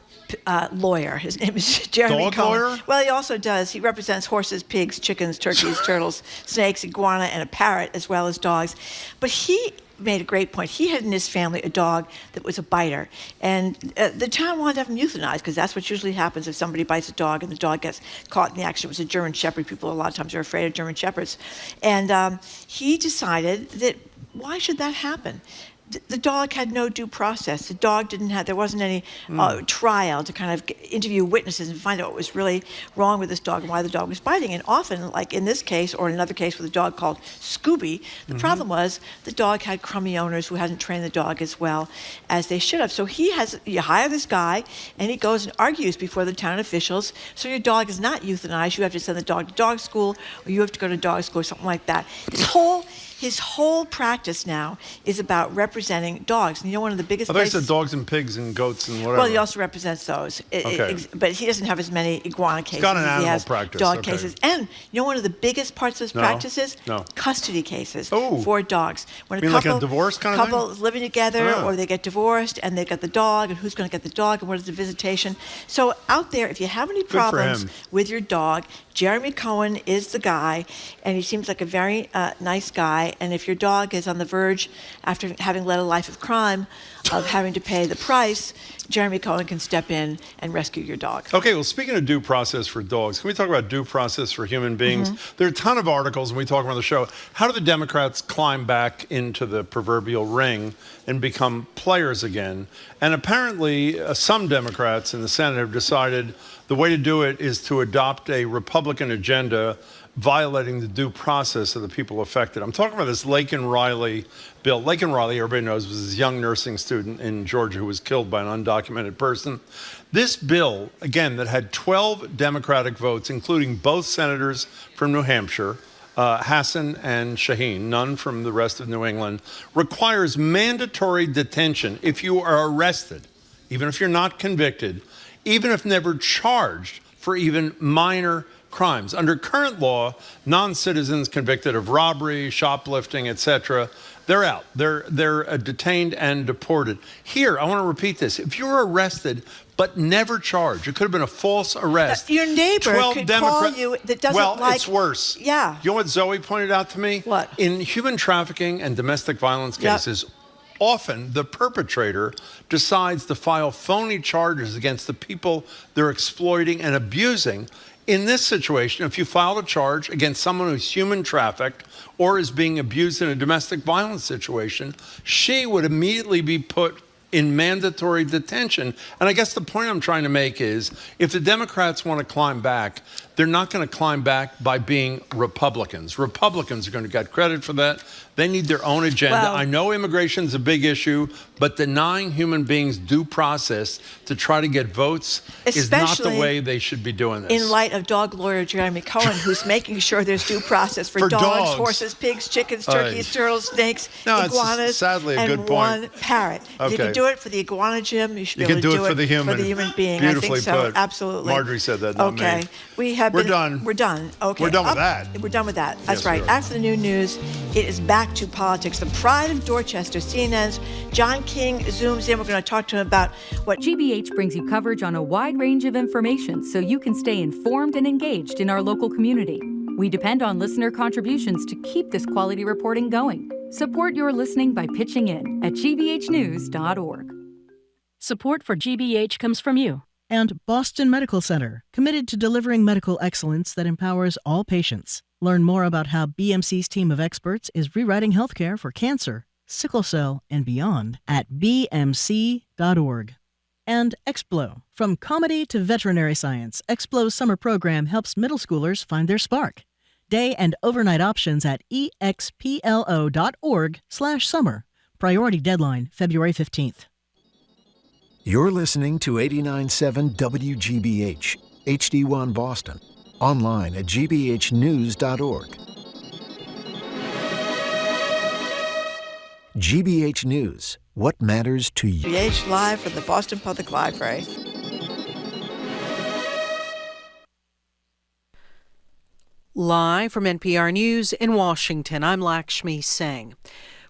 lawyer. His name is Jeremy Dog Cohen. lawyer? Well, he also does. He represents horses, pigs, chickens, turkeys, turtles, snakes, iguana, and a parrot, as well as dogs. But he made a great point. He had in his family a dog that was a biter, and the town wanted to have him euthanized because that's what usually happens if somebody bites a dog and the dog gets caught in the action. It was a German Shepherd. People a lot of times are afraid of German Shepherds, and he decided that why should that happen? The dog had no due process. The dog there wasn't any trial to kind of interview witnesses and find out what was really wrong with this dog and why the dog was biting. And often, like in this case, or in another case with a dog called Scooby, the problem was the dog had crummy owners who hadn't trained the dog as well as they should have. So you hire this guy, and he goes and argues before the town officials, so your dog is not euthanized. You have to send the dog to dog school, or you have to go to dog school, or something like that. His whole practice now is about representing dogs. And one of the biggest I thought you said dogs and pigs and goats and whatever. Well, he also represents those. Okay. But he doesn't have as many iguana cases. He's got an as he animal has practice. dog Okay. cases. And one of the biggest parts of his practice is custody cases for dogs. When You mean like a divorce kind of thing? couple is living together or they get divorced and they've got the dog and who's going to get the dog and what is the visitation. So out there, if you have any problems with your dog, Jeremy Cohen is the guy, and he seems like a very nice guy. And if your dog is on the verge, after having led a life of crime, of having to pay the price, Jeremy Cohen can step in and rescue your dog. Okay, well, speaking of due process for dogs, can we talk about due process for human beings? There are a ton of articles, and we talk about on the show, how do the Democrats climb back into the proverbial ring and become players again? And apparently, some Democrats in the Senate have decided the way to do it is to adopt a Republican agenda violating the due process of the people affected. I'm talking about this Laken Riley bill. Laken Riley, everybody knows, was this young nursing student in Georgia who was killed by an undocumented person. This bill, again, that had 12 Democratic votes, including both senators from New Hampshire, Hassan and Shaheen, none from the rest of New England, requires mandatory detention if you are arrested, even if you're not convicted, even if never charged for even minor crimes. Under current law, non-citizens convicted of robbery, shoplifting, etc., they're out. They're detained and deported. Here, I want to repeat this. If you're arrested but never charged, it could have been a false arrest. Your neighbor could call you that doesn't like... Well, it's worse. Yeah. You know what Zoe pointed out to me? What? In human trafficking and domestic violence cases, often the perpetrator decides to file phony charges against the people they're exploiting and abusing. In this situation, if you filed a charge against someone who's human trafficked or is being abused in a domestic violence situation, she would immediately be put in mandatory detention. And I guess the point I'm trying to make is, if the Democrats want to climb back, they're not going to climb back by being Republicans. Republicans are going to get credit for that. They need their own agenda. Well, I know immigration's a big issue, but denying human beings due process to try to get votes is not the way they should be doing this. In light of dog lawyer Jeremy Cohen, who's making sure there's due process for dogs, horses, pigs, chickens, turkeys, turtles, snakes, iguanas, sadly a and good point. one parrot. If you can do it for the iguana, Jim, you should be able to do it for the human being. Beautifully I think so. put. Absolutely. Marjorie said that, not me. We're done. We're done with that. We're done with that. That's Yes, right. we are. After the new news, it is back to politics. The pride of Dorchester, CNN's John King zooms in. We're going to talk to him about what GBH brings you coverage on a wide range of information so you can stay informed and engaged in our local community. We depend on listener contributions to keep this quality reporting going. Support your listening by pitching in at gbhnews.org. Support for GBH comes from you and Boston Medical Center, committed to delivering medical excellence that empowers all patients. Learn more about how BMC's team of experts is rewriting healthcare for cancer, sickle cell, and beyond at bmc.org. And Explo. From comedy to veterinary science, Explo's summer program helps middle schoolers find their spark. Day and overnight options at explo.org/summer. Priority deadline February 15th. You're listening to 89.7 WGBH, HD1 Boston. Online at gbhnews.org. GBH News, what matters to you? GBH live from the Boston Public Library. Live from NPR News in Washington, I'm Lakshmi Singh.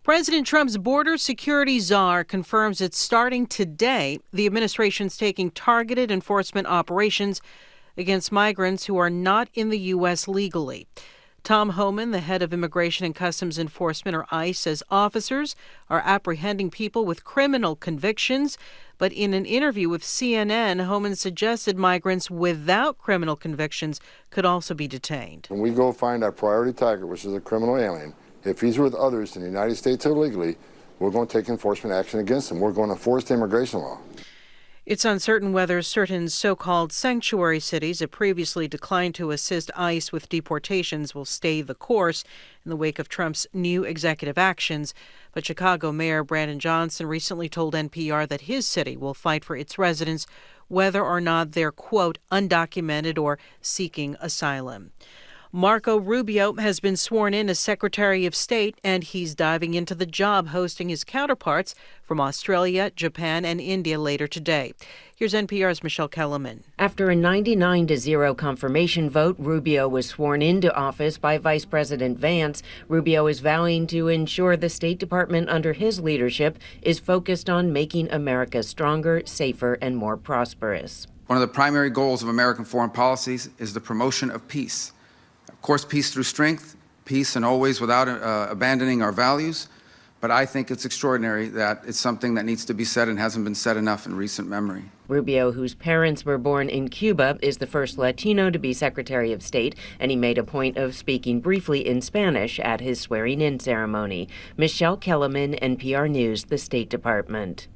President Trump's border security czar confirms it's starting today. The administration's taking targeted enforcement operations against migrants who are not in the U.S. legally. Tom Homan, the head of Immigration and Customs Enforcement, or ICE, says officers are apprehending people with criminal convictions. But in an interview with CNN, Homan suggested migrants without criminal convictions could also be detained. When we go find our priority target, which is a criminal alien, if he's with others in the United States illegally, we're going to take enforcement action against him. We're going to enforce the immigration law. It's uncertain whether certain so-called sanctuary cities that previously declined to assist ICE with deportations will stay the course in the wake of Trump's new executive actions. But Chicago Mayor Brandon Johnson recently told NPR that his city will fight for its residents whether or not they're, quote, undocumented or seeking asylum. Marco Rubio has been sworn in as Secretary of State, and he's diving into the job hosting his counterparts from Australia, Japan, and India later today. Here's NPR's Michelle Kellerman. After a 99-0 confirmation vote, Rubio was sworn into office by Vice President Vance. Rubio is vowing to ensure the State Department under his leadership is focused on making America stronger, safer, and more prosperous. One of the primary goals of American foreign policies is the promotion of peace. Of course, peace through strength, peace and always without abandoning our values. But I think it's extraordinary that it's something that needs to be said and hasn't been said enough in recent memory. Rubio, whose parents were born in Cuba, is the first Latino to be Secretary of State, and he made a point of speaking briefly in Spanish at his swearing-in ceremony. Michelle Kellerman, NPR News, the State Department.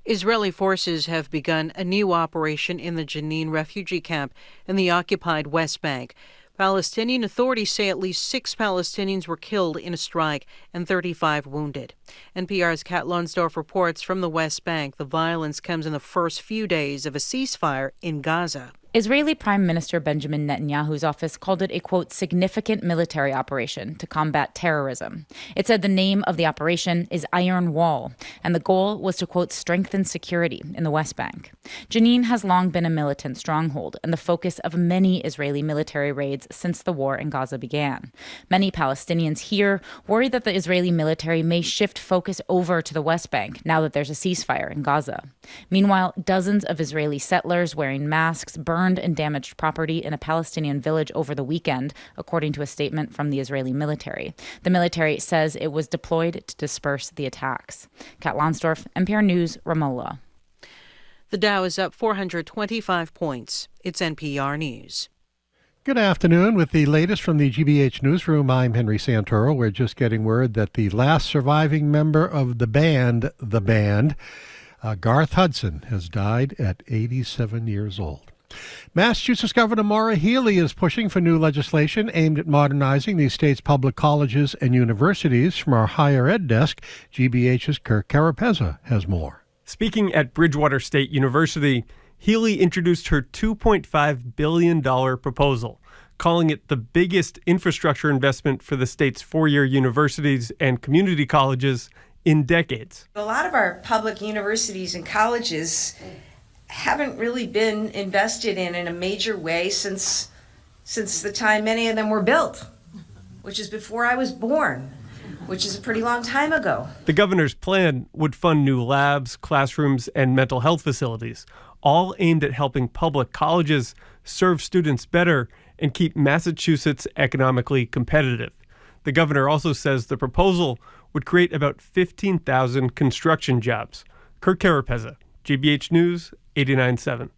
Israeli forces have begun a new operation in the Jenin refugee camp in the occupied West Bank. Palestinian authorities say at least 6 Palestinians were killed in a strike and 35 wounded. NPR's Kat Lonsdorf reports from the West Bank. The violence comes in the first few days of a ceasefire in Gaza. Israeli Prime Minister Benjamin Netanyahu's office called it a, quote, significant military operation to combat terrorism. It said the name of the operation is Iron Wall, and the goal was to, quote, strengthen security in the West Bank. Jenin has long been a militant stronghold and the focus of many Israeli military raids since the war in Gaza began. Many Palestinians here worry that the Israeli military may shift focus over to the West Bank now that there's a ceasefire in Gaza. Meanwhile, dozens of Israeli settlers wearing masks burned and damaged property in a Palestinian village over the weekend, according to a statement from the Israeli military. The military says it was deployed to disperse the attacks. Kat Lonsdorf, NPR News, Ramallah. The Dow is up 425 points. It's NPR News. Good afternoon. With the latest from the GBH Newsroom, I'm Henry Santoro. We're just getting word that the last surviving member of the band, Garth Hudson, has died at 87 years old. Massachusetts Governor Maura Healey is pushing for new legislation aimed at modernizing the state's public colleges and universities. From our higher ed desk, GBH's Kirk Carapezza has more. Speaking at Bridgewater State University, Healey introduced her $2.5 billion proposal, calling it the biggest infrastructure investment for the state's four-year universities and community colleges in decades. A lot of our public universities and colleges haven't really been invested in a major way since the time many of them were built, which is before I was born, which is a pretty long time ago. The governor's plan would fund new labs, classrooms, and mental health facilities, all aimed at helping public colleges serve students better and keep Massachusetts economically competitive. The governor also says the proposal would create about 15,000 construction jobs. Kirk Carapezza, GBH News, 89.7.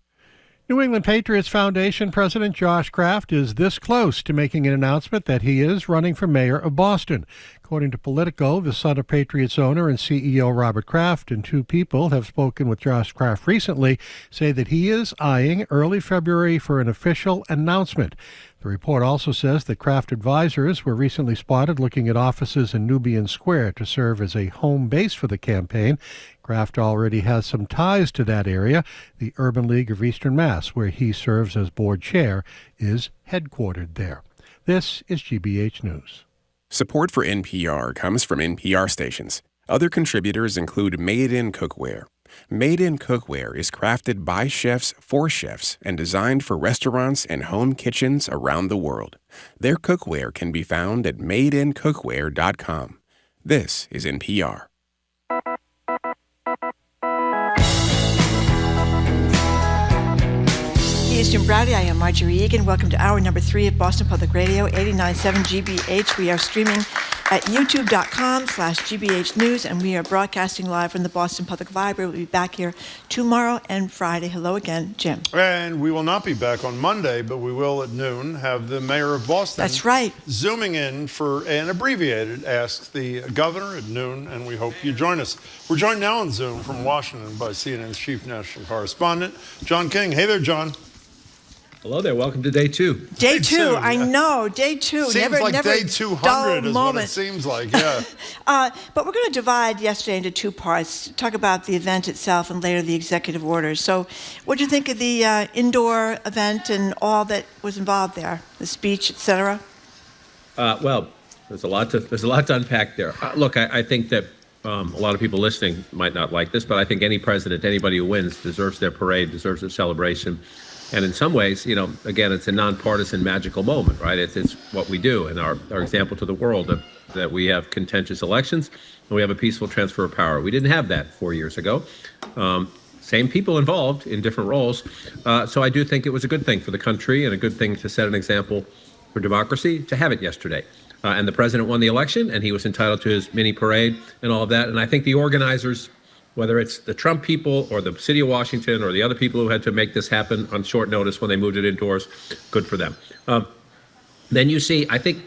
New England Patriots Foundation President Josh Kraft is this close to making an announcement that he is running for mayor of Boston. According to Politico, the son of Patriots owner and CEO Robert Kraft and two people have spoken with Josh Kraft recently, say that he is eyeing early February for an official announcement. The report also says that Kraft advisors were recently spotted looking at offices in Nubian Square to serve as a home base for the campaign. Kraft already has some ties to that area. The Urban League of Eastern Mass, where he serves as board chair, is headquartered there. This is GBH News. Support for NPR comes from NPR stations. Other contributors include Made in Cookware. Made in Cookware is crafted by chefs for chefs and designed for restaurants and home kitchens around the world. Their cookware can be found at madeincookware.com. This is NPR. He is Jim Browdy. I am Marjorie Egan. Welcome to hour number 3 of Boston Public Radio, 89.7 GBH. We are streaming at youtube.com/GBH News, and we are broadcasting live from the Boston Public Library. We'll be back here tomorrow and Friday. Hello again, Jim. And we will not be back on Monday, but we will at noon have the mayor of Boston. That's right. Zooming in for an abbreviated Ask the Governor at noon, and we hope you join us. We're joined now on Zoom from Washington by CNN's chief national correspondent, John King. Hey there, John. Hello there. Welcome to day 2. Day two. I know. Day 2. Seems never, like never day 200 is moment. what it seems like, yeah. But we're going to divide yesterday into 2 parts, talk about the event itself and later the executive orders. So what do you think of the indoor event and all that was involved there, the speech, et cetera? Well, there's a lot to unpack there. Look, I think that a lot of people listening might not like this, but I think any president, anybody who wins, deserves their parade, deserves their celebration. And in some ways, again, it's a nonpartisan magical moment, right? It's what we do, and our example to the world that we have contentious elections and we have a peaceful transfer of power. We didn't have that 4 years ago. Same people involved in different roles. So I do think it was a good thing for the country and a good thing to set an example for democracy to have it yesterday. And the president won the election, and he was entitled to his mini parade and all of that. And I think the organizers, whether it's the Trump people or the city of Washington or the other people who had to make this happen on short notice when they moved it indoors, good for them. Then you see, I think,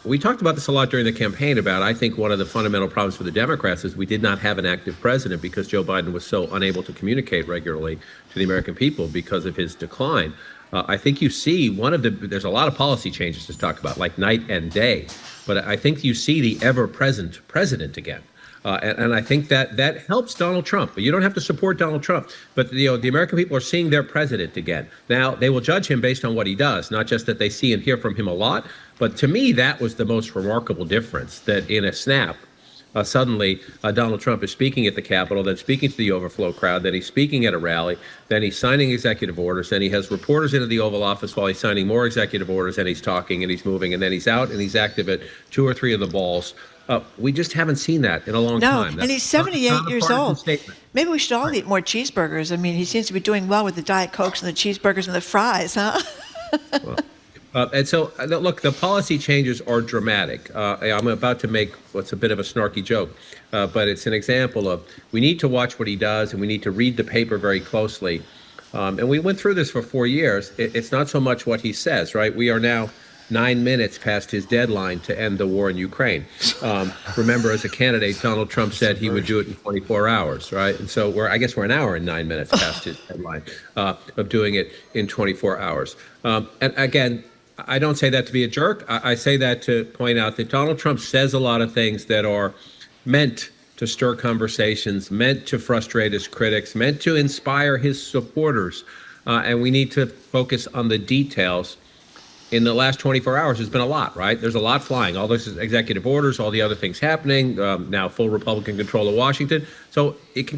we talked about this a lot during the campaign about, I think one of the fundamental problems for the Democrats is we did not have an active president because Joe Biden was so unable to communicate regularly to the American people because of his decline. I think you see there's a lot of policy changes to talk about, like night and day, but I think you see the ever-present president again. And I think that helps Donald Trump. You don't have to support Donald Trump, but the American people are seeing their president again. Now, they will judge him based on what he does, not just that they see and hear from him a lot. But to me, that was the most remarkable difference, that in a snap, suddenly Donald Trump is speaking at the Capitol, then speaking to the overflow crowd, then he's speaking at a rally, then he's signing executive orders, then he has reporters into the Oval Office while he's signing more executive orders, and he's talking and he's moving, and then he's out and he's active at 2 or 3 of the balls. We just haven't seen that in a long time. And he's 78 years old. Statement. Maybe we should all eat more cheeseburgers. I mean, he seems to be doing well with the Diet Cokes and the cheeseburgers and the fries, huh? And so, look, the policy changes are dramatic. I'm about to make what's a bit of a snarky joke, but it's an example of we need to watch what he does and we need to read the paper very closely. And we went through this for 4 years. It's not so much what he says, right? We are now 9 minutes past his deadline to end the war in Ukraine. Remember, as a candidate, Donald Trump said he would do it in 24 hours, right? And so we're an hour and 9 minutes past his deadline of doing it in 24 hours. And again, I don't say that to be a jerk. I say that to point out that Donald Trump says a lot of things that are meant to stir conversations, meant to frustrate his critics, meant to inspire his supporters. And we need to focus on the details. In the last 24 hours, there's been a lot, right? There's a lot flying. All those executive orders, all the other things happening, now full Republican control of Washington. So you can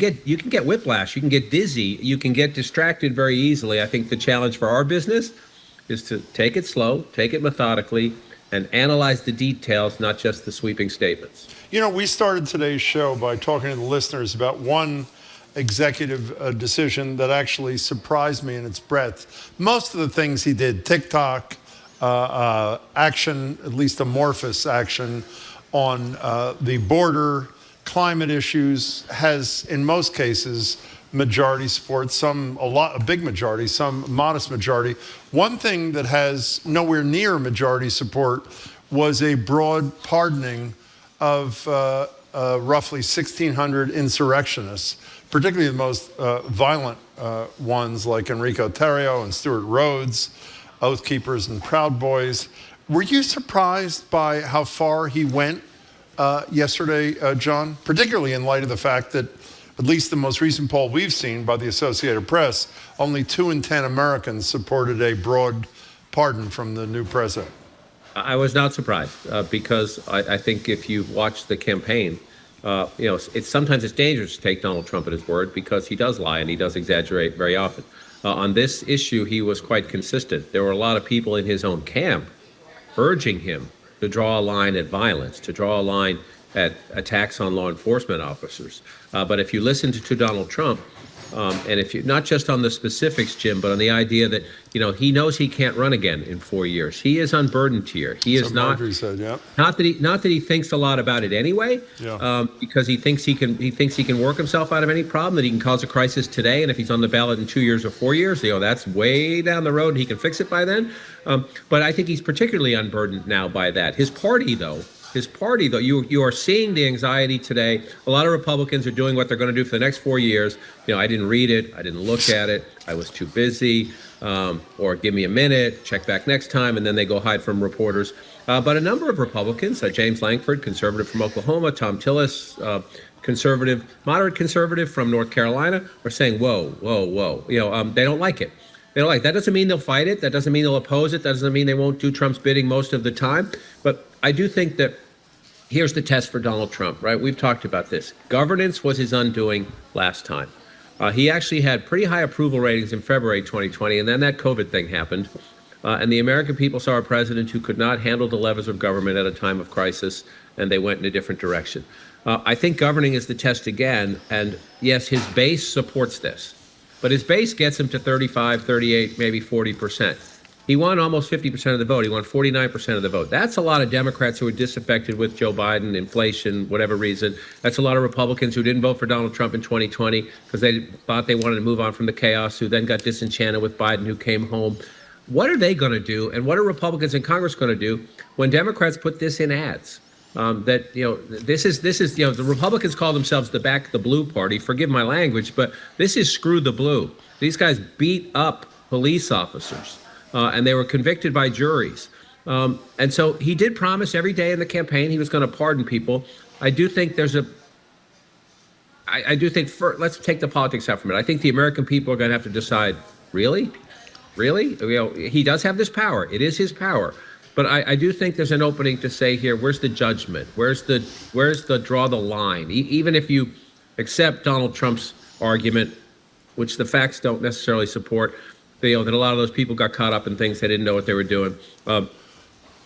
get whiplash, you can get dizzy, you can get distracted very easily. I think the challenge for our business is to take it slow, take it methodically, and analyze the details, not just the sweeping statements. We started today's show by talking to the listeners about one executive decision that actually surprised me in its breadth. Most of the things he did, TikTok, action, at least amorphous action on the border, climate issues, has in most cases majority support, a big majority, some modest majority. One thing that has nowhere near majority support was a broad pardoning of roughly 1,600 insurrectionists, particularly the most violent ones like Enrico Tarrio and Stuart Rhodes, Oath Keepers and Proud Boys. Were you surprised by how far he went yesterday, John? Particularly in light of the fact that, at least the most recent poll we've seen by the Associated Press, only 2 in 10 Americans supported a broad pardon from the new president. I was not surprised because I think if you watch the campaign, sometimes it's dangerous to take Donald Trump at his word because he does lie and he does exaggerate very often. On this issue, he was quite consistent. There were a lot of people in his own camp urging him to draw a line at violence, to draw a line at attacks on law enforcement officers. But if you listen to Donald Trump, and if you not just on the specifics, Jim, but on the idea that he knows he can't run again in 4 years. He is unburdened here. He is not. Marjorie said, yeah. Not that he thinks a lot about it anyway. Yeah. Because he thinks he can work himself out of any problem. That he can cause a crisis today, and if he's on the ballot in 2 years or 4 years, that's way down the road, and he can fix it by then. But I think he's particularly unburdened now by that. His party, though, you are seeing the anxiety today. A lot of Republicans are doing what they're going to do for the next 4 years. I didn't read it. I didn't look at it. I was too busy. Or give me a minute, check back next time, and then they go hide from reporters. But a number of Republicans, James Lankford, conservative from Oklahoma, Tom Tillis, moderate conservative from North Carolina, are saying, whoa. They don't like it. That doesn't mean they'll fight it. That doesn't mean they'll oppose it. That doesn't mean they won't do Trump's bidding most of the time. But I do think that here's the test for Donald Trump, right? We've talked about this. Governance was his undoing last time. He actually had pretty high approval ratings in February 2020, and then that COVID thing happened. And the American people saw a president who could not handle the levers of government at a time of crisis, and they went in a different direction. I think governing is the test again, and yes, his base supports this. But his base gets him to 35, 38, maybe 40%. He won almost 50% of the vote. He won 49% of the vote. That's a lot of Democrats who were disaffected with Joe Biden, inflation, whatever reason. That's a lot of Republicans who didn't vote for Donald Trump in 2020 because they thought they wanted to move on from the chaos, who then got disenchanted with Biden, who came home. What are they going to do, and what are Republicans in Congress going to do when Democrats put this in ads? This is the Republicans call themselves the Back the Blue Party. Forgive my language, but this is screw the blue. These guys beat up police officers. And they were convicted by juries. And so he did promise every day in the campaign he was going to pardon people. I do think let's take the politics out from it. I think the American people are going to have to decide, really? He does have this power. It is his power. But I do think there's an opening to say here, where's the judgment? Where's the draw the line? Even if you accept Donald Trump's argument, which the facts don't necessarily support, that a lot of those people got caught up in things they didn't know what they were doing.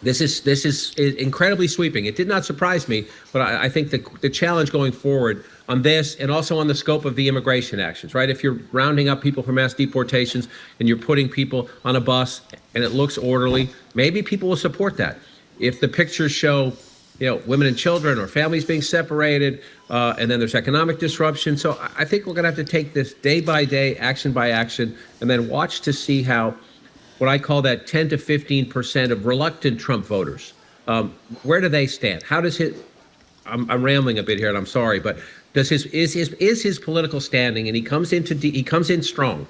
This is incredibly sweeping. It did not surprise me, but I think the challenge going forward on this and also on the scope of the immigration actions, right? If you're rounding up people for mass deportations and you're putting people on a bus and it looks orderly, maybe people will support that. If the pictures show women and children or families being separated, and then there's economic disruption. So I think we're going to have to take this day by day, action by action, and then watch to see how what I call that 10 to 15% of reluctant Trump voters, where do they stand? How does I'm rambling a bit here, and I'm sorry, but is his political standing, and he comes in strong,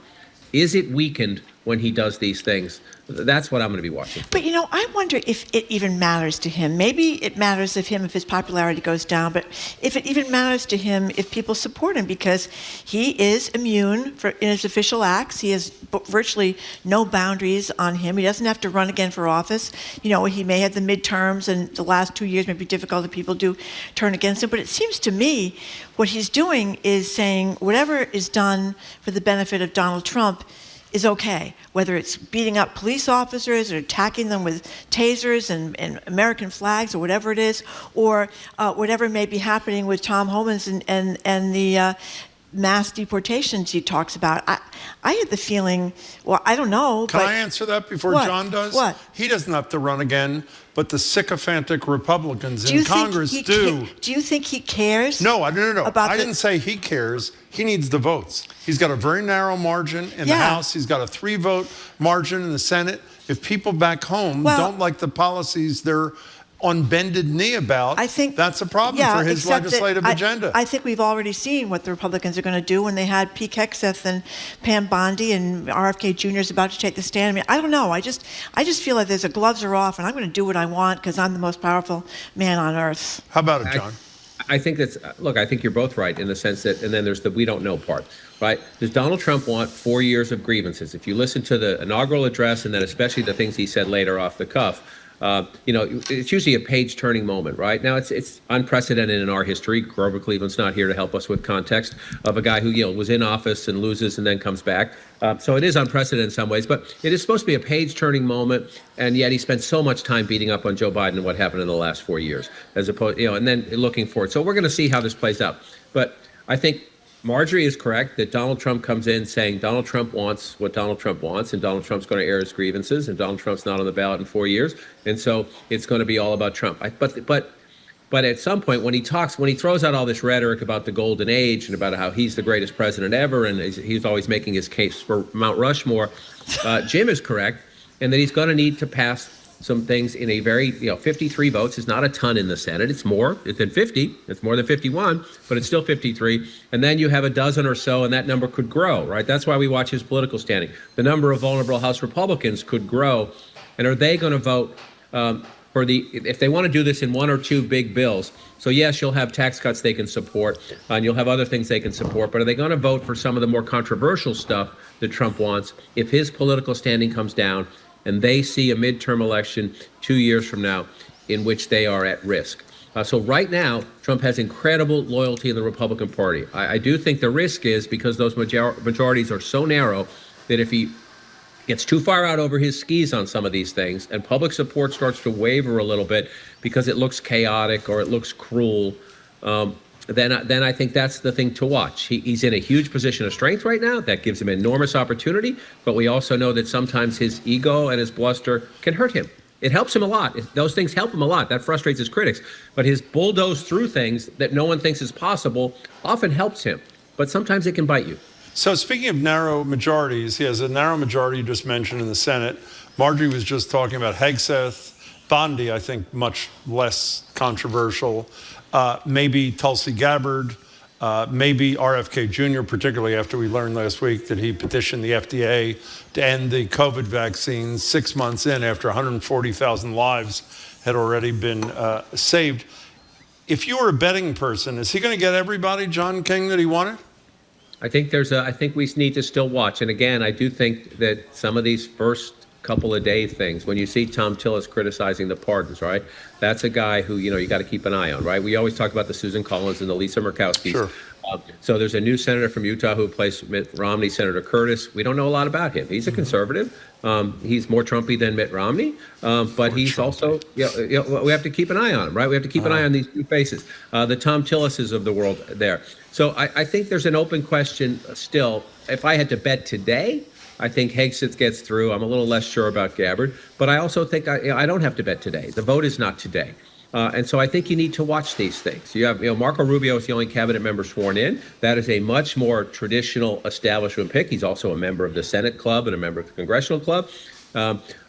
is it weakened when he does these things? That's what I'm going to be watching. But, I wonder if it even matters to him. Maybe it matters to him if his popularity goes down, but if it even matters to him if people support him, because he is immune in his official acts. He has virtually no boundaries on him. He doesn't have to run again for office. He may have the midterms, and the last 2 years may be difficult if people do turn against him. But it seems to me what he's doing is saying whatever is done for the benefit of Donald Trump is okay, whether it's beating up police officers or attacking them with tasers and American flags or whatever it is, or whatever may be happening with Tom Homan's and the mass deportations he talks about. I had the feeling, I don't know. Can I answer that before John does? What? He doesn't have to run again, but the sycophantic Republicans in Congress do. Do you think he cares? No. I didn't say he cares. He needs the votes. He's got a very narrow margin in the House. He's got a 3-vote margin in the Senate. If people back home don't like the policies they're on bended knee about, I think that's a problem for his legislative agenda. I think we've already seen what the Republicans are going to do when they had Pete Hegseth and Pam Bondi and RFK Jr. is about to take the stand. I mean, I don't know. I just feel like the gloves are off, and I'm going to do what I want because I'm the most powerful man on earth. How about it, John? I think I think you're both right in the sense that, and then there's the we don't know part, right? Does Donald Trump want 4 years of grievances? If you listen to the inaugural address and then especially the things he said later off the cuff, It's usually a page-turning moment, right? Now, it's unprecedented in our history. Grover Cleveland's not here to help us with context of a guy who was in office and loses and then comes back. So it is unprecedented in some ways, but it is supposed to be a page-turning moment, and yet he spent so much time beating up on Joe Biden and what happened in the last 4 years, as opposed, and then looking forward. So we're going to see how this plays out. But I think Marjorie is correct that Donald Trump comes in saying Donald Trump wants what Donald Trump wants, and Donald Trump's going to air his grievances, and Donald Trump's not on the ballot in 4 years, and so it's going to be all about Trump. But at some point, when he throws out all this rhetoric about the golden age and about how he's the greatest president ever, and he's always making his case for Mount Rushmore, Jim is correct, and that he's going to need to pass some things in a very, 53 votes is not a ton in the Senate. It's more than 50. It's more than 51, but it's still 53. And then you have a dozen or so, and that number could grow, right? That's why we watch his political standing. The number of vulnerable House Republicans could grow. And are they going to vote if they want to do this in one or two big bills? So yes, you'll have tax cuts they can support, and you'll have other things they can support, but are they going to vote for some of the more controversial stuff that Trump wants if his political standing comes down and they see a midterm election 2 years from now in which they are at risk? So right now, Trump has incredible loyalty in the Republican Party. I do think the risk is because those majorities are so narrow that if he gets too far out over his skis on some of these things and public support starts to waver a little bit because it looks chaotic or it looks cruel, then I think that's the thing to watch. He's in a huge position of strength right now. That gives him enormous opportunity. But we also know that sometimes his ego and his bluster can hurt him. It helps him a lot. Those things help him a lot. That frustrates his critics. But his bulldoze through things that no one thinks is possible often helps him. But sometimes it can bite you. So speaking of narrow majorities, he has a narrow majority you just mentioned in the Senate. Marjorie was just talking about Hegseth. Bondi, I think, much less controversial. Maybe Tulsi Gabbard, maybe RFK Jr., particularly after we learned last week that he petitioned the FDA to end the COVID vaccines 6 months in after 140,000 lives had already been saved. If you were a betting person, is he going to get everybody, John King, that he wanted? I think we need to still watch. And again, I do think that some of these first couple of day things, when you see Tom Tillis criticizing the pardons, right? That's a guy who, you got to keep an eye on, right? We always talk about the Susan Collins and the Lisa Murkowskis. Sure. So there's a new senator from Utah who replaced Mitt Romney, Senator Curtis. We don't know a lot about him. He's a conservative. He's more Trumpy than Mitt Romney, but he's also, we have to keep an eye on him, right? We have to keep an eye on these new faces, the Tom Tillises of the world there. So I think there's an open question still. If I had to bet today, I think Hegseth gets through. I'm a little less sure about Gabbard, but I also think I don't have to bet today. The vote is not today. And so I think you need to watch these things. You have, Marco Rubio is the only cabinet member sworn in. That is a much more traditional establishment pick. He's also a member of the Senate Club and a member of the Congressional Club.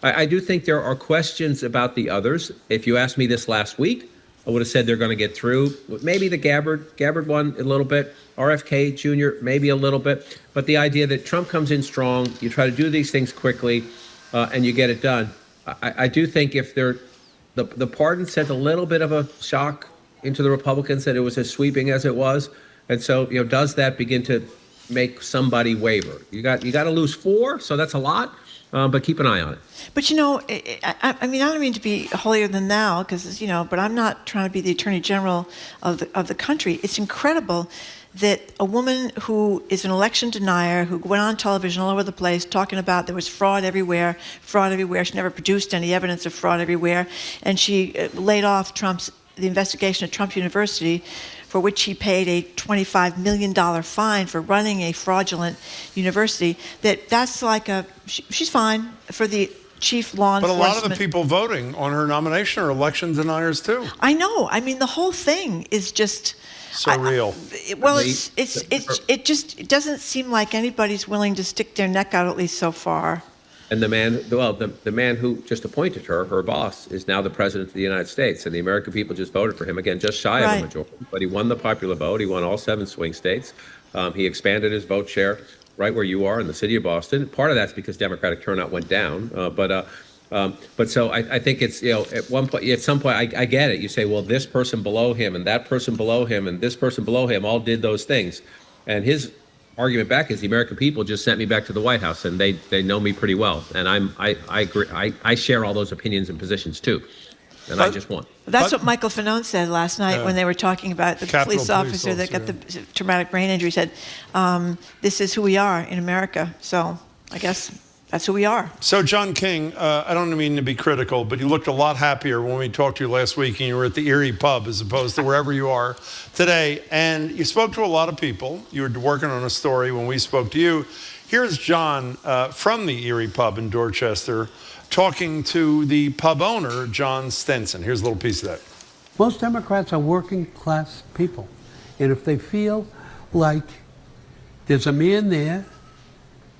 I do think there are questions about the others. If you asked me this last week, I would have said they're going to get through. Maybe the Gabbard one a little bit. RFK Jr. maybe a little bit. But the idea that Trump comes in strong, you try to do these things quickly, and you get it done. I do think if they're the pardon sent a little bit of a shock into the Republicans that it was as sweeping as it was. And so, does that begin to make somebody waver? You got to lose 4, so that's a lot, but keep an eye on it. But, I mean, I don't mean to be holier than thou, because, but I'm not trying to be the Attorney General of the country. It's incredible that a woman who is an election denier, who went on television all over the place talking about there was fraud everywhere. She never produced any evidence of fraud everywhere. And she laid off the investigation at Trump University, for which he paid a $25 million fine for running a fraudulent university. That's like she's fine for the chief law enforcement. But a lot of the people voting on her nomination are election deniers too. I know. I mean, the whole thing is just surreal. It just doesn't seem like anybody's willing to stick their neck out, at least so far. And the man who just appointed her boss, is now the president of the United States, and the American people just voted for him again, just shy of a majority. But he won the popular vote. He won all 7 swing states. He expanded his vote share right where you are in the city of Boston. Part of that's because Democratic turnout went down, but so I think it's, at some point I get it. You say, well, this person below him and that person below him and this person below him all did those things, and his argument back is the American people just sent me back to the White House, and they know me pretty well, and I agree. I share all those opinions and positions too, and I just won. That's what Michael Fanone said last night when they were talking about the Capitol police officer that got the traumatic brain injury. He said, this is who we are in America. So I guess that's who we are. So, John King, I don't mean to be critical, but you looked a lot happier when we talked to you last week and you were at the Erie pub as opposed to wherever you are today. And you spoke to a lot of people. You were working on a story when we spoke to you. Here's John from the Erie pub in Dorchester talking to the pub owner, John Stenson. Here's a little piece of that. Most Democrats are working class people. And if they feel like there's a man there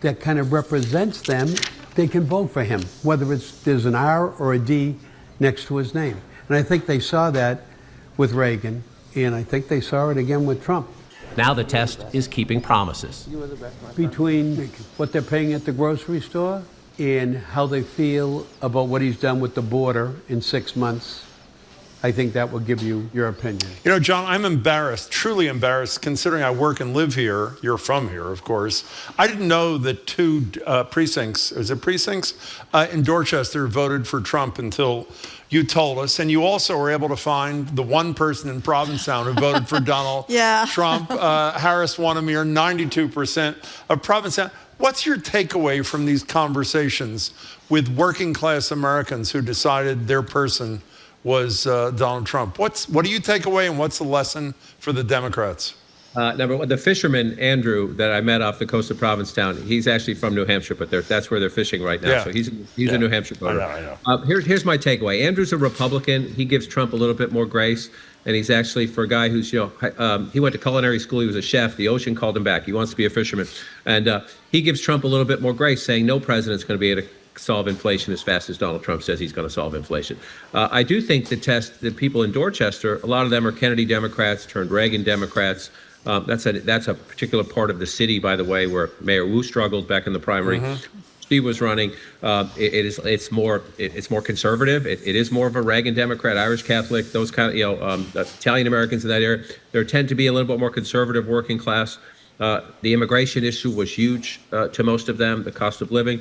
that kind of represents them, they can vote for him, whether there's an R or a D next to his name. And I think they saw that with Reagan, and I think they saw it again with Trump. Now the test is keeping promises. Between what they're paying at the grocery store and how they feel about what he's done with the border in 6 months, I think that will give you your opinion. You know, John, I'm embarrassed, truly embarrassed, considering I work and live here. You're from here, of course. I didn't know that 2 precincts, is it precincts, in Dorchester voted for Trump until you told us. And you also were able to find the one person in Provincetown who voted for Donald Trump. Harris won a mere 92% of Provincetown. What's your takeaway from these conversations with working class Americans who decided their person was Donald Trump? What do you take away, and what's the lesson for the Democrats? Number one, the fisherman, Andrew, that I met off the coast of Provincetown, he's actually from New Hampshire, but that's where they're fishing right now. Yeah. So he's a New Hampshire voter. I know. Here's my takeaway. Andrew's a Republican. He gives Trump a little bit more grace. And he's actually, for a guy who's, he went to culinary school. He was a chef. The ocean called him back. He wants to be a fisherman. And he gives Trump a little bit more grace, saying no president's going to be able to solve inflation as fast as Donald Trump says he's going to solve inflation. I do think the people in Dorchester, a lot of them are Kennedy Democrats turned Reagan Democrats. That's a particular part of the city, by the way, where Mayor Wu struggled back in the primary. Steve was running. It's more conservative. It is more of a Reagan Democrat, Irish Catholic, those kind of Italian Americans in that area. They tend to be a little bit more conservative, working class. The immigration issue was huge to most of them. The cost of living.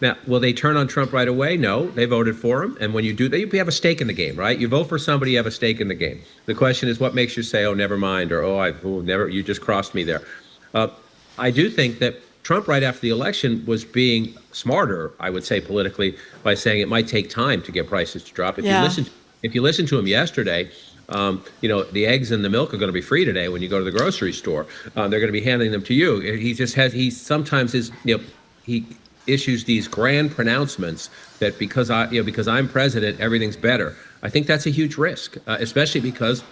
Now, will they turn on Trump right away? No, they voted for him. And when you do that, you have a stake in the game, right? You vote for somebody, you have a stake in the game. The question is, what makes you say, oh, never mind, or you just crossed me there. I do think that Trump, right after the election, was being smarter, I would say, politically, by saying it might take time to get prices to drop. If you listen to him yesterday, the eggs and the milk are going to be free today when you go to the grocery store. They're going to be handing them to you. He issues these grand pronouncements that because I'm president, everything's better. I think that's a huge risk, especially because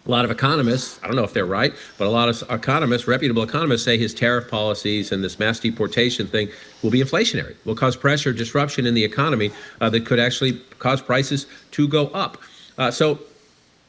a lot of economists, I don't know if they're right, but a lot of economists, reputable economists, say his tariff policies and this mass deportation thing will be inflationary, will cause pressure, disruption in the economy that could actually cause prices to go up. So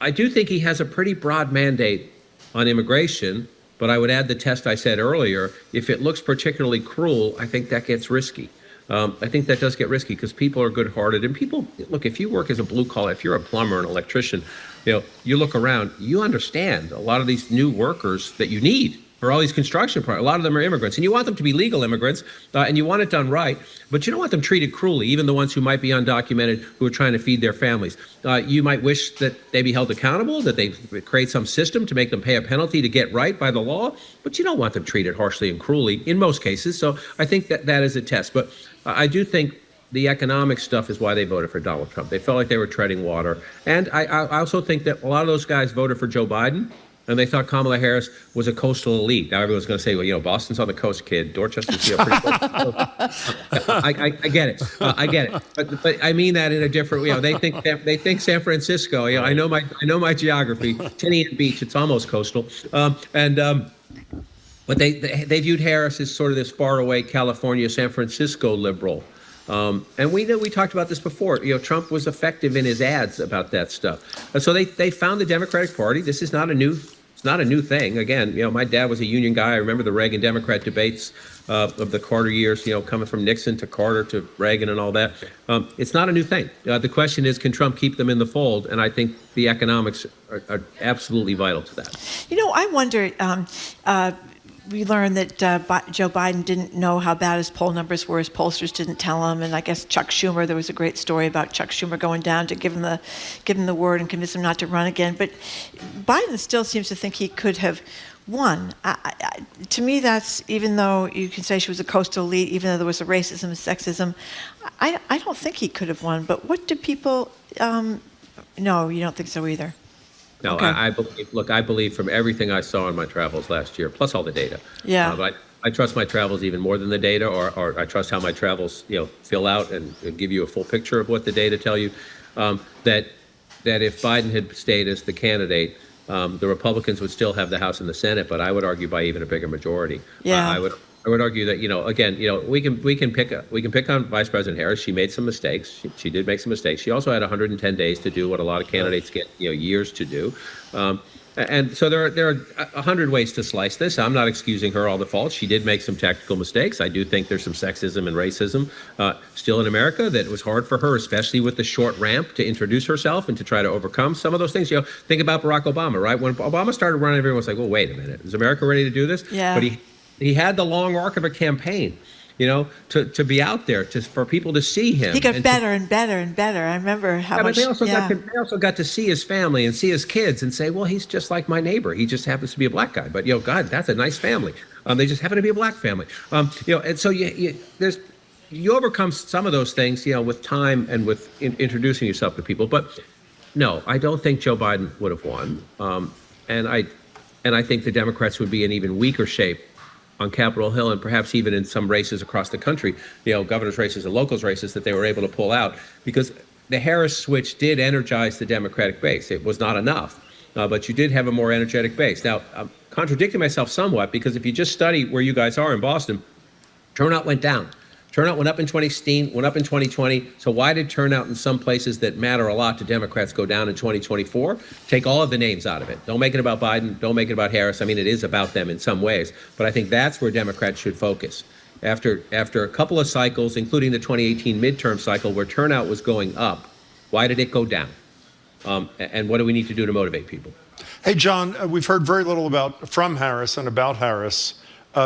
I do think he has a pretty broad mandate on immigration. But I would add the test I said earlier. If it looks particularly cruel, I think that gets risky. I think that does get risky because people are good-hearted. And people, look, if you work as a blue collar, if you're a plumber, an electrician, you look around, you understand a lot of these new workers that you need for all these construction projects. A lot of them are immigrants. And you want them to be legal immigrants, and you want it done right. But you don't want them treated cruelly, even the ones who might be undocumented, who are trying to feed their families. You might wish that they be held accountable, that they create some system to make them pay a penalty to get right by the law. But you don't want them treated harshly and cruelly in most cases. So I think that is a test. But I do think the economic stuff is why they voted for Donald Trump. They felt like they were treading water. And I also think that a lot of those guys voted for Joe Biden, and they thought Kamala Harris was a coastal elite. Now everyone's going to say, well, Boston's on the coast, kid. Dorchester's pretty close. I get it. I get it. But I mean that in a different way. They think San Francisco. I know my geography. Tinian Beach. It's almost coastal. But they viewed Harris as sort of this faraway California, San Francisco liberal. And we talked about this before. Trump was effective in his ads about that stuff. And so they found the Democratic Party. This is not a new thing. Again, my dad was a union guy. I remember the Reagan Democrat debates of the Carter years, coming from Nixon to Carter to Reagan and all that. It's not a new thing. The question is, can Trump keep them in the fold? And I think the economics are absolutely vital to that. I wonder, we learned that Joe Biden didn't know how bad his poll numbers were. His pollsters didn't tell him. And I guess Chuck Schumer, there was a great story about Chuck Schumer going down to give him the word and convince him not to run again. But Biden still seems to think he could have won. To me, that's, even though you can say she was a coastal elite, even though there was a racism and sexism, I don't think he could have won. But what do people, no, you don't think so either? No, Okay. I believe from everything I saw in my travels last year, plus all the data. Yeah. But I trust my travels even more than the data, or I trust how my travels, fill out and give you a full picture of what the data tell you. That if Biden had stayed as the candidate, the Republicans would still have the House and the Senate, but I would argue by even a bigger majority. Yeah. I would argue that we can pick on Vice President Harris. She made some mistakes. She did make some mistakes. She also had 110 days to do what a lot of candidates get years to do. And so there are 100 ways to slice this. I'm not excusing her all the faults. She did make some tactical mistakes. I do think there's some sexism and racism still in America that was hard for her, especially with the short ramp to introduce herself and to try to overcome some of those things. Think about Barack Obama, right? When Obama started running, everyone was like, well, wait a minute. Is America ready to do this? Yeah. But he had the long arc of a campaign, to be out there, for people to see him. He got better and better and better. I remember how much. But they also got to see his family and see his kids and say, well, he's just like my neighbor. He just happens to be a black guy. But God, that's a nice family. They just happen to be a black family. And so you overcome some of those things, with time and with introducing yourself to people. But no, I don't think Joe Biden would have won. And I think the Democrats would be in even weaker shape on Capitol Hill and perhaps even in some races across the country, governor's races and locals races that they were able to pull out, because the Harris switch did energize the Democratic base. It was not enough, but you did have a more energetic base. Now, I'm contradicting myself somewhat, because if you just study where you guys are in Boston, turnout went down. Turnout went up in 2016, went up in 2020. So why did turnout in some places that matter a lot to Democrats go down in 2024? Take all of the names out of it. Don't make it about Biden. Don't make it about Harris. I mean, it is about them in some ways. But I think that's where Democrats should focus. After a couple of cycles, including the 2018 midterm cycle where turnout was going up, why did it go down? And what do we need to do to motivate people? Hey, John, we've heard very little from Harris and about Harris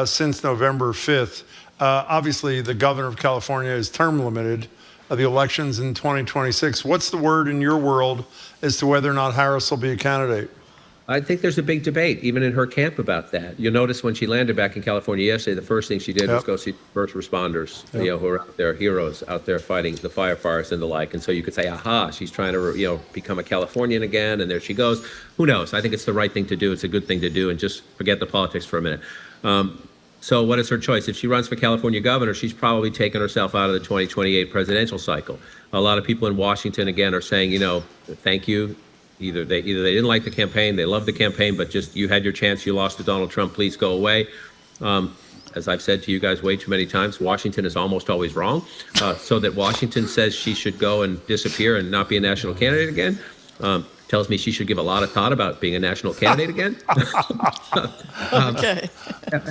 since November 5th. Obviously, the governor of California is term limited. The elections in 2026. What's the word in your world as to whether or not Harris will be a candidate? I think there's a big debate, even in her camp, about that. You'll notice when she landed back in California yesterday, the first thing she did was go see first responders, who are out there, heroes out there fighting the firefighters and the like. And so you could say, aha, she's trying to, become a Californian again, and there she goes. Who knows? I think it's the right thing to do. It's a good thing to do, and just forget the politics for a minute. So what is her choice? If she runs for California governor, she's probably taken herself out of the 2028 presidential cycle. A lot of people in Washington, again, are saying, thank you. Either they didn't like the campaign, they loved the campaign, but just you had your chance, you lost to Donald Trump, please go away. As I've said to you guys way too many times, Washington is almost always wrong. So that Washington says she should go and disappear and not be a national candidate again, tells me she should give a lot of thought about being a national candidate again. Okay.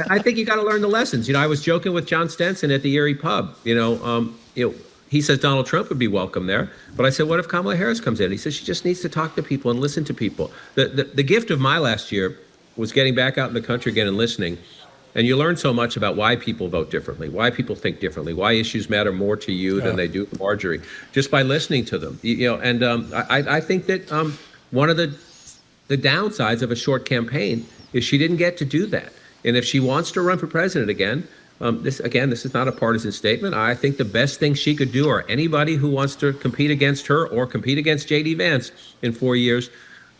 I think you got to learn the lessons. I was joking with John Stenson at the Erie pub. He says Donald Trump would be welcome there, but I said, what if Kamala Harris comes in? He says she just needs to talk to people and listen to people. The gift of my last year was getting back out in the country again and listening. And you learn so much about why people vote differently, why people think differently, why issues matter more to you than they do to Marjorie, just by listening to them. I think that one of the downsides of a short campaign is she didn't get to do that. And if she wants to run for president again, this is not a partisan statement. I think the best thing she could do, or anybody who wants to compete against her or compete against J.D. Vance in 4 years,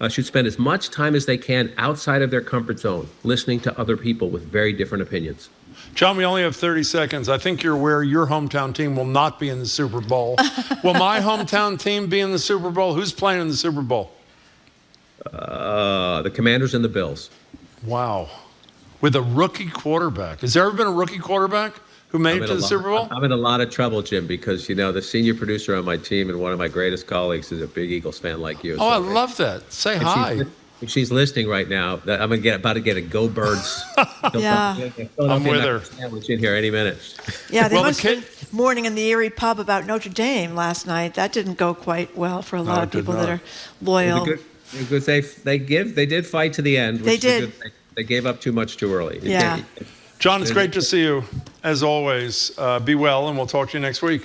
should spend as much time as they can outside of their comfort zone, listening to other people with very different opinions. John, we only have 30 seconds. I think you're aware your hometown team will not be in the Super Bowl. Will my hometown team be in the Super Bowl? Who's playing in the Super Bowl? The Commanders and the Bills. Wow. With a rookie quarterback. Has there ever been a rookie quarterback who made it to the Super Bowl? I'm in a lot of trouble, Jim, because, the senior producer on my team and one of my greatest colleagues is a big Eagles fan like you. Oh, I love that. Say hi. If she's listening right now, I'm about to get a Go Birds. Yeah. I'm with her. Sandwich in here any minute. Yeah, they must have been mourning in the Erie pub about Notre Dame last night. That didn't go quite well for a lot of people that are loyal. They did fight to the end. They did. They gave up too much too early. Yeah. John, it's great to see you, as always. Be well, and we'll talk to you next week.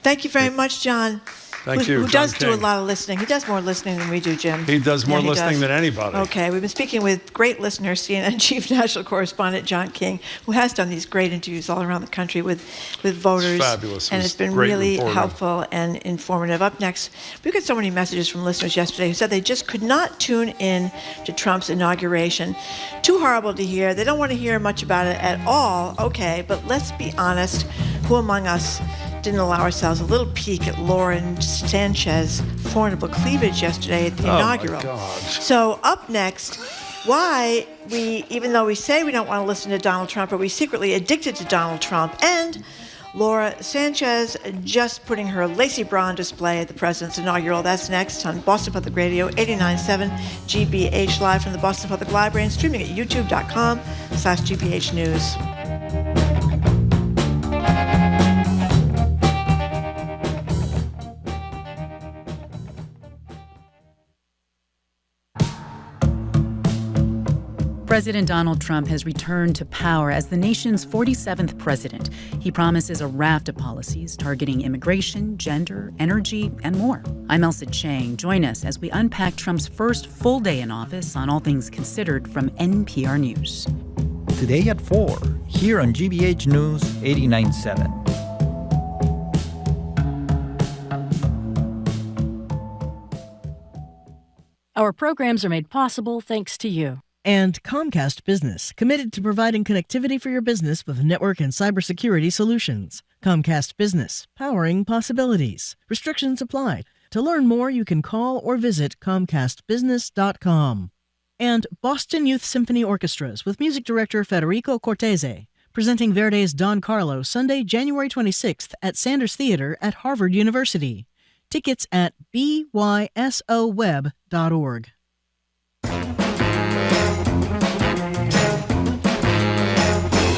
Thank you very much, John. Thank you, Who John does do a King. lot of listening. He does more listening than we do, Jim. He does more Yeah, he listening does. than anybody. Okay, we've been speaking with great listener, CNN Chief National Correspondent John King, who has done these great interviews all around the country with voters. It's fabulous. And It it's was been great really reporting. helpful and informative. Up next, we got so many messages from listeners yesterday who said they just could not tune in to Trump's inauguration. Too horrible to hear. They don't want to hear much about it at all. Okay, but let's be honest. Who among us didn't allow ourselves a little peek at Lauren Sanchez's formidable cleavage yesterday at the inaugural? Oh, my God. So up next, why we, even though we say we don't want to listen to Donald Trump, are we secretly addicted to Donald Trump? And Laura Sanchez just putting her lacy bra on display at the president's inaugural. That's next on Boston Public Radio 89.7 GBH, live from the Boston Public Library and streaming at youtube.com/GBH News. President Donald Trump has returned to power as the nation's 47th president. He promises a raft of policies targeting immigration, gender, energy, and more. I'm Elsa Chang. Join us as we unpack Trump's first full day in office on All Things Considered from NPR News. Today at 4, here on GBH News 89.7. Our programs are made possible thanks to you. And Comcast Business, committed to providing connectivity for your business with network and cybersecurity solutions. Comcast Business, powering possibilities. Restrictions apply. To learn more, you can call or visit comcastbusiness.com. And Boston Youth Symphony Orchestras with music director Federico Cortese, presenting Verdi's Don Carlo Sunday, January 26th at Sanders Theater at Harvard University. Tickets at bysoweb.org.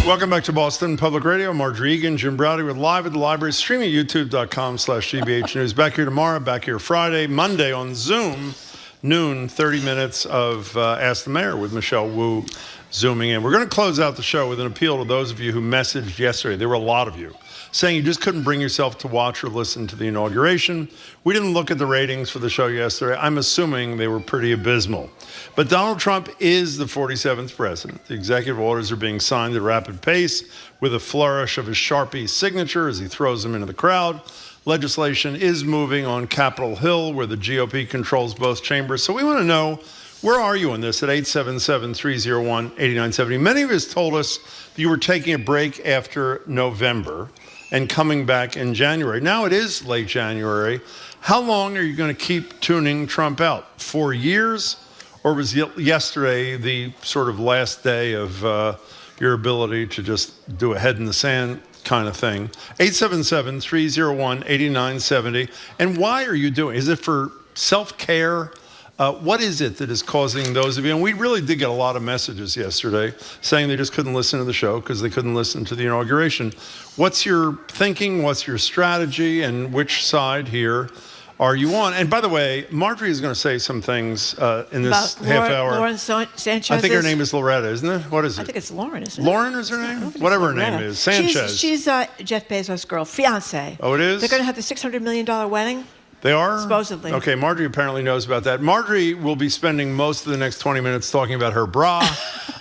Welcome back to Boston Public Radio. Marjorie Egan, Jim Browdy. We're live at the library, streaming at youtube.com/GBH News. Back here tomorrow, back here Friday, Monday on Zoom, noon, 30 minutes of Ask the Mayor with Michelle Wu zooming in. We're going to close out the show with an appeal to those of you who messaged yesterday. There were a lot of you saying you just couldn't bring yourself to watch or listen to the inauguration. We didn't look at the ratings for the show yesterday. I'm assuming they were pretty abysmal. But Donald Trump is the 47th president. The executive orders are being signed at a rapid pace with a flourish of his Sharpie signature as he throws them into the crowd. Legislation is moving on Capitol Hill, where the GOP controls both chambers. So we want to know, where are you on this at 877-301-8970? Many of us told us that you were taking a break after November and coming back in January. Now it is late January. How long are you going to keep tuning Trump out? 4 years? Or was yesterday the sort of last day of your ability to just do a head in the sand kind of thing? 877-301-8970. And why are you doing it? Is it for self-care? What is it that is causing those of you? And we really did get a lot of messages yesterday saying they just couldn't listen to the show because they couldn't listen to the inauguration. What's your thinking? What's your strategy? And which side here are you on? And by the way, Marjorie is going to say some things in this half hour. Lauren Sanchez. I think her name is Loretta, isn't it? What is it? I think it's Lauren, isn't it? Lauren is her name? Whatever her name is. Sanchez. She's Jeff Bezos' girl, fiance. Oh, it is? They're going to have the $600 million wedding. They are? Supposedly. Okay, Marjorie apparently knows about that. Marjorie will be spending most of the next 20 minutes talking about her bra.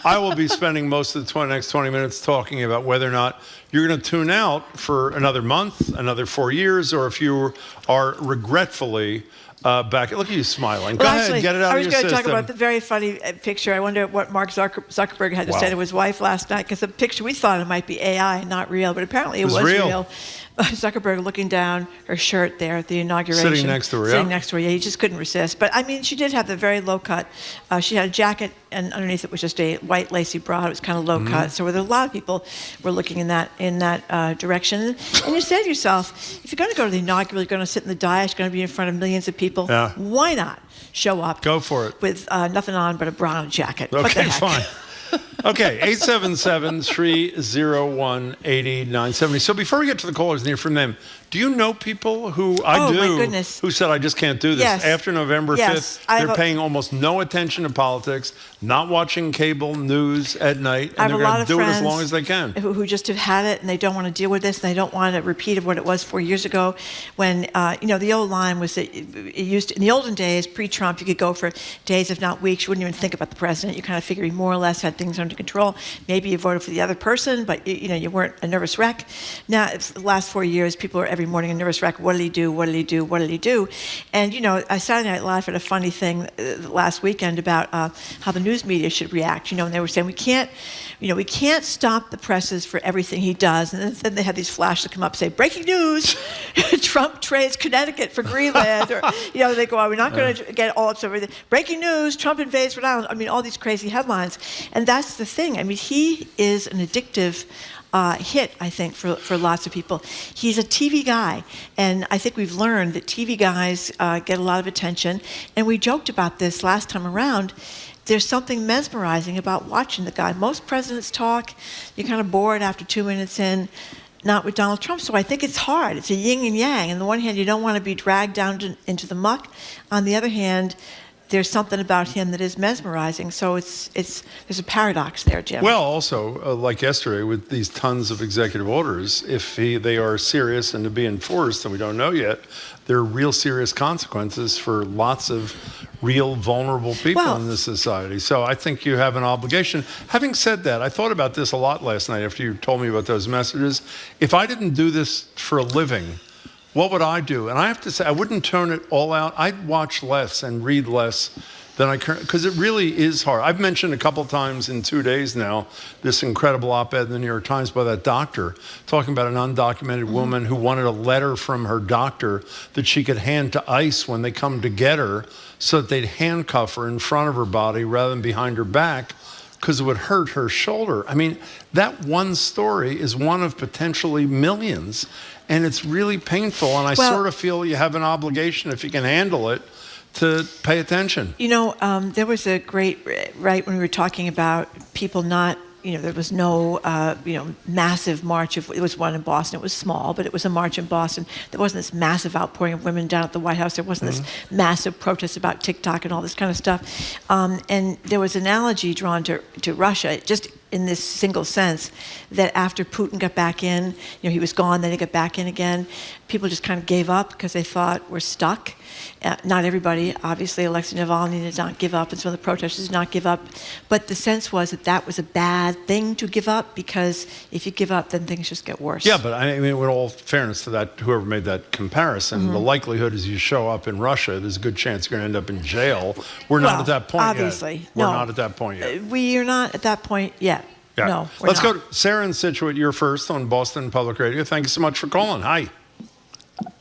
I will be spending most of the next 20 minutes talking about whether or not you're going to tune out for another month, another 4 years, or if you are regretfully back. Look at you smiling. Go ahead, get it out of your system. I was going to talk about the very funny picture. I wonder what Mark Zuckerberg had to say to his wife last night, because the picture, we thought it might be AI, not real, but apparently it was real. Zuckerberg looking down her shirt there at the inauguration. Sitting next to her, Sitting next to her, yeah. He just couldn't resist. But, I mean, she did have the very low cut. She had a jacket, and underneath it was just a white lacy bra. It was kind of low cut. So there were a lot of people were looking in that direction. And you say to yourself, if you're going to go to the inaugural, you're going to sit in the dais, you're going to be in front of millions of people. Yeah. Why not show up? Go for it. With nothing on but a bra and a jacket. Okay, fine. Okay, 877-301-8970. So before we get to the callers and hear from them, do you know people who my goodness. who said, I just can't do this? Yes. After November Yes. 5th, they're paying almost no attention to politics, not watching cable news at night, and they're going to do it as long as they can. Who just have had it and they don't want to deal with this, and they don't want a repeat of what it was 4 years ago when, the old line was that it used to, in the olden days, pre-Trump, you could go for days, if not weeks. You wouldn't even think about the president. You kind of figured he more or less had things under control. Maybe you voted for the other person, but you weren't a nervous wreck. Now, it's the last 4 years, people are every morning a nervous wreck. What did he do? What did he do? What did he do? And, Saturday Night Live had a funny thing last weekend about how the news media should react. And they were saying we can't stop the presses for everything he does. And then they had these flashes that come up, say, breaking news, Trump trades Connecticut for Greenland. Or, they go, we're not going to get all upset with it. Breaking news, Trump invades Rhode Island. All these crazy headlines. And that's the thing. He is an addictive hit, I think, for lots of people. He's a TV guy, and I think we've learned that TV guys get a lot of attention. And we joked about this last time around. There's something mesmerizing about watching the guy. Most presidents talk, you're kind of bored after 2 minutes in. Not with Donald Trump. So I think it's hard. It's a yin and yang. On the one hand, you don't want to be dragged down into the muck. On the other hand, there's something about him that is mesmerizing. So there's a paradox there, Jim. Well, also, like yesterday, with these tons of executive orders, if they are serious and to be enforced, and we don't know yet, there are real serious consequences for lots of real vulnerable people in this society. So I think you have an obligation. Having said that, I thought about this a lot last night after you told me about those messages. If I didn't do this for a living, what would I do? And I have to say, I wouldn't turn it all out. I'd watch less and read less than I currently, because it really is hard. I've mentioned a couple times in 2 days now this incredible op-ed in the New York Times by that doctor talking about an undocumented woman who wanted a letter from her doctor that she could hand to ICE when they come to get her so that they'd handcuff her in front of her body rather than behind her back because it would hurt her shoulder. That one story is one of potentially millions, and it's really painful, and I sort of feel you have an obligation, if you can handle it, to pay attention. There was a great, right, when we were talking about people not, there was no, massive march. It was one in Boston. It was small, but it was a march in Boston. There wasn't this massive outpouring of women down at the White House. There wasn't this massive protest about TikTok and all this kind of stuff. And there was an analogy drawn to Russia, just in this single sense, that after Putin got back in, he was gone, then he got back in again, people just kind of gave up because they thought we're stuck. Not everybody, obviously. Alexei Navalny did not give up, and some of the protesters did not give up. But the sense was that was a bad thing to give up, because if you give up, then things just get worse. Yeah, but with all fairness to that, whoever made that comparison, the likelihood is you show up in Russia, there's a good chance you're going to end up in jail. We're not at that point obviously, yet. We're not at that point yet. We are not at that point yet. Yeah. No, Let's go to Sarah in Situate. You're first on Boston Public Radio. Thank you so much for calling. Hi.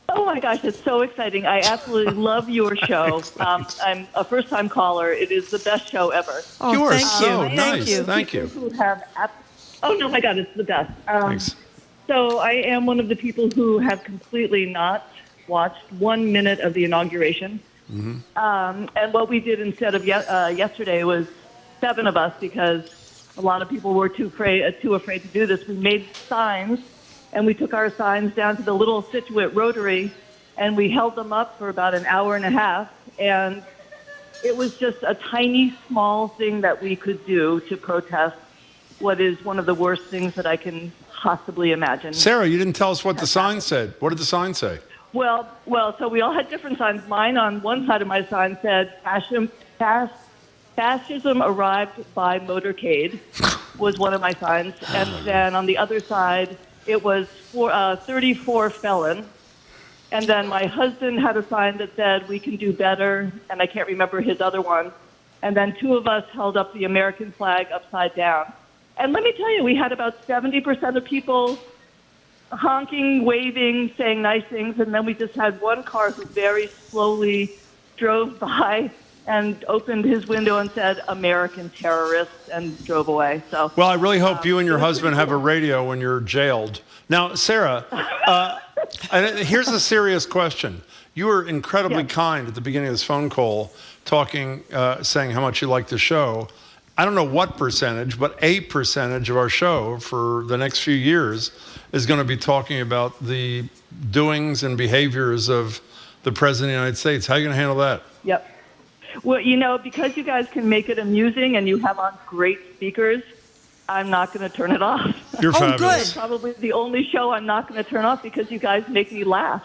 Oh my gosh, it's so exciting. I absolutely love your show. I'm a first-time caller. It is the best show ever. Oh, you are thank so you. nice. Thank you. Who have oh, no, my God, it's the best. Thanks. So I am one of the people who have completely not watched 1 minute of the inauguration. And what we did instead of yesterday was 7 of us, because a lot of people were too afraid to do this. We made signs, and we took our signs down to the little Situate Rotary, and we held them up for about an hour and a half. And it was just a tiny, small thing that we could do to protest what is one of the worst things that I can possibly imagine. Sarah, you didn't tell us what the sign said. What did the sign say? Well, so we all had different signs. Mine, on one side of my sign, said Fascism arrived by motorcade, was one of my signs. And then on the other side, it was 34 felon. And then my husband had a sign that said, we can do better, and I can't remember his other one. And then 2 of us held up the American flag upside down. And let me tell you, we had about 70% of people honking, waving, saying nice things, and then we just had one car who very slowly drove by and opened his window and said, American terrorists, and drove away. So, well, I really hope you and your husband have a radio when you're jailed. Now, Sarah, here's a serious question. You were incredibly kind at the beginning of this phone call, saying how much you liked the show. I don't know what percentage, but a percentage of our show for the next few years is going to be talking about the doings and behaviors of the President of the United States. How are you going to handle that? Yep. Well, because you guys can make it amusing and you have on great speakers, I'm not going to turn it off. You're fabulous. It's probably the only show I'm not going to turn off because you guys make me laugh.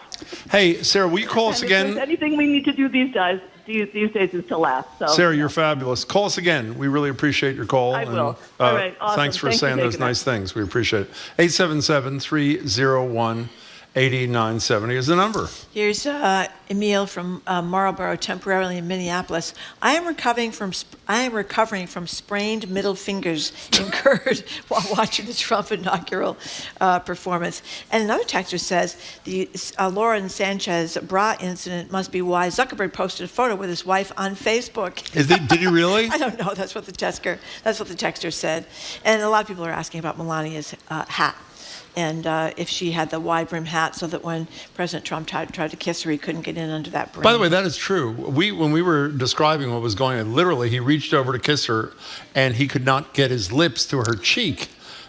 Hey, Sarah, will you call us And again? If there's anything we need to do these days is to laugh. So. Sarah, you're fabulous. Call us again. We really appreciate your call. I will. And, All right, awesome. Thanks for Thanks for saying those taking nice things. We appreciate it. 877-301-8970 is the number. Here's Emil from Marlborough, temporarily in Minneapolis. I am recovering from sprained middle fingers incurred while watching the Trump inaugural performance. And another texter says the Lauren Sanchez bra incident must be why Zuckerberg posted a photo with his wife on Facebook. Did he really? I don't know. That's what the texter said. And a lot of people are asking about Melania's hat. And if she had the wide brim hat so that when President Trump tried to kiss her, he couldn't get in under that brim. By the way, that is true. When we were describing what was going on, literally, he reached over to kiss her, and he could not get his lips to her cheek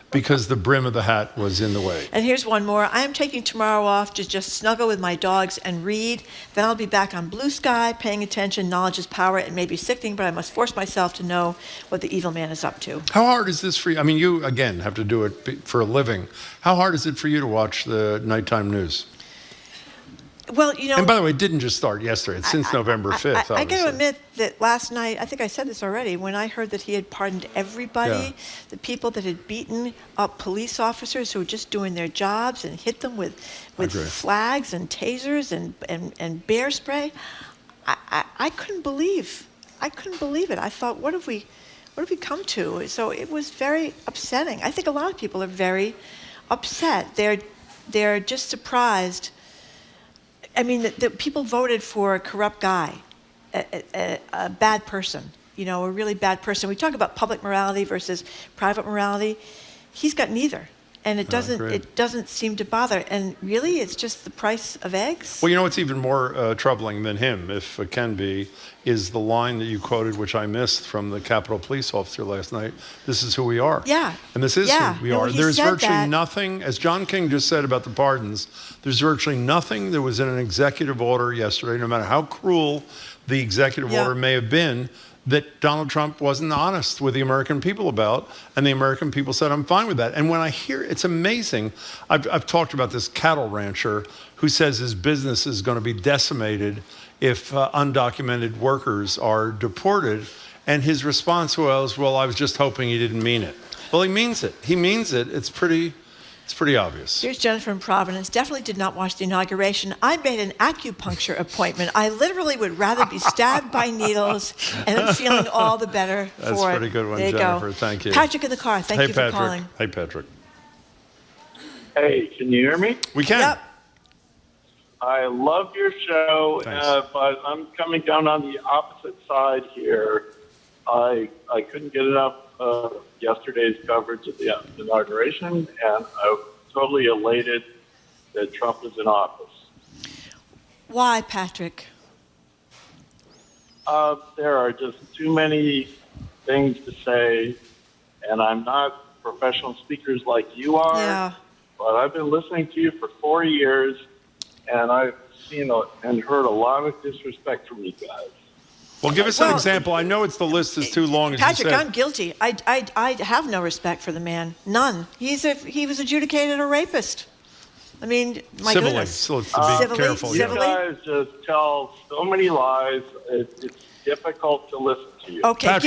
because the brim of the hat was in the way. And here's one more. I am taking tomorrow off to just snuggle with my dogs and read. Then I'll be back on blue sky, paying attention. Knowledge is power. It may be sickening, but I must force myself to know what the evil man is up to. How hard is this for you? I mean, you, again, have to do it for a living. How hard is it for you to watch the nighttime news? Well, And by the way, it didn't just start yesterday. It's since November 5th, obviously. I got to admit that last night, I think I said this already, when I heard that he had pardoned everybody, the people that had beaten up police officers who were just doing their jobs and hit them with flags and tasers and bear spray, I couldn't believe it. I thought, what have we come to? So it was very upsetting. I think a lot of people are very upset. They're just surprised. I mean, the people voted for a corrupt guy, a bad person, a really bad person. We talk about public morality versus private morality. He's got neither, and it doesn't seem to bother. And really, it's just the price of eggs. Well, what's even more troubling than him, if it can be, is the line that you quoted, which I missed, from the Capitol Police officer last night. This is who we are. Yeah. And this is who we are. There's virtually nothing, as John King just said about the pardons, there's virtually nothing that was in an executive order yesterday, no matter how cruel the executive order may have been, that Donald Trump wasn't honest with the American people about, and the American people said, I'm fine with that. And when I hear, it's amazing. I've talked about this cattle rancher who says his business is going to be decimated if undocumented workers are deported, and his response was, well, I was just hoping he didn't mean it. Well, he means it. He means it. It's pretty obvious. Here's Jennifer in Providence. Definitely did not watch the inauguration. I made an acupuncture appointment. I literally would rather be stabbed by needles, and I'm feeling all the better for it. That's a pretty good one, there Jennifer. Go. Thank you. Patrick in the car. Thank you for calling. Hey, Patrick. Hey, can you hear me? We can. Yep. I love your show, but I'm coming down on the opposite side here. I couldn't get enough of yesterday's coverage of the inauguration, and I'm totally elated that Trump is in office. Why, Patrick? There are just too many things to say, and I'm not professional speakers like you are, but I've been listening to you for 4 years, and I've seen and heard a lot of disrespect from you guys. Well, give us an example. I know the list is too long, as Patrick, you said. I'm guilty. I have no respect for the man. None. He was adjudicated a rapist. I mean, my goodness. So let's be careful. You guys just tell so many lies. It's difficult to listen to you. Okay,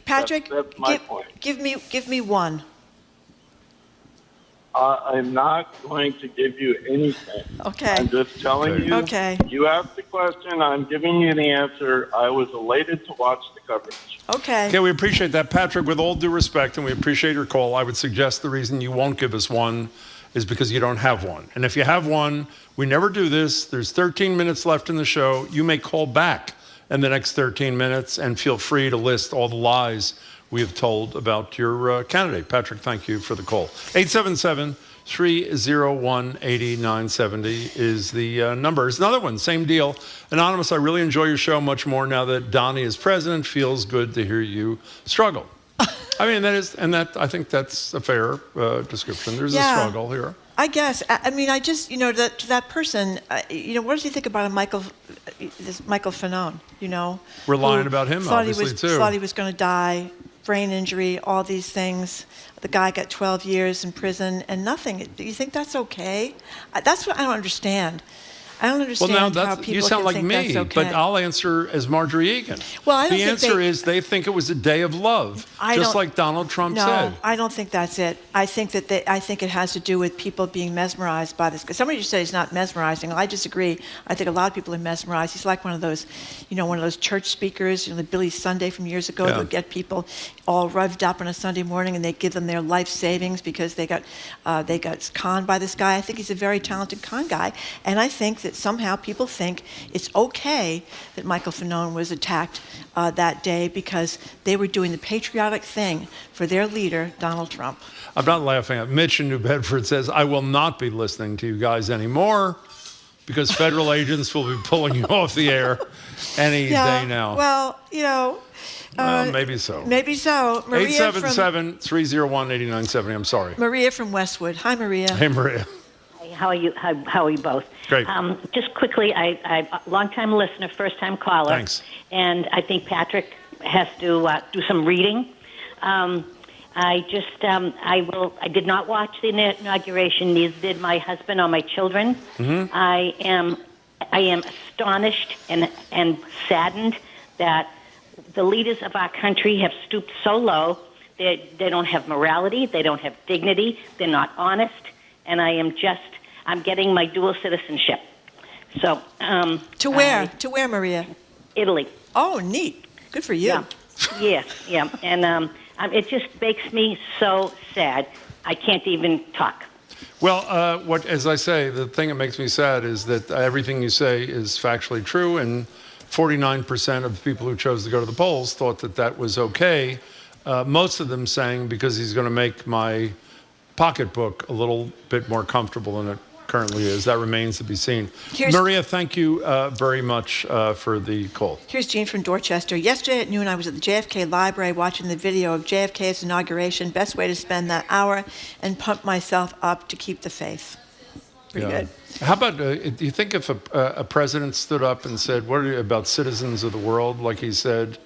Patrick, that's my point. Give me one. I'm not going to give you anything. Okay. I'm just telling you. Okay. You asked the question. I'm giving you the answer. I was elated to watch the coverage. Okay. Okay, we appreciate that. Patrick, with all due respect, and we appreciate your call, I would suggest the reason you won't give us one is because you don't have one. And if you have one, we never do this. There's 13 minutes left in the show. You may call back in the next 13 minutes and feel free to list all the lies we have told about your candidate. Patrick, thank you for the call. 877-301-8970 is the number. It's another one, same deal. Anonymous, I really enjoy your show much more now that Donnie is president. Feels good to hear you struggle. I mean, I think that's a fair description. There's a struggle here. I guess. I mean, to that person, what does he think about Michael Fanone? We're lying about him, obviously, too. Thought he was going to die, brain injury, all these things. The guy got 12 years in prison and nothing. Do you think that's okay? That's what I don't understand. I don't understand how people you sound can like think me, that's okay. but I'll answer as Marjorie Egan. Well, I don't the think answer is they think it was a day of love, just like Donald Trump said. No, I don't think that's it. I think it has to do with people being mesmerized by this. Somebody just said he's not mesmerizing. I disagree. I think a lot of people are mesmerized. He's like one of those church speakers, the Billy Sunday from years ago, that would get people all revved up on a Sunday morning, and they give them their life savings because they got conned by this guy. I think he's a very talented con guy, and I think that somehow people think it's okay that Michael Fanone was attacked that day because they were doing the patriotic thing for their leader, Donald Trump. I'm not laughing at Mitch in New Bedford says, I will not be listening to you guys anymore because federal agents will be pulling you off the air any day now. Well, maybe so. Maybe so. 877-301-8970. I'm sorry. Maria from Westwood. Hi, Maria. Hey, Maria. How are you? How are you both? Great. Just quickly, I'm a long-time listener, first-time caller. Thanks. And I think Patrick has to do some reading. I did not watch the inauguration. Neither did my husband or my children. Mm-hmm. I am astonished and saddened that the leaders of our country have stooped so low. They don't have morality. They don't have dignity. They're not honest. And I'm getting my dual citizenship. So to where? To where, Maria? Italy. Oh, neat. Good for you. Yeah. And it just makes me so sad. I can't even talk. Well, as I say, the thing that makes me sad is that everything you say is factually true, and 49% of the people who chose to go to the polls thought that was okay. Most of them saying because he's going to make my pocketbook a little bit more comfortable than it currently is. That remains to be seen. Maria, thank you very much for the call. Here's Jean from Dorchester. Yesterday at noon, I was at the JFK Library watching the video of JFK's inauguration. Best way to spend that hour and pump myself up to keep the faith. Pretty good. How about, do you think if a president stood up and said, what are you about citizens of the world, like he said,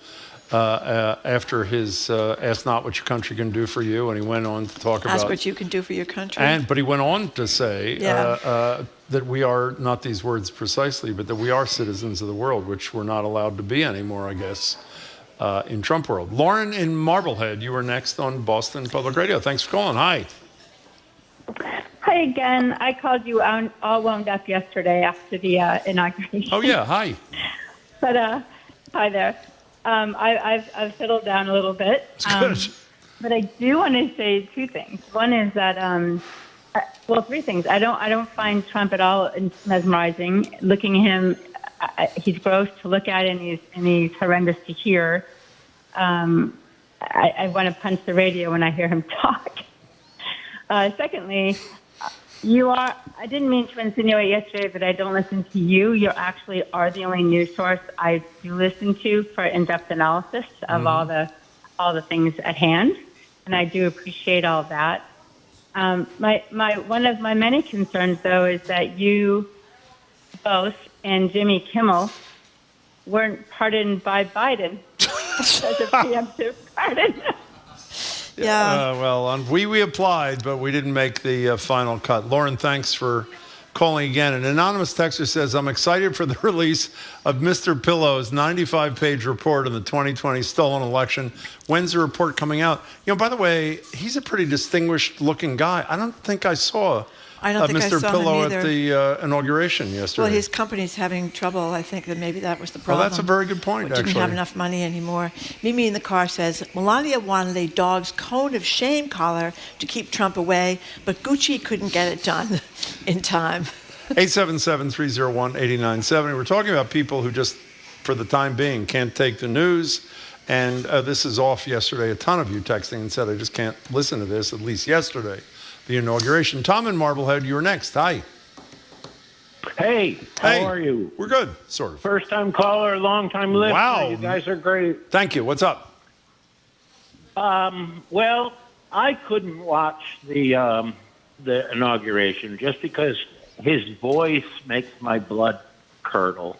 after his ask not what your country can do for you, and he went on to talk about ask what you can do for your country. But he went on to say that we are, not these words precisely, but that we are citizens of the world, which we're not allowed to be anymore, I guess, in Trump world. Lauren in Marblehead, you were next on Boston Public Radio. Thanks for calling. Hi. Hi again. I called you all wound up yesterday after the inauguration. Oh yeah, hi. But hi there. I've settled down a little bit. Good. But I do want to say two things. One is that, three things. I don't find Trump at all mesmerizing. Looking at him, he's gross to look at, and he's horrendous to hear. I want to punch the radio when I hear him talk. Secondly, I didn't mean to insinuate yesterday that I don't listen to you. You actually are the only news source I do listen to for in-depth analysis of all the things at hand, and I do appreciate all of that. One of my many concerns, though, is that you both and Jimmy Kimmel weren't pardoned by Biden as a preemptive pardon. We applied, but we didn't make the final cut. Lauren, thanks for calling again. An anonymous texter says, I'm excited for the release of Mr. Pillow's 95-page report on the 2020 stolen election. When's the report coming out? By the way, he's a pretty distinguished-looking guy. I don't think I saw Mr. Pillow at the inauguration yesterday. Well, his company's having trouble. I think that maybe that was the problem. Well, that's a very good point, actually. Didn't have enough money anymore. Mimi in the car says, Melania wanted a dog's cone of shame collar to keep Trump away, but Gucci couldn't get it done in time. 877-301-8970. We're talking about people who just, for the time being, can't take the news. And this is off yesterday. A ton of you texting and said, I just can't listen to this, at least yesterday. The inauguration. Tom in Marblehead, you're next. Hi. Hey, how are you? We're good, sort of. First-time caller, long-time listener. Wow. You guys are great. Thank you. What's up? Well, I couldn't watch the inauguration just because his voice makes my blood curdle.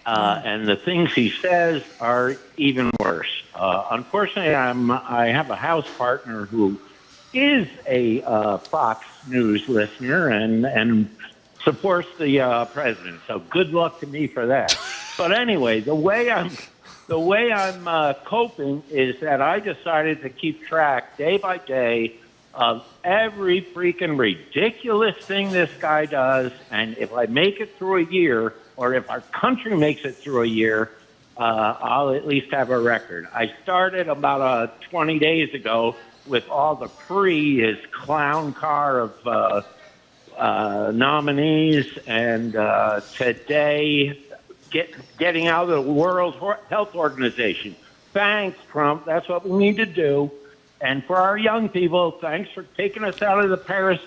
And the things he says are even worse. Unfortunately, I have a house partner who is a Fox News listener and supports the president. So good luck to me for that. But anyway, the way I'm coping is that I decided to keep track day by day of every freaking ridiculous thing this guy does, and if I make it through a year, or if our country makes it through a year, I'll at least have a record. I started about 20 days ago with all the his clown car of nominees, and today getting out of the World Health Organization. Thanks, Trump. That's what we need to do. And for our young people, thanks for taking us out of the Paris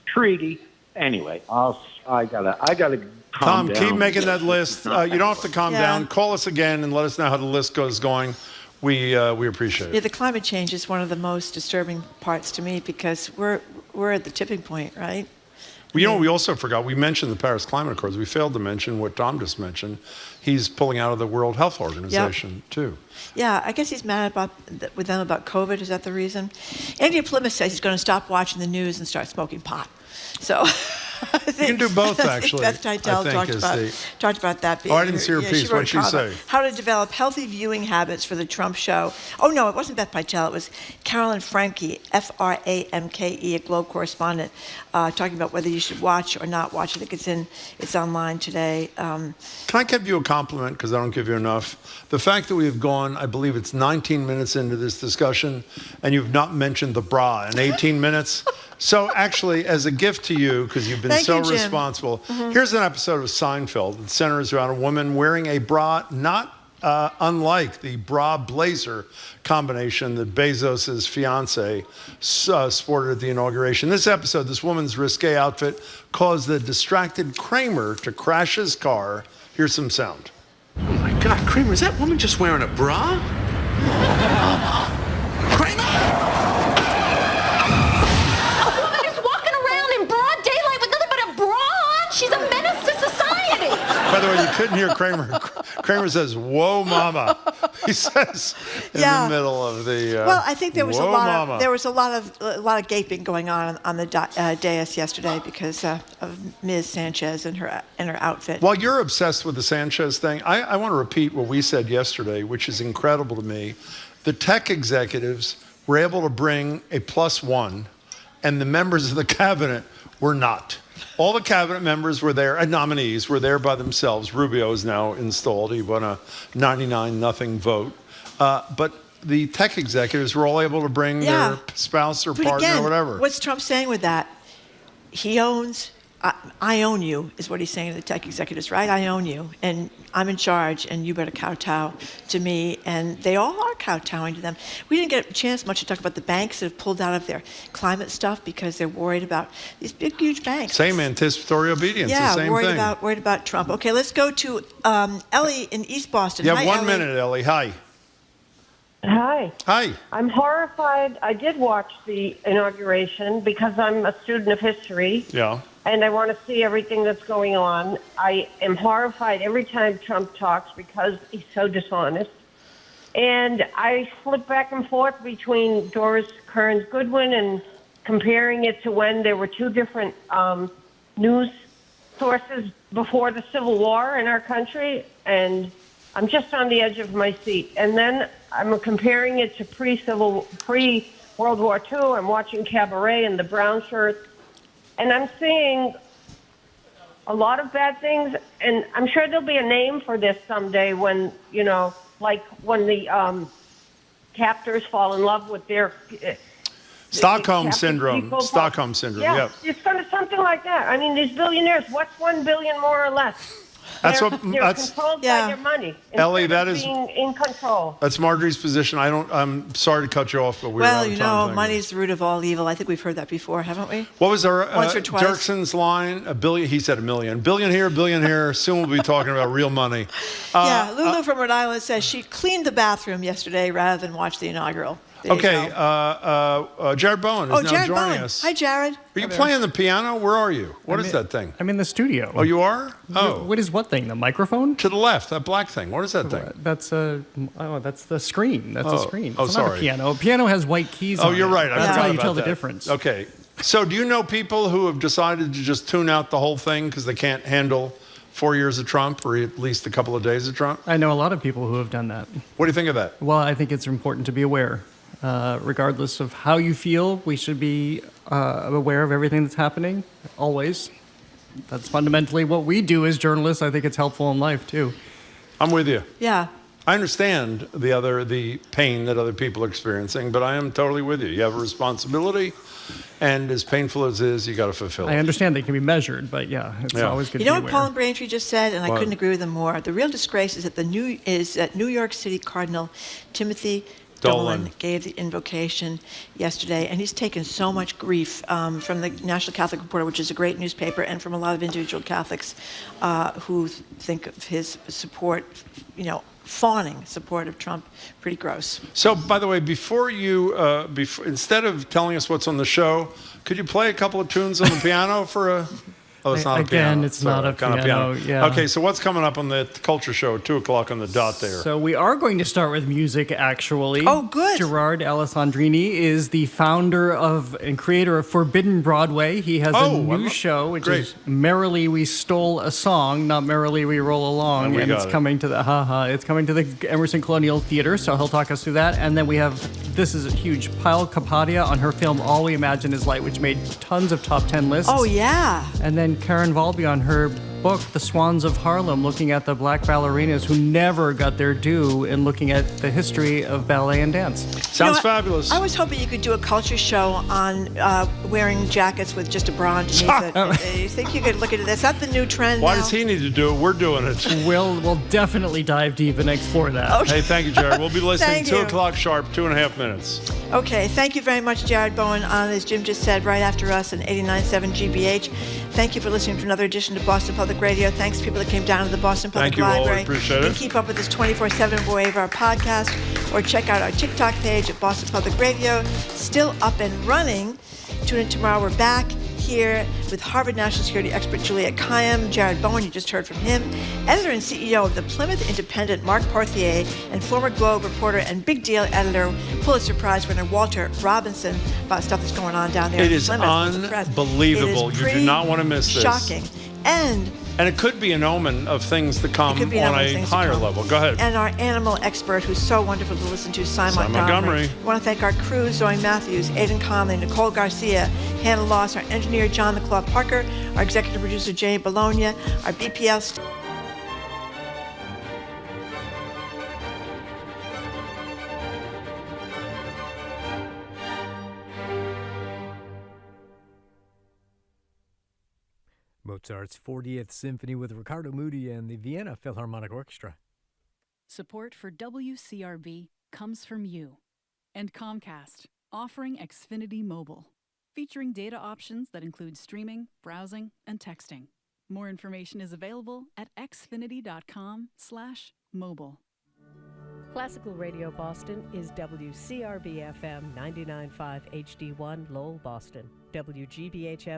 Treaty. Anyway, I gotta calm Tom, down. keep making that list. You don't have to calm down. Call us again and let us know how the list goes going. We appreciate it. Yeah, the climate change is one of the most disturbing parts to me because we're at the tipping point, right? Well, we also forgot. We mentioned the Paris Climate Accords. We failed to mention what Tom just mentioned. He's pulling out of the World Health Organization, too. Yeah, I guess he's mad with them about COVID. Is that the reason? Andy Plymouth says he's going to stop watching the news and start smoking pot. So you can do both, actually. Beth Teitel talked about that. I didn't see her piece. What did she say? How to develop healthy viewing habits for the Trump show. Oh, no, it wasn't Beth Teitel. It was Carolyn Franke, Framke, a Globe correspondent, talking about whether you should watch or not watch. I think it's online today. Can I give you a compliment, because I don't give you enough? The fact that we have gone, I believe it's 19 minutes into this discussion, and you've not mentioned the bra in 18 minutes. So actually, as a gift to you, because you've been so responsible, here's an episode of Seinfeld that centers around a woman wearing a bra not unlike the bra blazer combination that Bezos' fiance sported at the inauguration. This episode, this woman's risque outfit caused the distracted Kramer to crash his car. Here's some sound. Oh my God, Kramer, is that woman just wearing a bra? She's a menace to society. By the way, you couldn't hear Kramer. Kramer says, "Whoa, mama." He says in the middle of the. Well, I think there was a lot of of gaping going on the dais yesterday because of Ms. Sanchez and her outfit. While you're obsessed with the Sanchez thing, I want to repeat what we said yesterday, which is incredible to me. The tech executives were able to bring a +1, and the members of the cabinet were not. All the cabinet members were there, and nominees were there by themselves. Rubio is now installed. He won a 99-0 vote. But the tech executives were all able to bring their spouse or partner or whatever. What's Trump saying with that? He owns, I own you, is what he's saying to the tech executives, right? I own you, and I'm in charge, and you better kowtow to me. And they all are kowtowing to them. We didn't get a chance much to talk about the banks that have pulled out of their climate stuff because they're worried about these big, huge banks. Same anticipatory obedience, the same thing. Worried about Trump. Okay, let's go to Ellie in East Boston. You have Hi, 1 minute, Ellie. Hi. Hi. Hi. I'm horrified. I did watch the inauguration because I'm a student of history. Yeah. And I want to see everything that's going on. I am horrified every time Trump talks because he's so dishonest. And I flip back and forth between Doris Kearns Goodwin and comparing it to when there were two different news sources before the Civil War in our country. And I'm just on the edge of my seat. And then I'm comparing it to pre-World War II. I'm watching Cabaret and the brown shirts. And I'm seeing a lot of bad things, and I'm sure there'll be a name for this someday when, like when the captors fall in love with their... Stockholm Syndrome. Stockholm Syndrome, yeah. It's going to something like that. I mean, these billionaires, what's 1 billion more or less? They're controlled by their money. Ellie, that is being in control. That's Marjorie's position. I'm sorry to cut you off, but we're out of time. Money's the root of all evil. I think we've heard that before, haven't we? What was our once or twice? Dirksen's line? $1 billion. He said $1 million. Billion here, billion here. Soon we'll be talking about real money. Lulu from Rhode Island says she cleaned the bathroom yesterday rather than watch the inaugural. There you Okay, go. Jared Bowen is now Jared joining Bowen. us. Hi, Jared. Are you playing the piano? Where are you? What is that thing? I'm in the studio. Oh, you are? Oh. What is what thing? The microphone? To the left, that black thing. What is that thing? That's that's the screen. That's a screen. It's Oh, not sorry. a piano. A piano has white keys Oh, on you're it. right. I That's forgot how you about tell that. the difference. Okay. So do you know people who have decided to just tune out the whole thing because they can't handle 4 years of Trump or at least a couple of days of Trump? I know a lot of people who have done that. What do you think of that? Well, I think it's important to be aware. Regardless of how you feel, we should be aware of everything that's happening, always. That's fundamentally what we do as journalists. I think it's helpful in life, too. I'm with you. Yeah. I understand the pain that other people are experiencing, but I am totally with you. You have a responsibility, and as painful as it is, you got to fulfill it. I understand they can be measured, but yeah, it's always good You to know be what aware. Paul and Braintree just said, and I What? couldn't agree with him more. The real disgrace is that New York City Cardinal Timothy Dolan gave the invocation yesterday, and he's taken so much grief from the National Catholic Reporter, which is a great newspaper, and from a lot of individual Catholics who think of his support, fawning support of Trump, pretty gross. So, by the way, before you, instead of telling us what's on the show, could you play a couple of tunes on the piano for a... Oh, it's not a piano. Again, it's not a kind of piano, yeah. Okay, so what's coming up on the Culture Show at 2 o'clock on the dot there? So we are going to start with music, actually. Oh, good. Gerard Alessandrini is the founder of and creator of Forbidden Broadway. He has a new show, which is Merrily We Stole a Song, not Merrily We Roll Along. And it's coming to the Emerson Colonial Theater, so he'll talk us through that. And then we have, this is a huge, Pyle Kapadia on her film All We Imagine Is Light, which made tons of top 10 lists. Oh, yeah. And then Karen Valby on her book, The Swans of Harlem, looking at the black ballerinas who never got their due and looking at the history of ballet and dance. Sounds fabulous. I was hoping you could do a culture show on wearing jackets with just a bra underneath it. You think you could look at it? Is that the new trend Why now? does he need to do it? We're doing it. We'll definitely dive deep and explore that. Okay. Hey, thank you, Jared. We'll be listening Thank 2 you. o'clock sharp, 2.5 minutes. Okay, thank you very much, Jared Bowen, on, as Jim just said, right after us on 89.7 GBH. Thank you for listening to another edition of Boston Public Radio. Thanks to people that came down to the Boston Public Thank you all. Library. We appreciate You it. can keep up with us 24/7 wave our podcast, or check out our TikTok page at Boston Public Radio. Still up and running. Tune in tomorrow. We're back here with Harvard National Security expert Juliet Kayyem, Jared Bowen, you just heard from him, editor and CEO of the Plymouth Independent, Mark Porthier, and former Globe reporter and Big Deal editor, Pulitzer Prize winner Walter Robinson, about stuff that's going on down there. It in is Plymouth with the press. unbelievable. It is You do not want to miss this. Shocking. And it could be an omen of things to come could be an on omen of a things to higher come. level. Go ahead. And our animal expert, who's so wonderful to listen to, Simon Simon Montgomery. Montgomery. We want to thank our crew, Zoe Matthews, Aidan Conley, Nicole Garcia, Hannah Loss, our engineer, John the Claw Parker, our executive producer, Jay Bologna, our BPL Mozart's 40th Symphony with Riccardo Muti and the Vienna Philharmonic Orchestra. Support for WCRB comes from you and Comcast, offering Xfinity Mobile, featuring data options that include streaming, browsing, and texting. More information is available at xfinity.com/mobile. Classical Radio Boston is WCRB FM 99.5 HD1 Lowell, Boston. WGBH